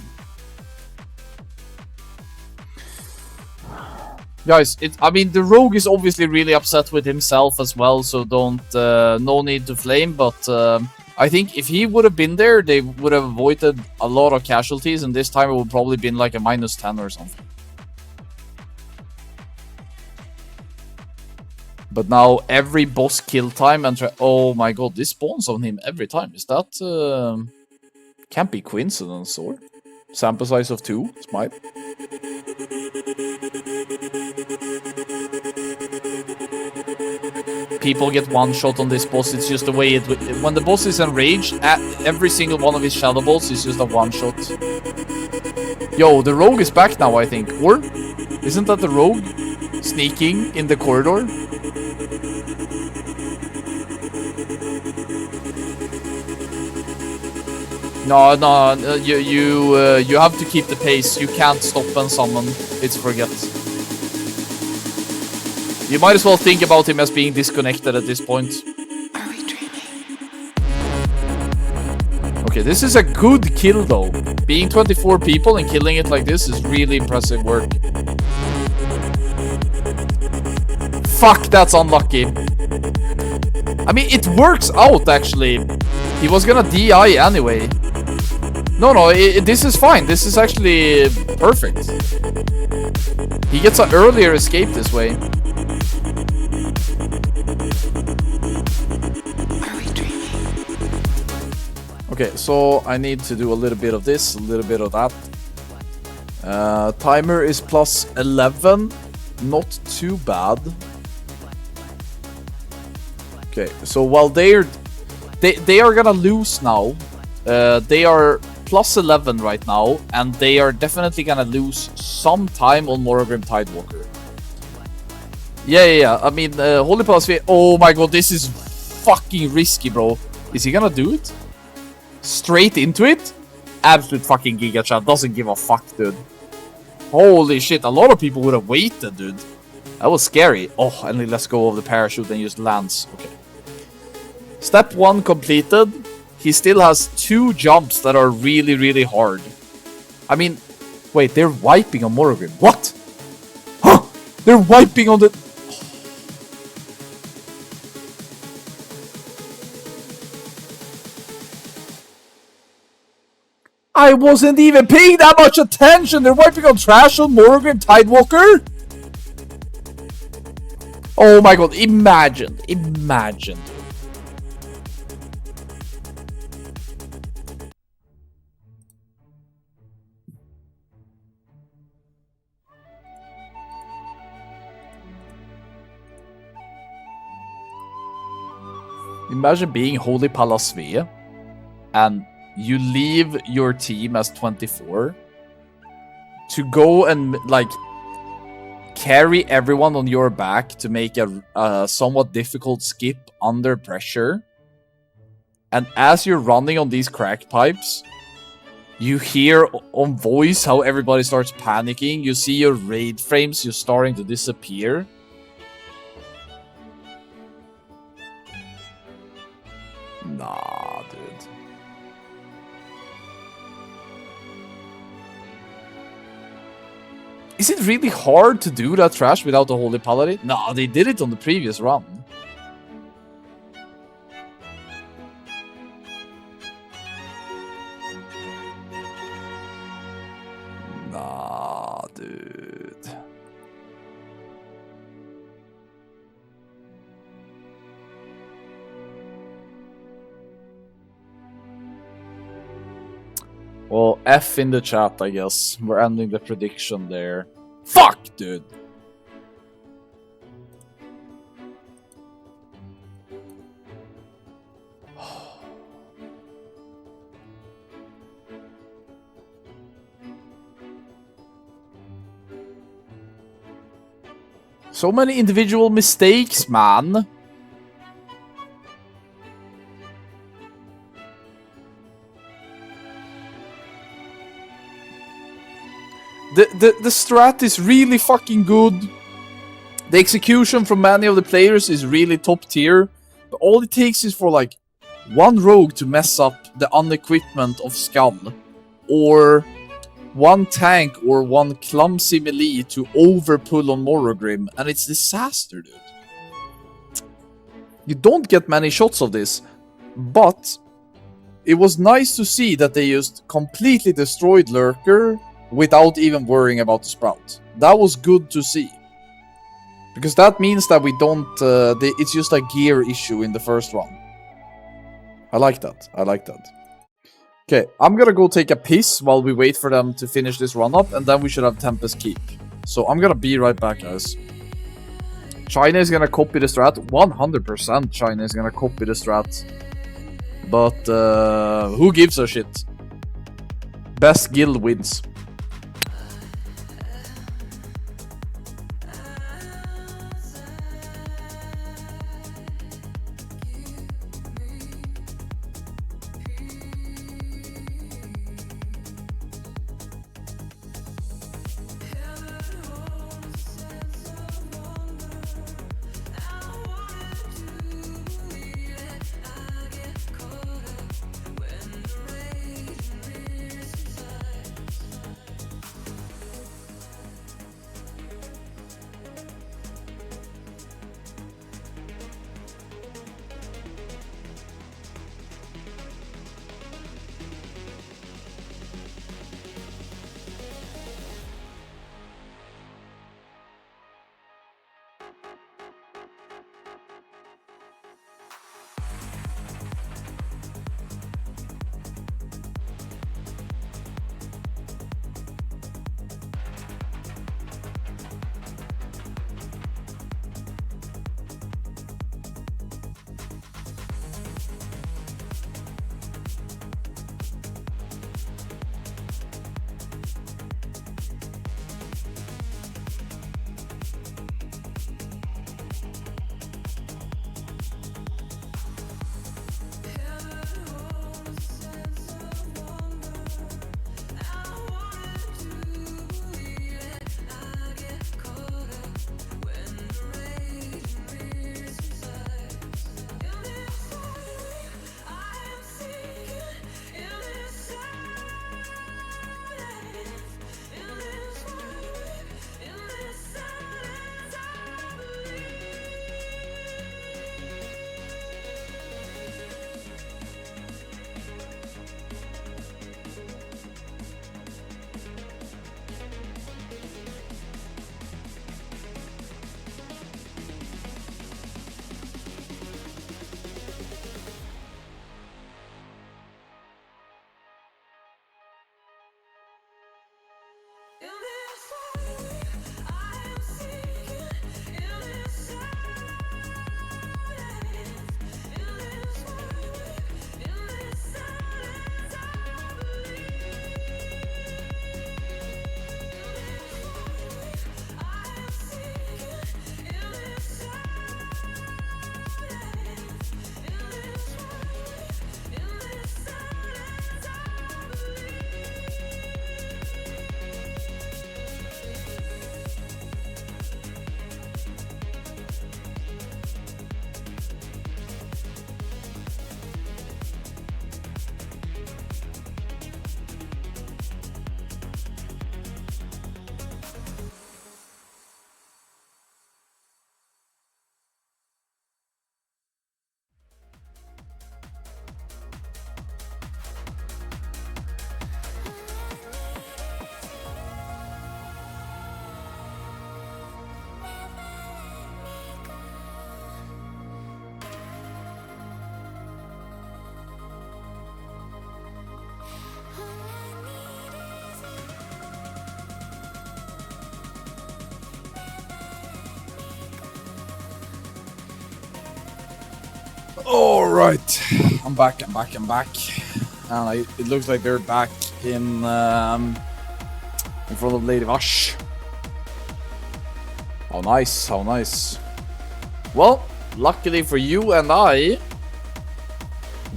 Guys, I mean, the rogue is obviously really upset with himself as well, so don't, no need to flame, but I think if he would have been there, they would have avoided a lot of casualties, and this time it would probably been like a -10 or something. But now every boss kill time and oh my god, this spawns on him every time. Is that can't be coincidence or sample size of 2? Smite. People get one shot on this boss. It's just the way it. When the boss is enraged, every single one of his shadow bolts is just a one shot. Yo, the rogue is back now, I think. Or isn't that the rogue sneaking in the corridor? No, you have to keep the pace. You can't stop and summon. It's forget. You might as well think about him as being disconnected at this point. Are we dreaming? Okay, this is a good kill though. Being 24 people and killing it like this is really impressive work. Fuck, that's unlucky. I mean, it works out actually. He was gonna DI anyway. No, this is fine. This is actually perfect. He gets an earlier escape this way. Are we dreaming? Okay, so I need to do a little bit of this, a little bit of that. Timer is plus 11. Not too bad. Okay, so while they are gonna lose now. They are plus 11 right now, and they are definitely gonna lose some time on Morogrim Tidewalker. Yeah. I mean, Holy Palace. Oh my god, this is fucking risky, bro. Is he gonna do it? Straight into it? Absolute fucking giga chat. Doesn't give a fuck, dude. Holy shit, a lot of people would have waited, dude. That was scary. Oh, and he lets go of the parachute and just lands. Okay. Step 1 completed. He still has 2 jumps that are really hard. I mean, wait, they're wiping on Morogrim. What? Huh? They're wiping on the... I wasn't even paying that much attention. They're wiping on trash on Morogrim Tidewalker. Oh my god, imagine. Imagine being Holy Palasvea and you leave your team as 24 to go and like carry everyone on your back to make a somewhat difficult skip under pressure. And as you're running on these crack pipes, you hear on voice how everybody starts panicking. You see your raid frames, you're starting to disappear. Nah, dude. Is it really hard to do that trash without the Holy Paladin? No, they did it on the previous run. Nah, dude. Well, F in the chat, I guess. We're ending the prediction there. Fuck, dude! So many individual mistakes, man. The strat is really fucking good. The execution from many of the players is really top tier. But all it takes is for like one rogue to mess up the unequipment of Skull, or one tank or one clumsy melee to overpull on Morrogrim, and it's disaster, dude. You don't get many shots of this, but it was nice to see that they just completely destroyed Lurker without even worrying about the Sprout. That was good to see. Because that means that we don't... it's just a gear issue in the first run. I like that. I like that. Okay, I'm gonna go take a piss while we wait for them to finish this run up, and then we should have Tempest Keep. So I'm gonna be right back, guys. China is gonna copy the strat. 100% China is gonna copy the strat. But who gives a shit? Best guild wins. Alright, I'm back. And it looks like they're back in front of Lady Vash. How nice, how nice. Well, luckily for you and I,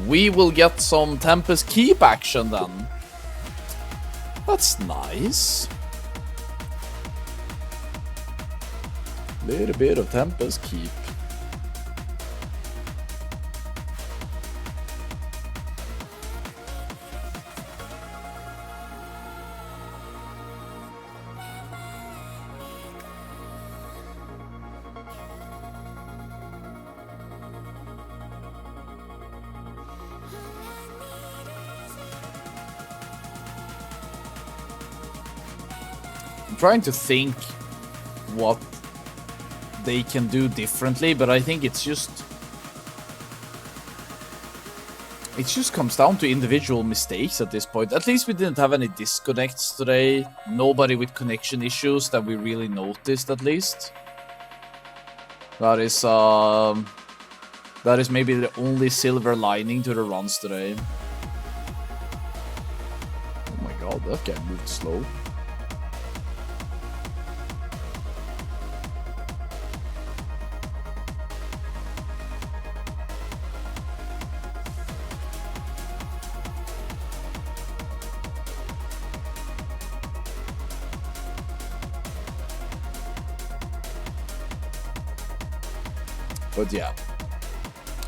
we will get some Tempest Keep action then. That's nice. Little bit of Tempest Keep. I'm trying to think what they can do differently, but I think it just comes down to individual mistakes at this point. At least we didn't have any disconnects today. Nobody with connection issues that we really noticed, at least. That is maybe the only silver lining to the runs today. Oh my god, that guy moved slow. But yeah,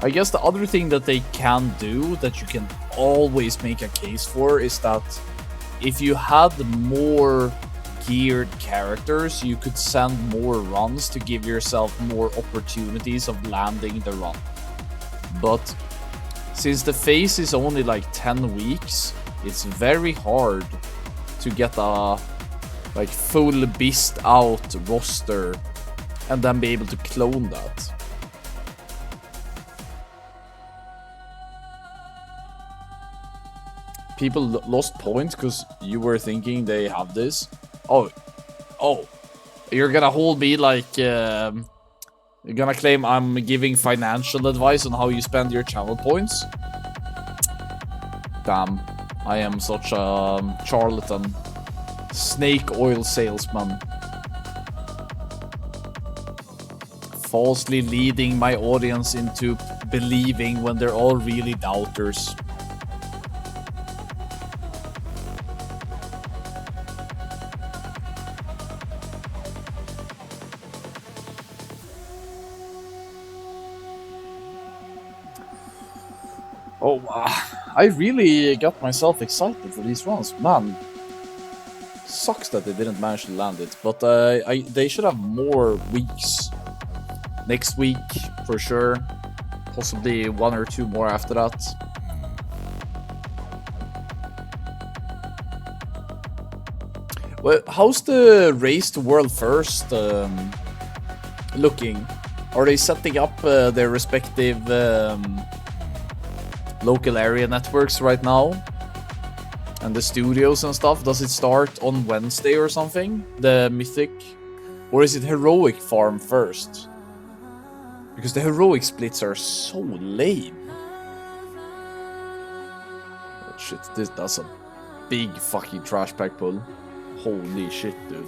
I guess the other thing that they can do that you can always make a case for is that if you had more geared characters, you could send more runs to give yourself more opportunities of landing the run. But since the phase is only like 10 weeks, it's very hard to get a like full beast out roster and then be able to clone that. People lost points because you were thinking they have this. Oh, you're gonna hold me like you're gonna claim I'm giving financial advice on how you spend your channel points. Damn, I am such a charlatan, snake oil salesman, falsely leading my audience into believing when they're all really doubters. Oh, I really got myself excited for these runs. Man, sucks that they didn't manage to land it, but they should have more weeks. Next week, for sure. Possibly 1 or 2 more after that. Well, how's the race to World First looking? Are they setting up their respective local area networks right now? And the studios and stuff? Does it start on Wednesday or something? The Mythic? Or is it Heroic Farm first? Because the Heroic splits are so lame. Oh shit, that's a big fucking trash pack pull. Holy shit, dude.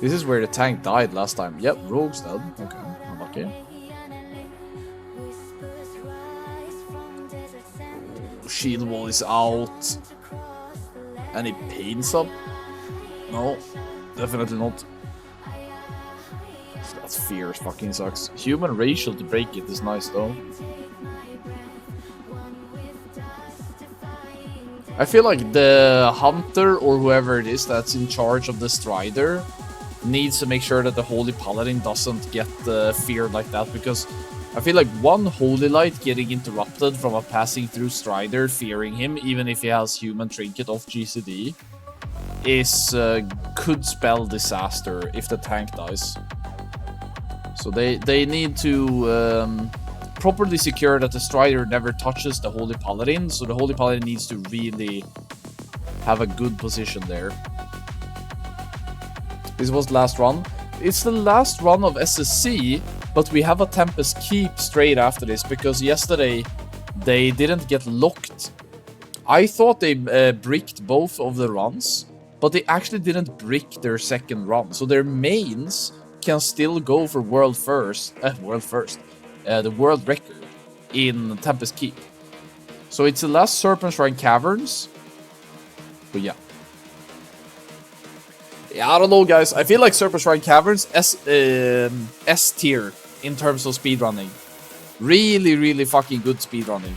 This is where the tank died last time. Yep, Rogue's dead. Okay, I'm lucky. Shield wall is out. Any pains up? No, definitely not. That fear fucking sucks. Human racial to break it is nice though. I feel like the hunter or whoever it is that's in charge of the Strider needs to make sure that the Holy Paladin doesn't get feared like that, because I feel like one Holy Light getting interrupted from a passing through Strider fearing him, even if he has human trinket off GCD, is could spell disaster if the tank dies. So they need to properly secure that the Strider never touches the Holy Paladin, so the Holy Paladin needs to really have a good position there. This was the last run. It's the last run of SSC but we have a Tempest Keep straight after this because yesterday they didn't get locked. I thought they bricked both of the runs, but they actually didn't brick their second run, so their mains can still go for the world record in Tempest Keep. So it's the last Serpent Shrine Caverns, but yeah. Yeah, I don't know, guys. I feel like Serpent Shrine Caverns S tier in terms of speedrunning. Really, really fucking good speedrunning.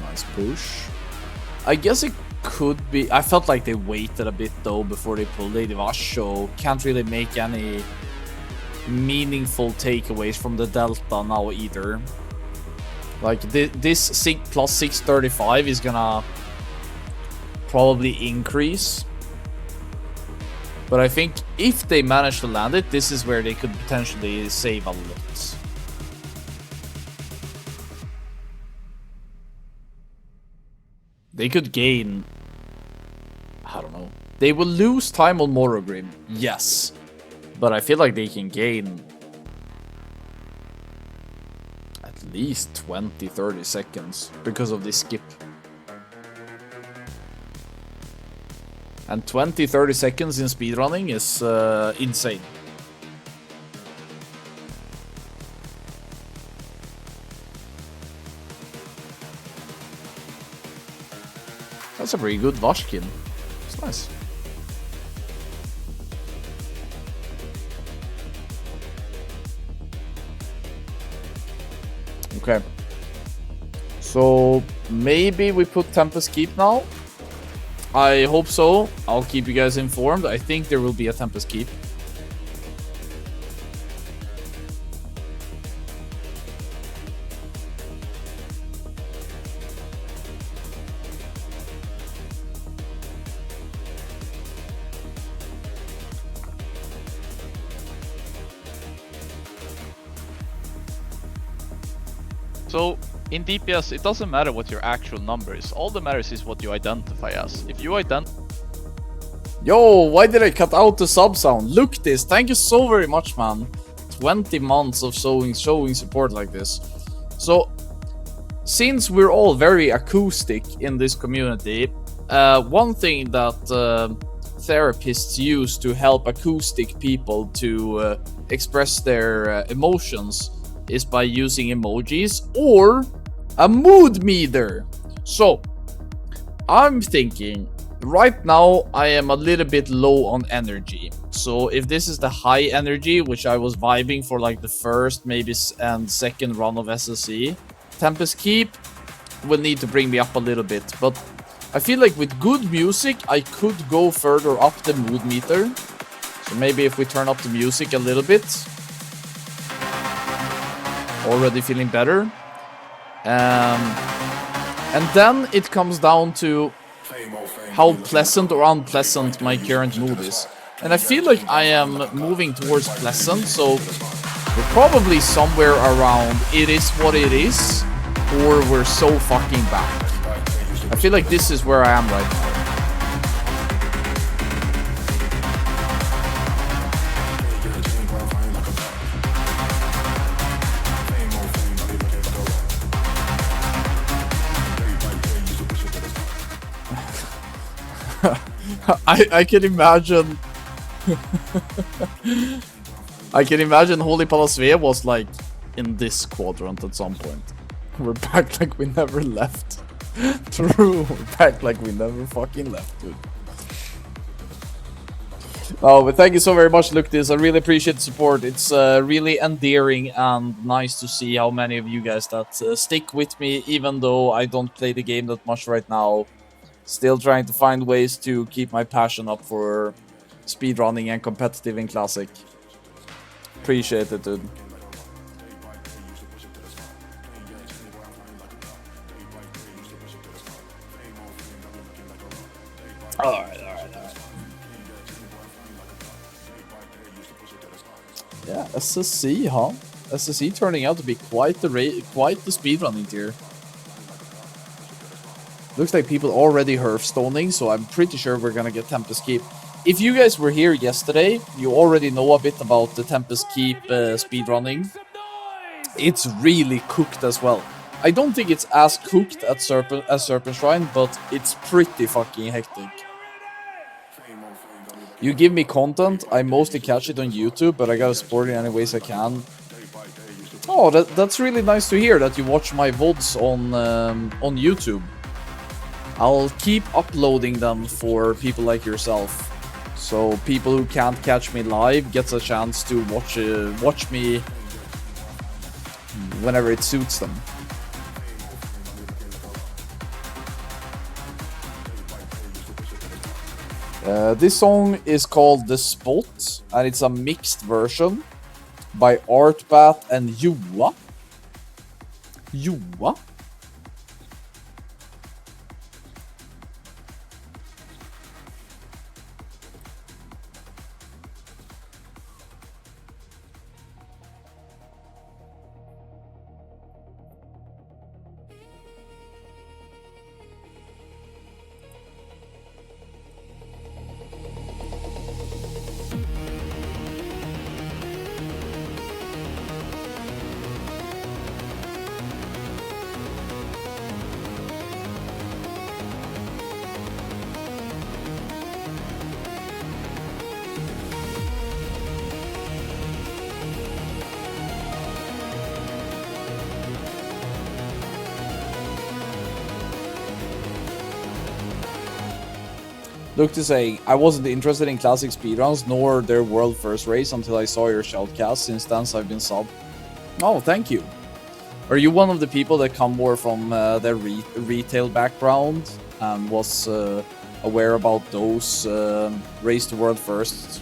Nice push. I guess it could be... I felt like they waited a bit though before they pulled Lady Vash, so can't really make any meaningful takeaways from the Delta now either. Like this plus 635 is gonna probably increase. But I think if they manage to land it, this is where they could potentially save a lot. They could gain... I don't know. They will lose time on Morrogrim, yes. But I feel like they can gain... at least 20-30 seconds because of this skip. And 20-30 seconds in speedrunning is insane. That's a pretty good Vashkin. It's nice. Okay. So maybe we put Tempest Keep now. I hope so. I'll keep you guys informed. I think there will be a Tempest Keep. So, in DPS, it doesn't matter what your actual number is. All that matters is what you identify as. If you Yo, why did I cut out the sub sound? Look this, thank you so very much, man. 20 months of showing support like this. So, since we're all very acoustic in this community, one thing that therapists use to help acoustic people to express their emotions is by using emojis or a mood meter. So, I'm thinking, right now I am a little bit low on energy. So if this is the high energy, which I was vibing for like the first maybe and second run of SSC, Tempest Keep will need to bring me up a little bit. But I feel like with good music, I could go further up the mood meter. So maybe if we turn up the music a little bit. Already feeling better. And then it comes down to how pleasant or unpleasant my current mood is. And I feel like I am moving towards pleasant, so we're probably somewhere around it is what it is, or we're so fucking back. I feel like this is where I am right now. I can imagine I can imagine Holy Palasve was like in this quadrant at some point. We're back like we never left. True, we're back like we never fucking left, dude. Oh, but thank you so very much, Luctis. I really appreciate the support. It's really endearing and nice to see how many of you guys that stick with me, even though I don't play the game that much right now. Still trying to find ways to keep my passion up for speedrunning and competitive in Classic. Appreciate it, dude. Alright. Yeah, SSC, huh? SSC turning out to be quite the speedrunning tier. Looks like people already Hearthstoning, so I'm pretty sure we're gonna get Tempest Keep. If you guys were here yesterday, you already know a bit about the Tempest Keep speedrunning. It's really cooked as well. I don't think it's as cooked as Serpent Shrine, but it's pretty fucking hectic. You give me content, I mostly catch it on YouTube, but I gotta support it any ways I can. Oh, that's really nice to hear that you watch my VODs on YouTube. I'll keep uploading them for people like yourself, so people who can't catch me live gets a chance to watch me whenever it suits them. This song is called The Spot, and it's a mixed version by Artbat and Joa. Joa? Look to say, I wasn't interested in classic speedruns nor their world first race until I saw your shoutcast. Since then, I've been sub. Oh, thank you. Are you one of the people that come more from their retail background and was aware about those race to world first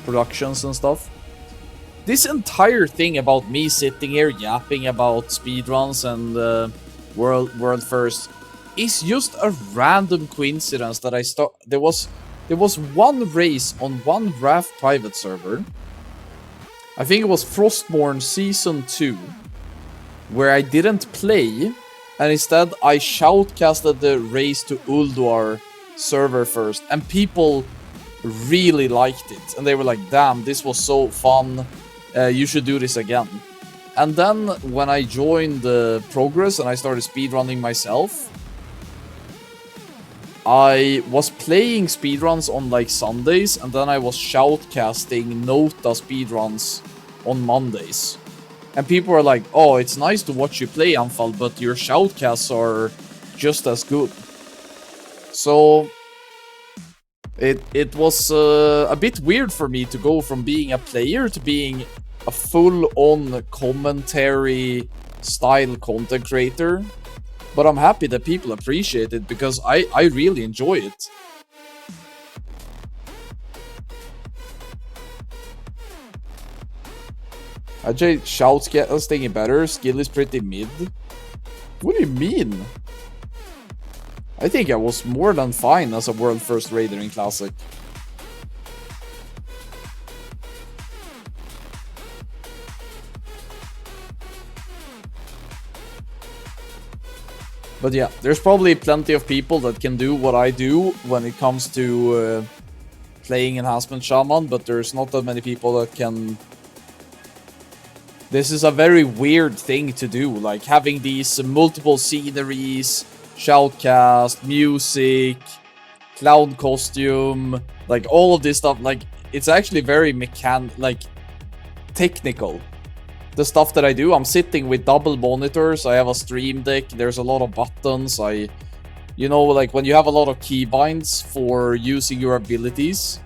productions and stuff? This entire thing about me sitting here yapping about speedruns and world first is just a random coincidence that there was one race on one Raft private server. I think it was Frostborn Season 2, where I didn't play, and instead I shoutcasted the race to Ulduar server first, and people really liked it, and they were like, damn, this was so fun, you should do this again. And then when I joined the Progress and I started speedrunning myself, I was playing speedruns on like Sundays, and then I was shoutcasting Nota speedruns on Mondays. And people were like, oh, it's nice to watch you play, Anfal, but your shoutcasts are just as good. So it was a bit weird for me to go from being a player to being a full-on commentary style content creator. But I'm happy that people appreciate it, because I really enjoy it. Ajay shouts get us thinking better. Skill is pretty mid. What do you mean? I think I was more than fine as a world first raider in Classic. But yeah, there's probably plenty of people that can do what I do when it comes to playing Enhancement Shaman, but there's not that many people that can... This is a very weird thing to do, like having these multiple sceneries, shoutcast, music, clown costume, like all of this stuff, like it's actually very technical. The stuff that I do, I'm sitting with double monitors, I have a stream deck, there's a lot of buttons, you know, like when you have a lot of keybinds for using your abilities,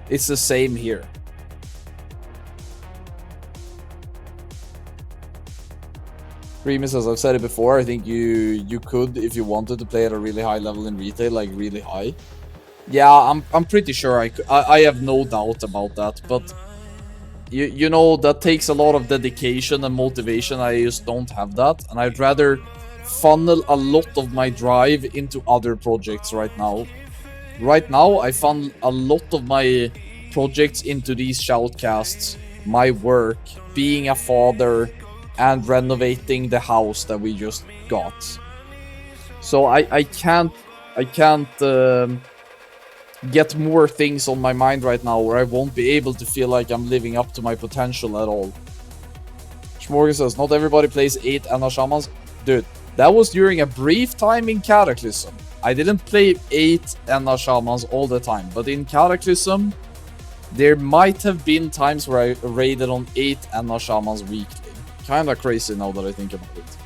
it's the same here. Remus, as I've said it before, I think you could, if you wanted to play at a really high level in retail, like really high. Yeah, I'm pretty sure I have no doubt about that, but you know, that takes a lot of dedication and motivation. I just don't have that, and I'd rather funnel a lot of my drive into other projects right now. Right now, I funnel a lot of my projects into these shoutcasts, my work, being a father, and renovating the house that we just got. So I can't get more things on my mind right now, or I won't be able to feel like I'm living up to my potential at all. Schmorgan says, not everybody plays 8 Anna Shamans. Dude, that was during a brief time in Cataclysm. I didn't play 8 Anna Shamans all the time, but in Cataclysm, there might have been times where I raided on 8 Anna Shamans weekly. Kinda crazy now that I think about it.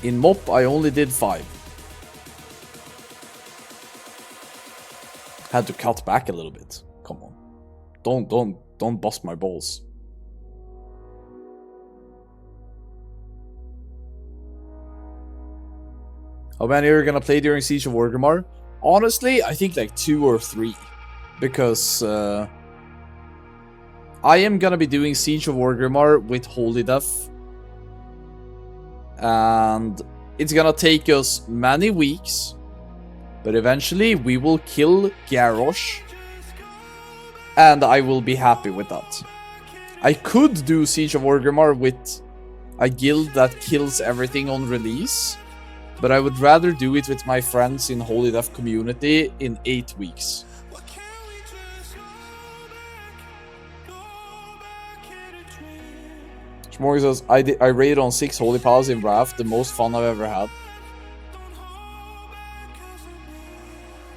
In MOP, I only did 5. Had to cut back a little bit. Come on. Don't bust my balls. How many are you gonna play during Siege of Orgrimmar? Honestly, I think like 2 or 3. Because I am gonna be doing Siege of Orgrimmar with Holy Death. And it's gonna take us many weeks. But eventually we will kill Garrosh. And I will be happy with that. I could do Siege of Orgrimmar with a guild that kills everything on release. But I would rather do it with my friends in Holy Death community in 8 weeks. Schmorgan says, I raided on 6 Holy Palace in Wrath, the most fun I've ever had.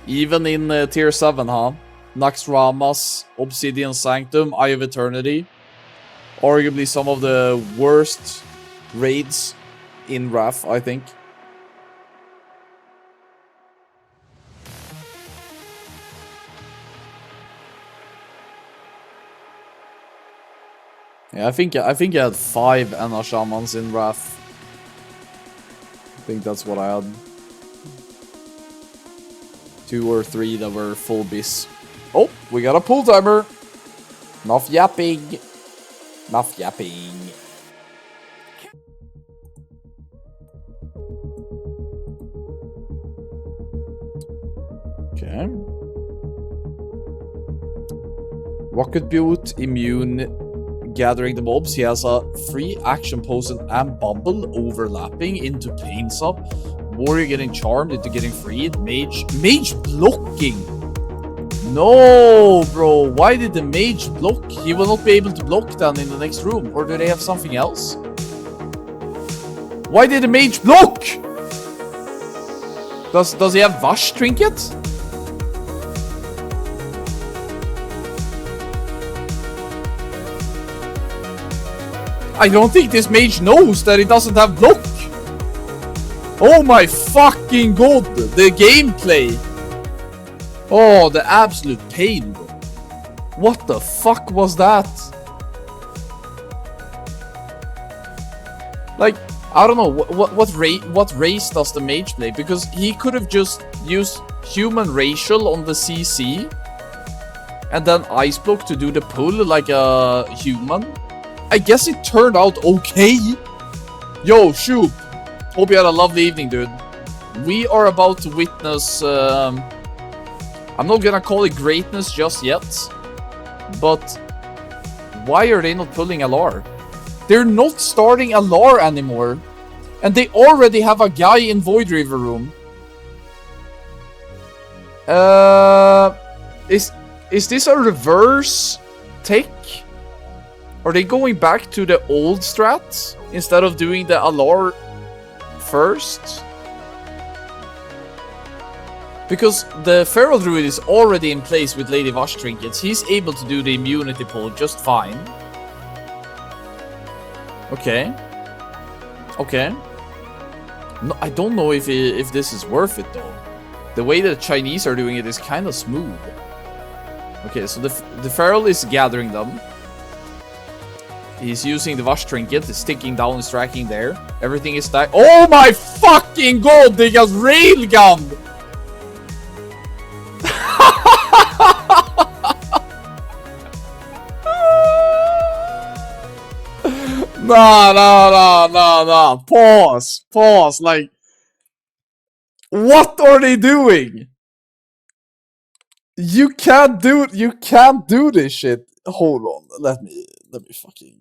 Even in tier 7, huh? Naxxramas, Obsidian Sanctum, Eye of Eternity. Arguably some of the worst raids in Wrath, I think. Yeah, I think I had 5 Anna Shamans in Wrath. I think that's what I had. 2 or 3 that were full bis. Oh, we got a pull timer. Enough yapping. Enough yapping. Okay. Rocket Boot, immune, gathering the mobs. He has a free action potion and bubble overlapping into Pains Up. Warrior getting charmed into getting freed. Mage blocking. No, bro. Why did the mage block? He will not be able to block then in the next room. Or do they have something else? Why did the mage block? Does he have Vash trinket? I don't think this mage knows that he doesn't have block. Oh my fucking god, the gameplay. Oh, the absolute pain, bro. What the fuck was that? Like, I don't know, what race does the mage play? Because he could have just used human racial on the CC and then ice block to do the pull like a human. I guess it turned out okay. Yo, Shoop. Hope you had a lovely evening, dude. We are about to witness... I'm not gonna call it greatness just yet. But... why are they not pulling Alar? They're not starting Alar anymore. And they already have a guy in Void River room. Is this a reverse tech? Are they going back to the old strats instead of doing the Alar first? Because the Feral Druid is already in place with Lady Vash trinkets. He's able to do the immunity pull just fine. Okay. Okay. No, I don't know if this is worth it though. The way the Chinese are doing it is kind of smooth. Okay, so the Feral is gathering them. He's using the Vash trinket, he's sticking down and striking there. Everything is stacked. Oh my fucking god, they got railgunned! No. Pause. Like, what are they doing? You can't do this shit. Hold on. Let me fucking.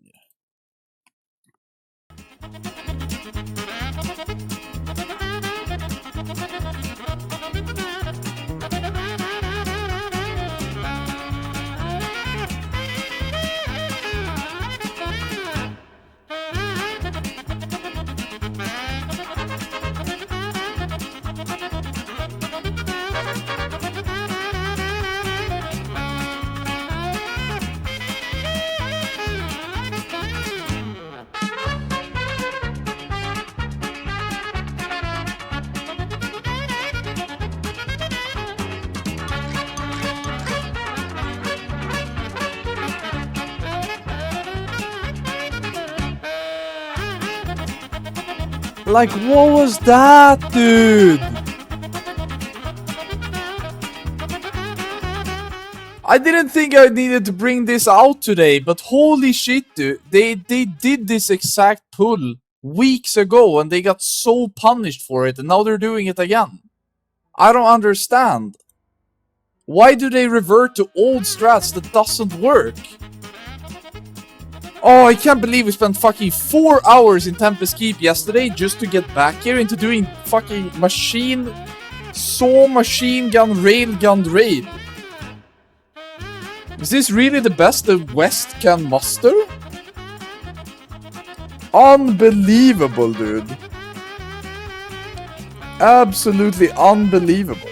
Like, what was that, dude? I didn't think I needed to bring this out today, but holy shit, dude. They did this exact pull weeks ago and they got so punished for it and now they're doing it again. I don't understand. Why do they revert to old strats that doesn't work? Oh, I can't believe we spent fucking 4 hours in Tempest Keep yesterday just to get back here into doing fucking machine gun railgun raid. Is this really the best the West can muster? Unbelievable, dude. Absolutely unbelievable.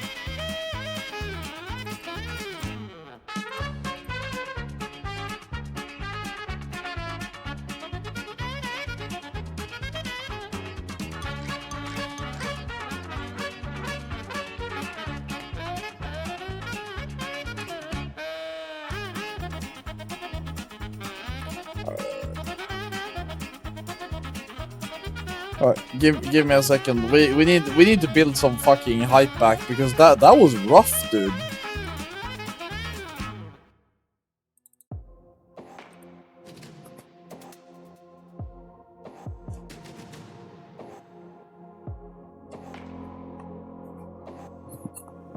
Alright, give me a second. We need to build some fucking hype back because that was rough, dude.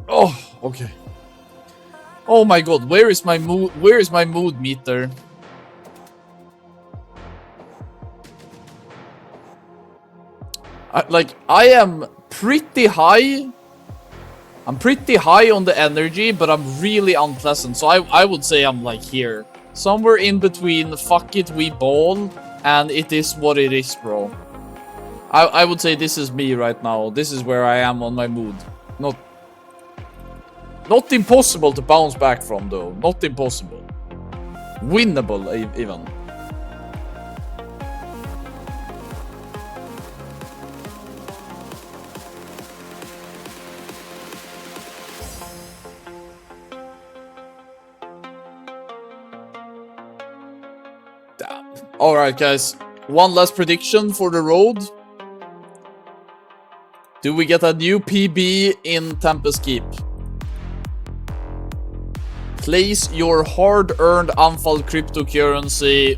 Oh, okay. Oh my god, where is my mood meter? I am pretty high. I'm pretty high on the energy, but I'm really unpleasant. So I would say I'm like here. Somewhere in between fuck it, we ball, and it is what it is, bro. I would say this is me right now. This is where I am on my mood. Not impossible to bounce back from, though. Not impossible. Winnable, even. Alright, guys. One last prediction for the road. Do we get a new PB in Tempest Keep? Place your hard-earned unfold cryptocurrency.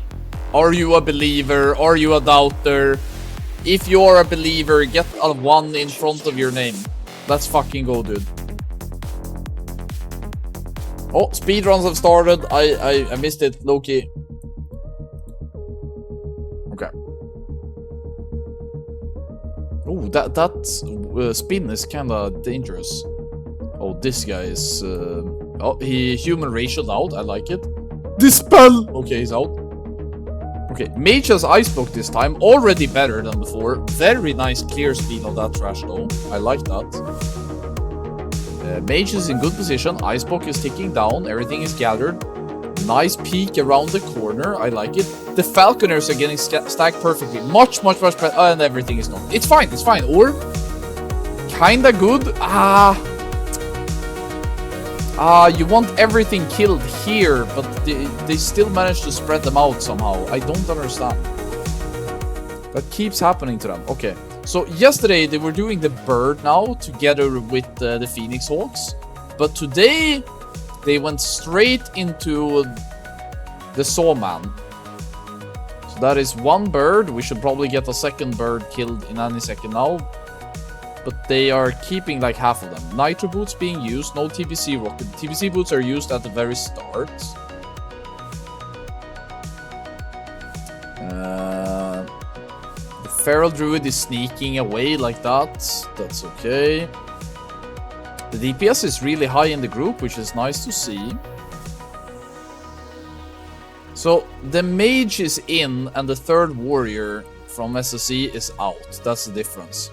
Are you a believer? Are you a doubter? If you are a believer, get a 1 in front of your name. Let's fucking go, dude. Oh, speedruns have started. I missed it, low-key. Okay. Oh, that spin is kind of dangerous. Oh, this guy is... oh, he human ratioed out. I like it. Dispel! Okay, he's out. Okay, Mage has Ice Block this time. Already better than before. Very nice clear speed on that trash, though. I like that. Mage is in good position. Ice Block is ticking down. Everything is gathered. Nice peek around the corner. I like it. The Falconers are getting stacked perfectly. Much better. And everything is not. It's fine. It's fine. Or kinda good. You want everything killed here, but they still manage to spread them out somehow. I don't understand. That keeps happening to them. Okay. So yesterday they were doing the bird now together with the Phoenix Hawks. But today they went straight into the Sawman. So that is one bird. We should probably get a second bird killed in any second now. But they are keeping like half of them. Nitro boots being used, no TBC rocket. TBC boots are used at the very start. The Feral Druid is sneaking away like that. That's okay. The DPS is really high in the group, which is nice to see. So the mage is in and the third warrior from SSC is out. That's the difference.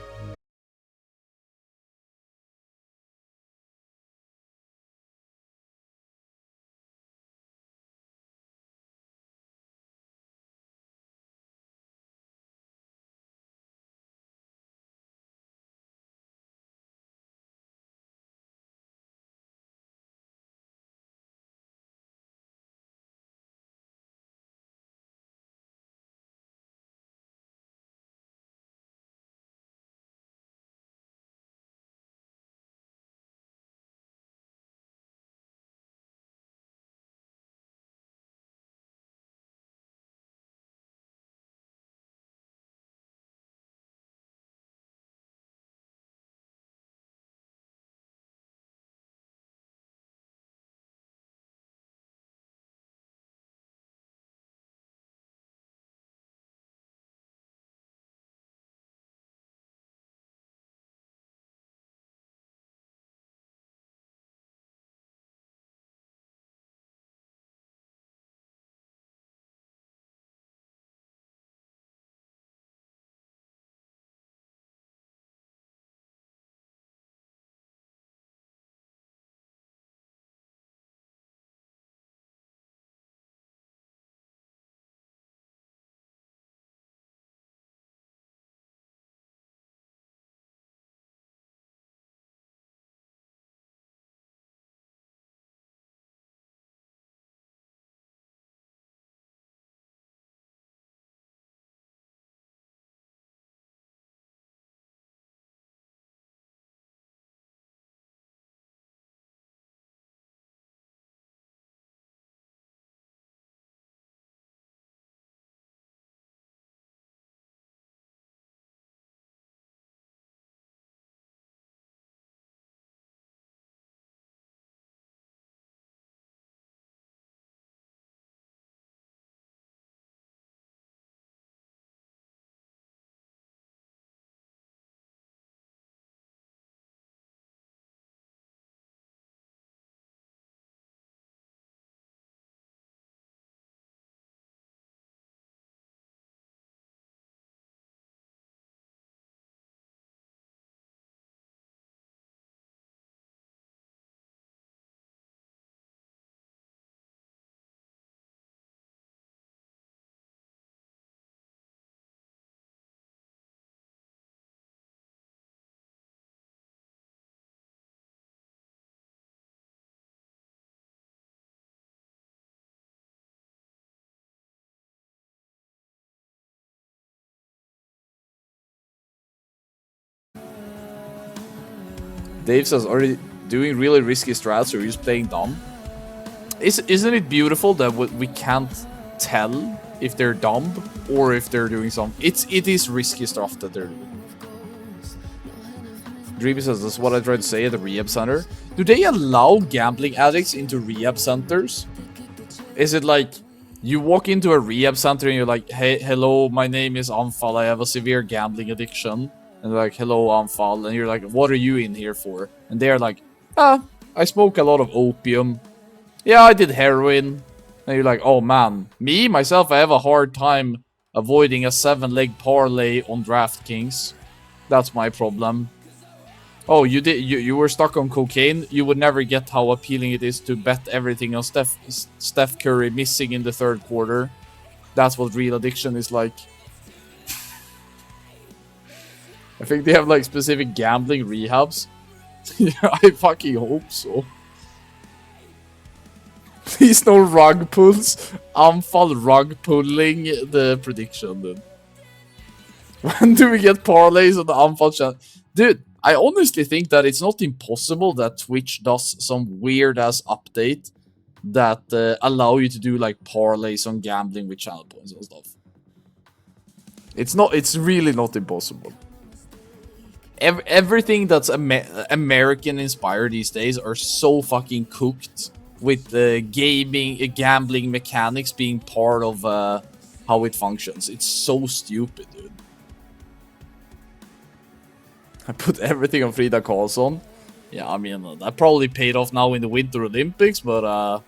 Dave says, are you doing really risky strats or are you just playing dumb? Isn't it beautiful that we can't tell if they're dumb or if they're doing something? It is risky stuff that they're doing. Dreamy says, that's what I tried to say at the rehab center. Do they allow gambling addicts into rehab centers? Is it like you walk into a rehab center and you're like, hey, hello, my name is Anfal, I have a severe gambling addiction. And they're like, hello, Anfal. And you're like, what are you in here for? And they're like, I smoke a lot of opium. Yeah, I did heroin. And you're like, oh man, me, myself, I have a hard time avoiding a 7-leg parlay on DraftKings. That's my problem. Oh, you were stuck on cocaine? You would never get how appealing it is to bet everything on Steph Curry missing in the third quarter. That's what real addiction is like. I think they have like specific gambling rehabs. Yeah, I fucking hope so. Please no rug pulls. Anfal rug pulling the prediction then. When do we get parlays on the Anfal channel? Dude, I honestly think that it's not impossible that Twitch does some weird ass update that allow you to do like parlays on gambling with channel points and stuff. It's really not impossible. Everything that's American inspired these days are so fucking cooked with gambling mechanics being part of how it functions. It's so stupid, dude. I put everything on Frida Karlsson. Yeah, I mean, that probably paid off now in the Winter Olympics, but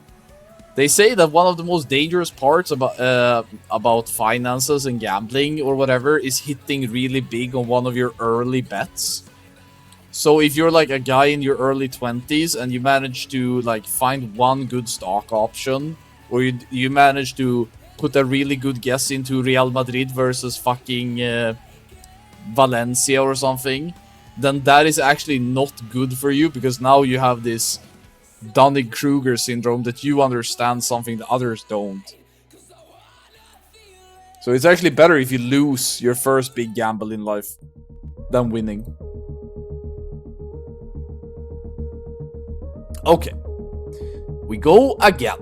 they say that one of the most dangerous parts about finances and gambling or whatever is hitting really big on one of your early bets. So if you're like a guy in your early 20s and you manage to like find one good stock option, or you manage to put a really good guess into Real Madrid versus fucking Valencia or something, then that is actually not good for you, because now you have this Dunning-Kruger syndrome that you understand something that others don't. So it's actually better if you lose your first big gamble in life than winning. Okay. We go again.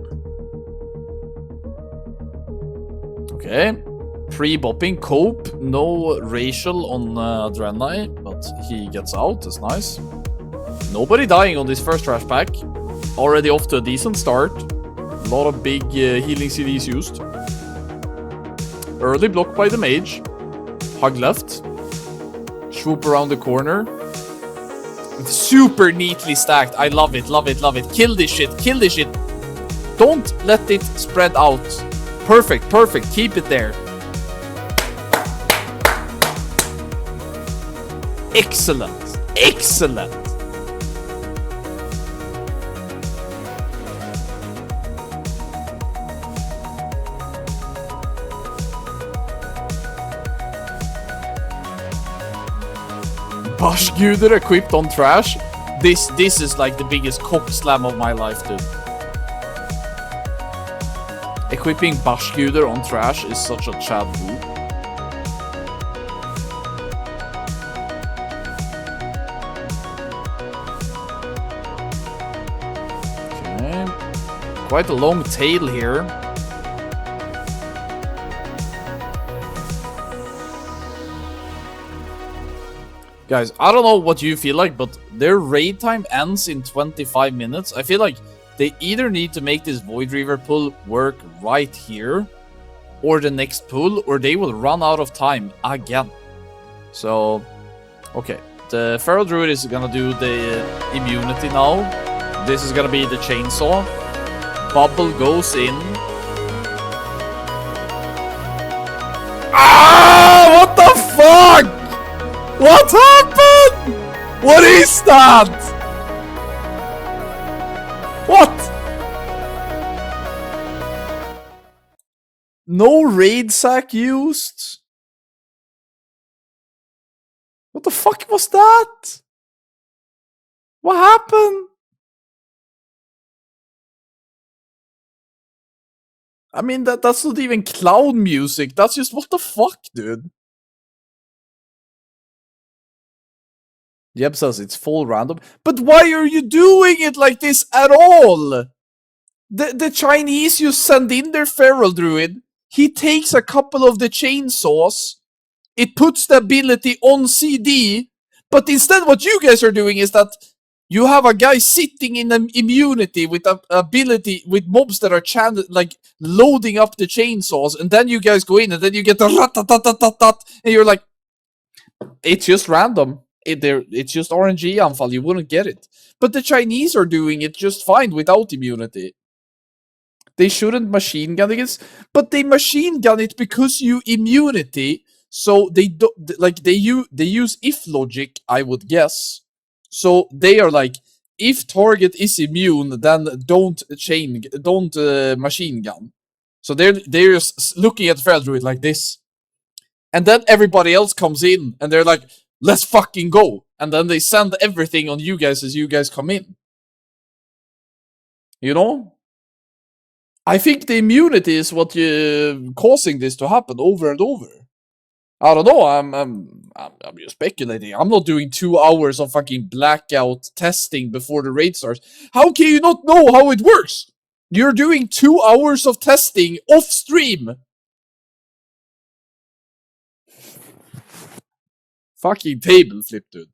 Okay. Pre-bopping. Cope. No racial on Drenai, but he gets out. That's nice. Nobody dying on this first trash pack. Already off to a decent start. A lot of big healing CDs used. Early block by the mage. Hug left. Swoop around the corner. Super neatly stacked. I love it, love it, love it. Kill this shit, kill this shit. Don't let it spread out. Perfect, perfect. Keep it there. Excellent, excellent. Bashguder equipped on trash. This is like the biggest cock slam of my life, dude. Equipping Bashguder on trash is such a Chad move. Okay. Quite a long tail here. Guys, I don't know what you feel like, but their raid time ends in 25 minutes. I feel like they either need to make this Void Reaver pull work right here, or the next pull, or they will run out of time again. So, okay. The Feral Druid is gonna do the immunity now. This is gonna be the chainsaw. Bubble goes in. Ah! What the fuck? What happened? What is that? What? No raid sack used? What the fuck was that? What happened? I mean, that's not even cloud music. That's just what the fuck, dude. Yep says it's full random. But why are you doing it like this at all? The Chinese, you send in their Feral Druid. He takes a couple of the chainsaws. It puts the ability on CD. But instead what you guys are doing is that you have a guy sitting in an immunity with an ability with mobs that are like loading up the chainsaws. And then you guys go in and then you get the rat-tat-tat-tat-tat. And you're like, it's just random. It's just RNG anfall, you wouldn't get it. But the Chinese are doing it just fine without immunity. They shouldn't machine gun against, but they machine gun it because you immunity. So they do, like they use if logic, I would guess. So they are like, if target is immune, then don't machine gun. So they're just looking at Feral Druid like this. And then everybody else comes in and they're like, let's fucking go. And then they send everything on you guys as you guys come in. You know? I think the immunity is what causing this to happen over and over. I don't know, I'm just speculating. I'm not doing 2 hours of fucking blackout testing before the raid starts. How can you not know how it works? You're doing 2 hours of testing off stream. Fucking table flip, dude.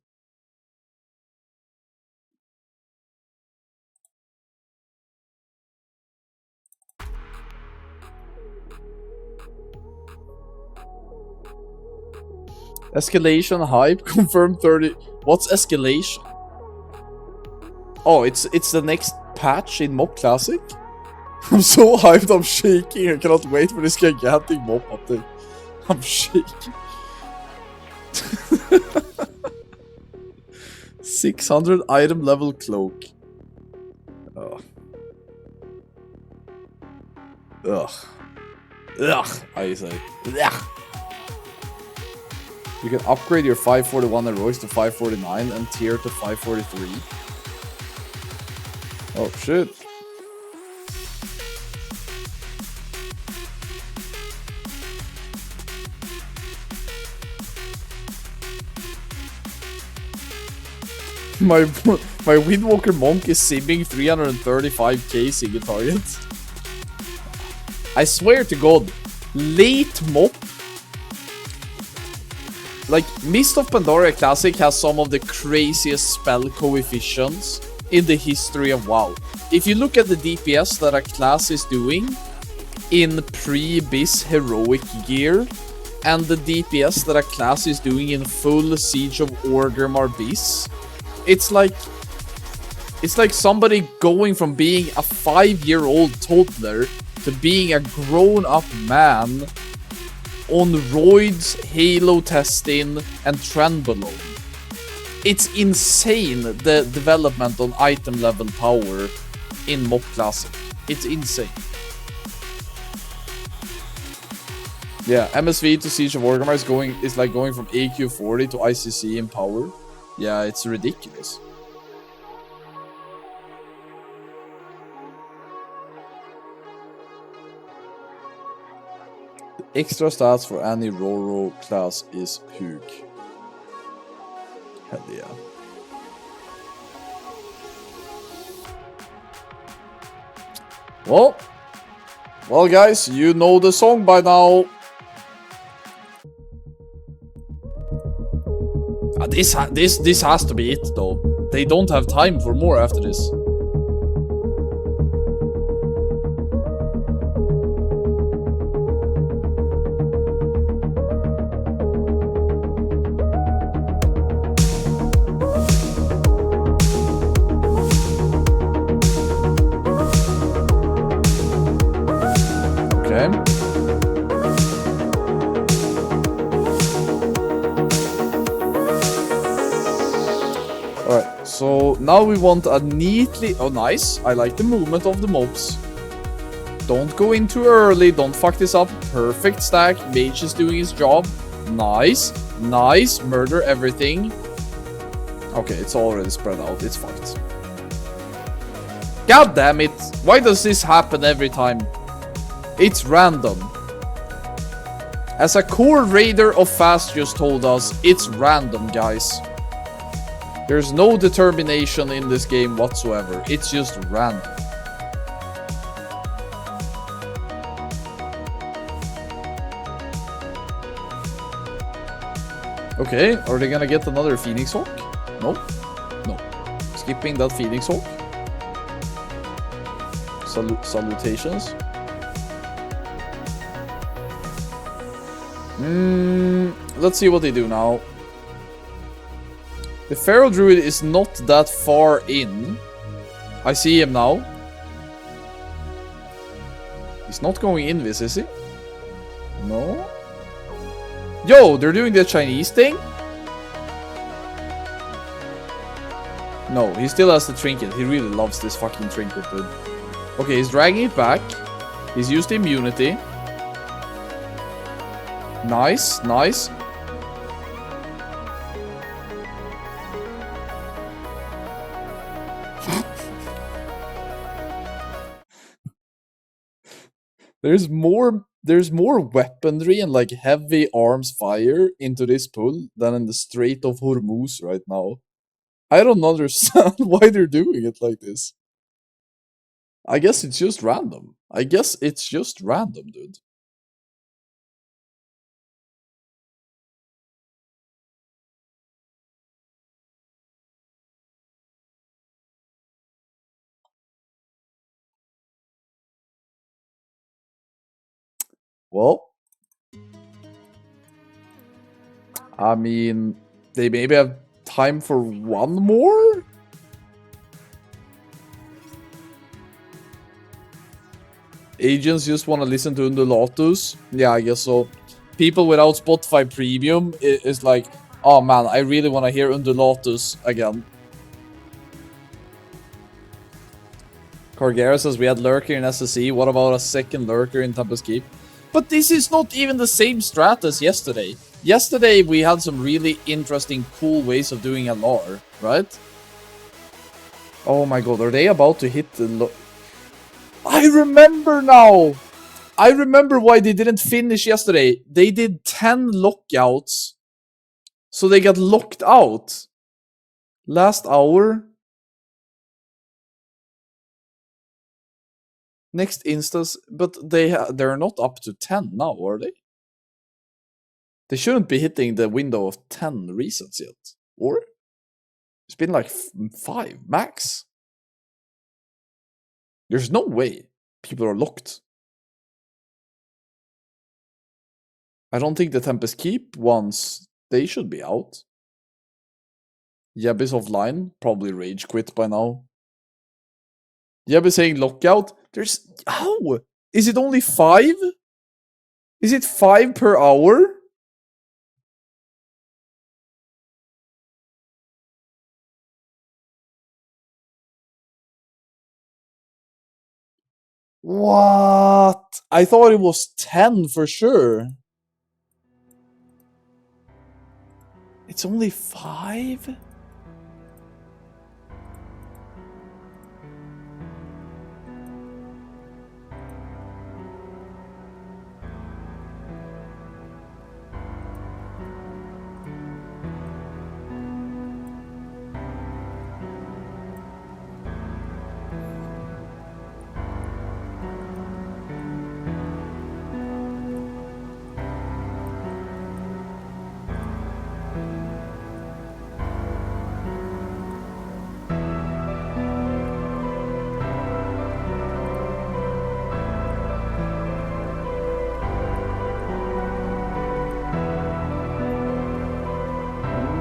Escalation hype confirmed 30. What's escalation? Oh, it's the next patch in Mob Classic. I'm so hyped, I'm shaking. I cannot wait for this gigantic mob update. I'm shaking. 600 item level cloak. Ugh. Ugh. Ugh, I say. Ugh. You can upgrade your 541 heroics to 549 and tier to 543. Oh shit. My Windwalker Monk is simming 335k single targets. I swear to God, late mop. Like, Mist of Pandaria Classic has some of the craziest spell coefficients in the history of WoW. If you look at the DPS that a class is doing in pre-Bis heroic gear, and the DPS that a class is doing in full Siege of Orgrimmar Bis, it's like somebody going from being a 5-year-old toddler to being a grown-up man on roids, Halo testing, and Trenbolone. It's insane, the development on item level power in Mob Classic. It's insane. Yeah, MSV to Siege of Orgrimmar is like going from AQ 40 to ICC in power. Yeah, it's ridiculous. The extra stats for any Roro class is Hug. Hell yeah. Well guys, you know the song by now. This has to be it though. They don't have time for more after this. Okay. Alright, so now we want a neatly... Oh, nice. I like the movement of the mobs. Don't go in too early. Don't fuck this up. Perfect stack. Mage is doing his job. Nice. Nice. Murder everything. Okay, it's already spread out. It's fucked. God damn it. Why does this happen every time? It's random. As a core raider of Fast just told us, it's random, guys. There's no determination in this game whatsoever. It's just random. Okay, are they gonna get another Phoenix Hawk? No. No. Skipping that Phoenix Hawk. Salutations. Let's see what they do now. The Pharaoh Druid is not that far in. I see him now. He's not going invis, is he? No. Yo, they're doing the Chinese thing? No, he still has the trinket. He really loves this fucking trinket, dude. Okay, he's dragging it back. He's used immunity. Nice, nice. There's more weaponry and like heavy arms fire into this pull than in the Strait of Hormuz right now. I don't understand why they're doing it like this. I guess it's just random. I guess it's just random, dude. Well, I mean, they maybe have time for one more? Agents just want to listen to Undulatus? Yeah, I guess so. People without Spotify Premium is like, oh man, I really want to hear Undulatus again. Cargera says we had Lurker in SSC. What about a second Lurker in Tempest Keep? But this is not even the same strat as yesterday. Yesterday we had some really interesting, cool ways of doing LR, right? Oh my god, are they about to hit the... I remember now! I remember why they didn't finish yesterday. They did 10 lockouts. So they got locked out. Last hour. Next instance, but they're not up to 10 now, are they? They shouldn't be hitting the window of 10 resets yet, or? It's been like 5 max. There's no way people are locked. I don't think the Tempest Keep ones, they should be out. Yeb is offline, probably rage quit by now. Yeb is saying lockout. There's... How? Is it only 5? Is it 5 per hour? What? I thought it was 10 for sure. It's only 5?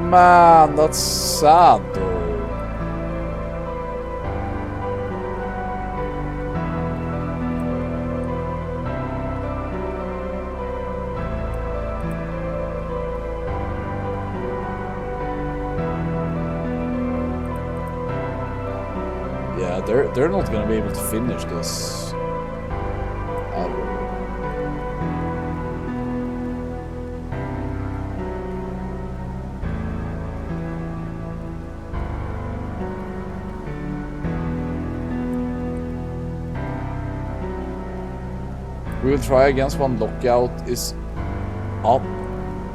Man, that's sad though. Yeah, they're not gonna be able to finish this. We will try against one lockout is up.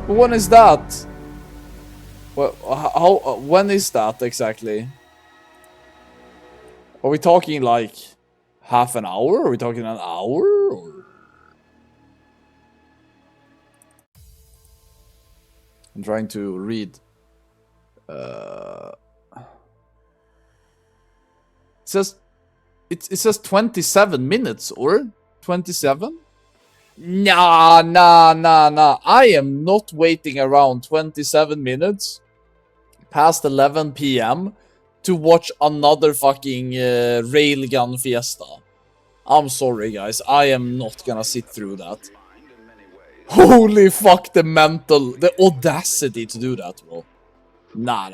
When is that? Well, how? When is that exactly? Are we talking like half an hour? Are we talking an hour? Or? I'm trying to read. It says 27 minutes or 27? Nah. I am not waiting around 27 minutes past 11 p.m. to watch another fucking railgun fiesta. I'm sorry, guys. I am not gonna sit through that. Holy fuck, the audacity to do that, bro. Nah.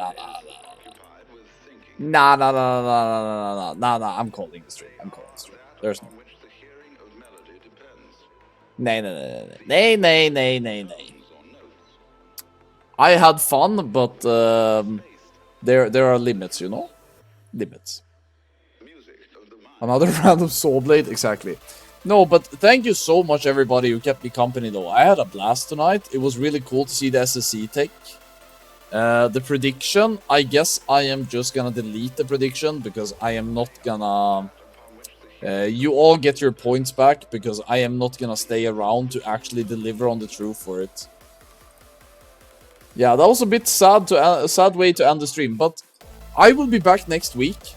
I'm calling the stream. There's no. Nay. I had fun, but there are limits, you know? Limits. Another random saw blade, exactly. No, but thank you so much, everybody who kept me company, though. I had a blast tonight. It was really cool to see the SSC take. The prediction, I guess I am just gonna delete the prediction because I am not gonna... you all get your points back because I am not gonna stay around to actually deliver on the truth for it. Yeah, that was a bit sad sad way to end the stream, but I will be back next week.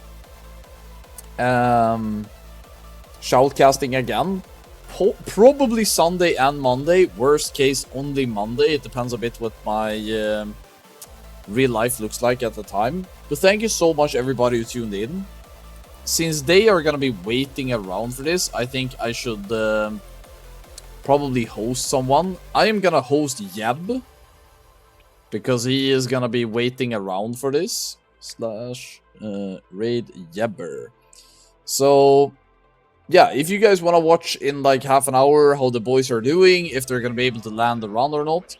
Shoutcasting again. probably Sunday and Monday. Worst case, only Monday. It depends a bit what my real life looks like at the time. But thank you so much, everybody who tuned in. Since they are gonna be waiting around for this, I think I should probably host someone. I am gonna host Yeb, because he is gonna be waiting around for this. /raid Yebber. So yeah, if you guys want to watch in like half an hour how the boys are doing, if they're gonna be able to land the run or not,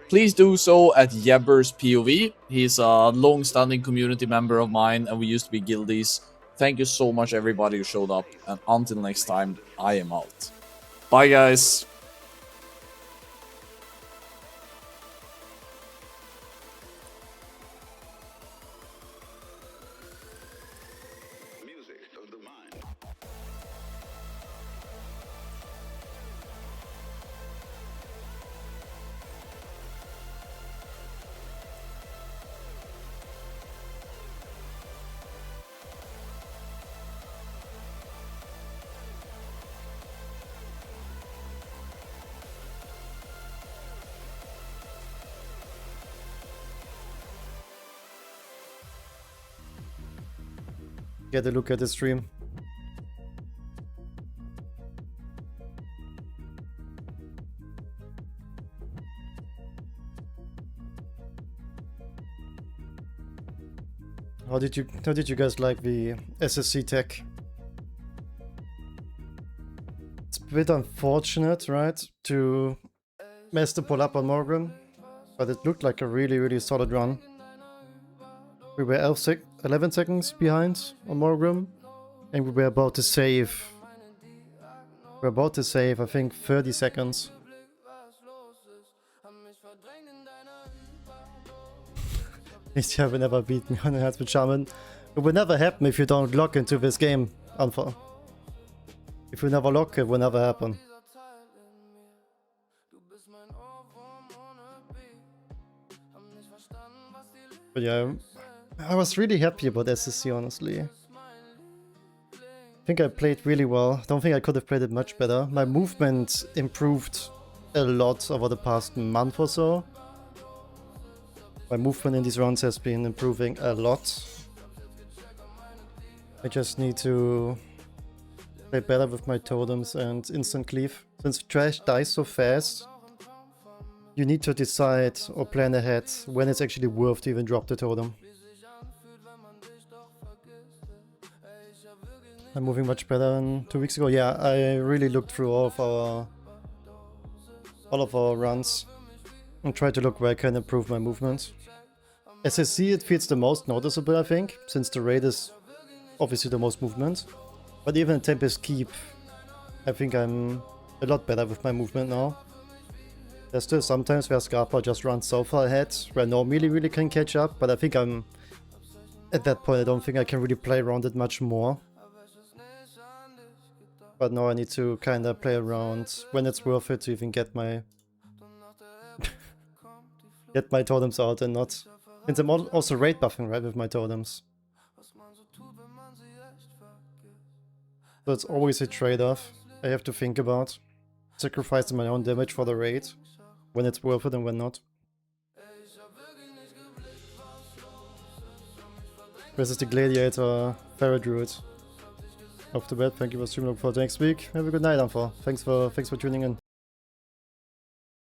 please do so at Yebber's POV. He's a long-standing community member of mine, and we used to be guildies. Thank you so much, everybody who showed up, and until next time, I am out. Bye, guys. Get a look at the stream. How did you guys like the SSC tech? It's a bit unfortunate, right, to mess the pull up on Morgan, but it looked like a really solid run. We were 11 seconds behind on Morgan, and we were about to save. I think, 30 seconds. You will never beat me on a Hearts with Shaman. It will never happen if you don't lock into this game, Alpha. If you never lock, it will never happen. But yeah, I was really happy about SSC, honestly. I think I played really well. Don't think I could have played it much better. My movement improved a lot over the past month or so. My movement in these rounds has been improving a lot. I just need to play better with my totems and instant cleave. Since trash dies so fast, you need to decide or plan ahead when it's actually worth to even drop the totem. I'm moving much better than 2 weeks ago. Yeah, I really looked through all of our runs and tried to look where I can improve my movement. SSC, it feels the most noticeable, I think, since the raid is obviously the most movement. But even in Tempest Keep, I think I'm a lot better with my movement now. There's still sometimes where Scarpa just runs so far ahead, where no melee really can catch up, but I think I'm at that point. I don't think I can really play around it much more. But now I need to kind of play around when it's worth it to even get my get my totems out and not. Since I'm also raid buffing, right, with my totems. So it's always a trade-off I have to think about. Sacrificing my own damage for the raid, when it's worth it and when not. Versus the Gladiator Ferret Druid. Off the bat, thank you for streaming. Look forward to next week. Have a good night, Amfor. Thanks for tuning in.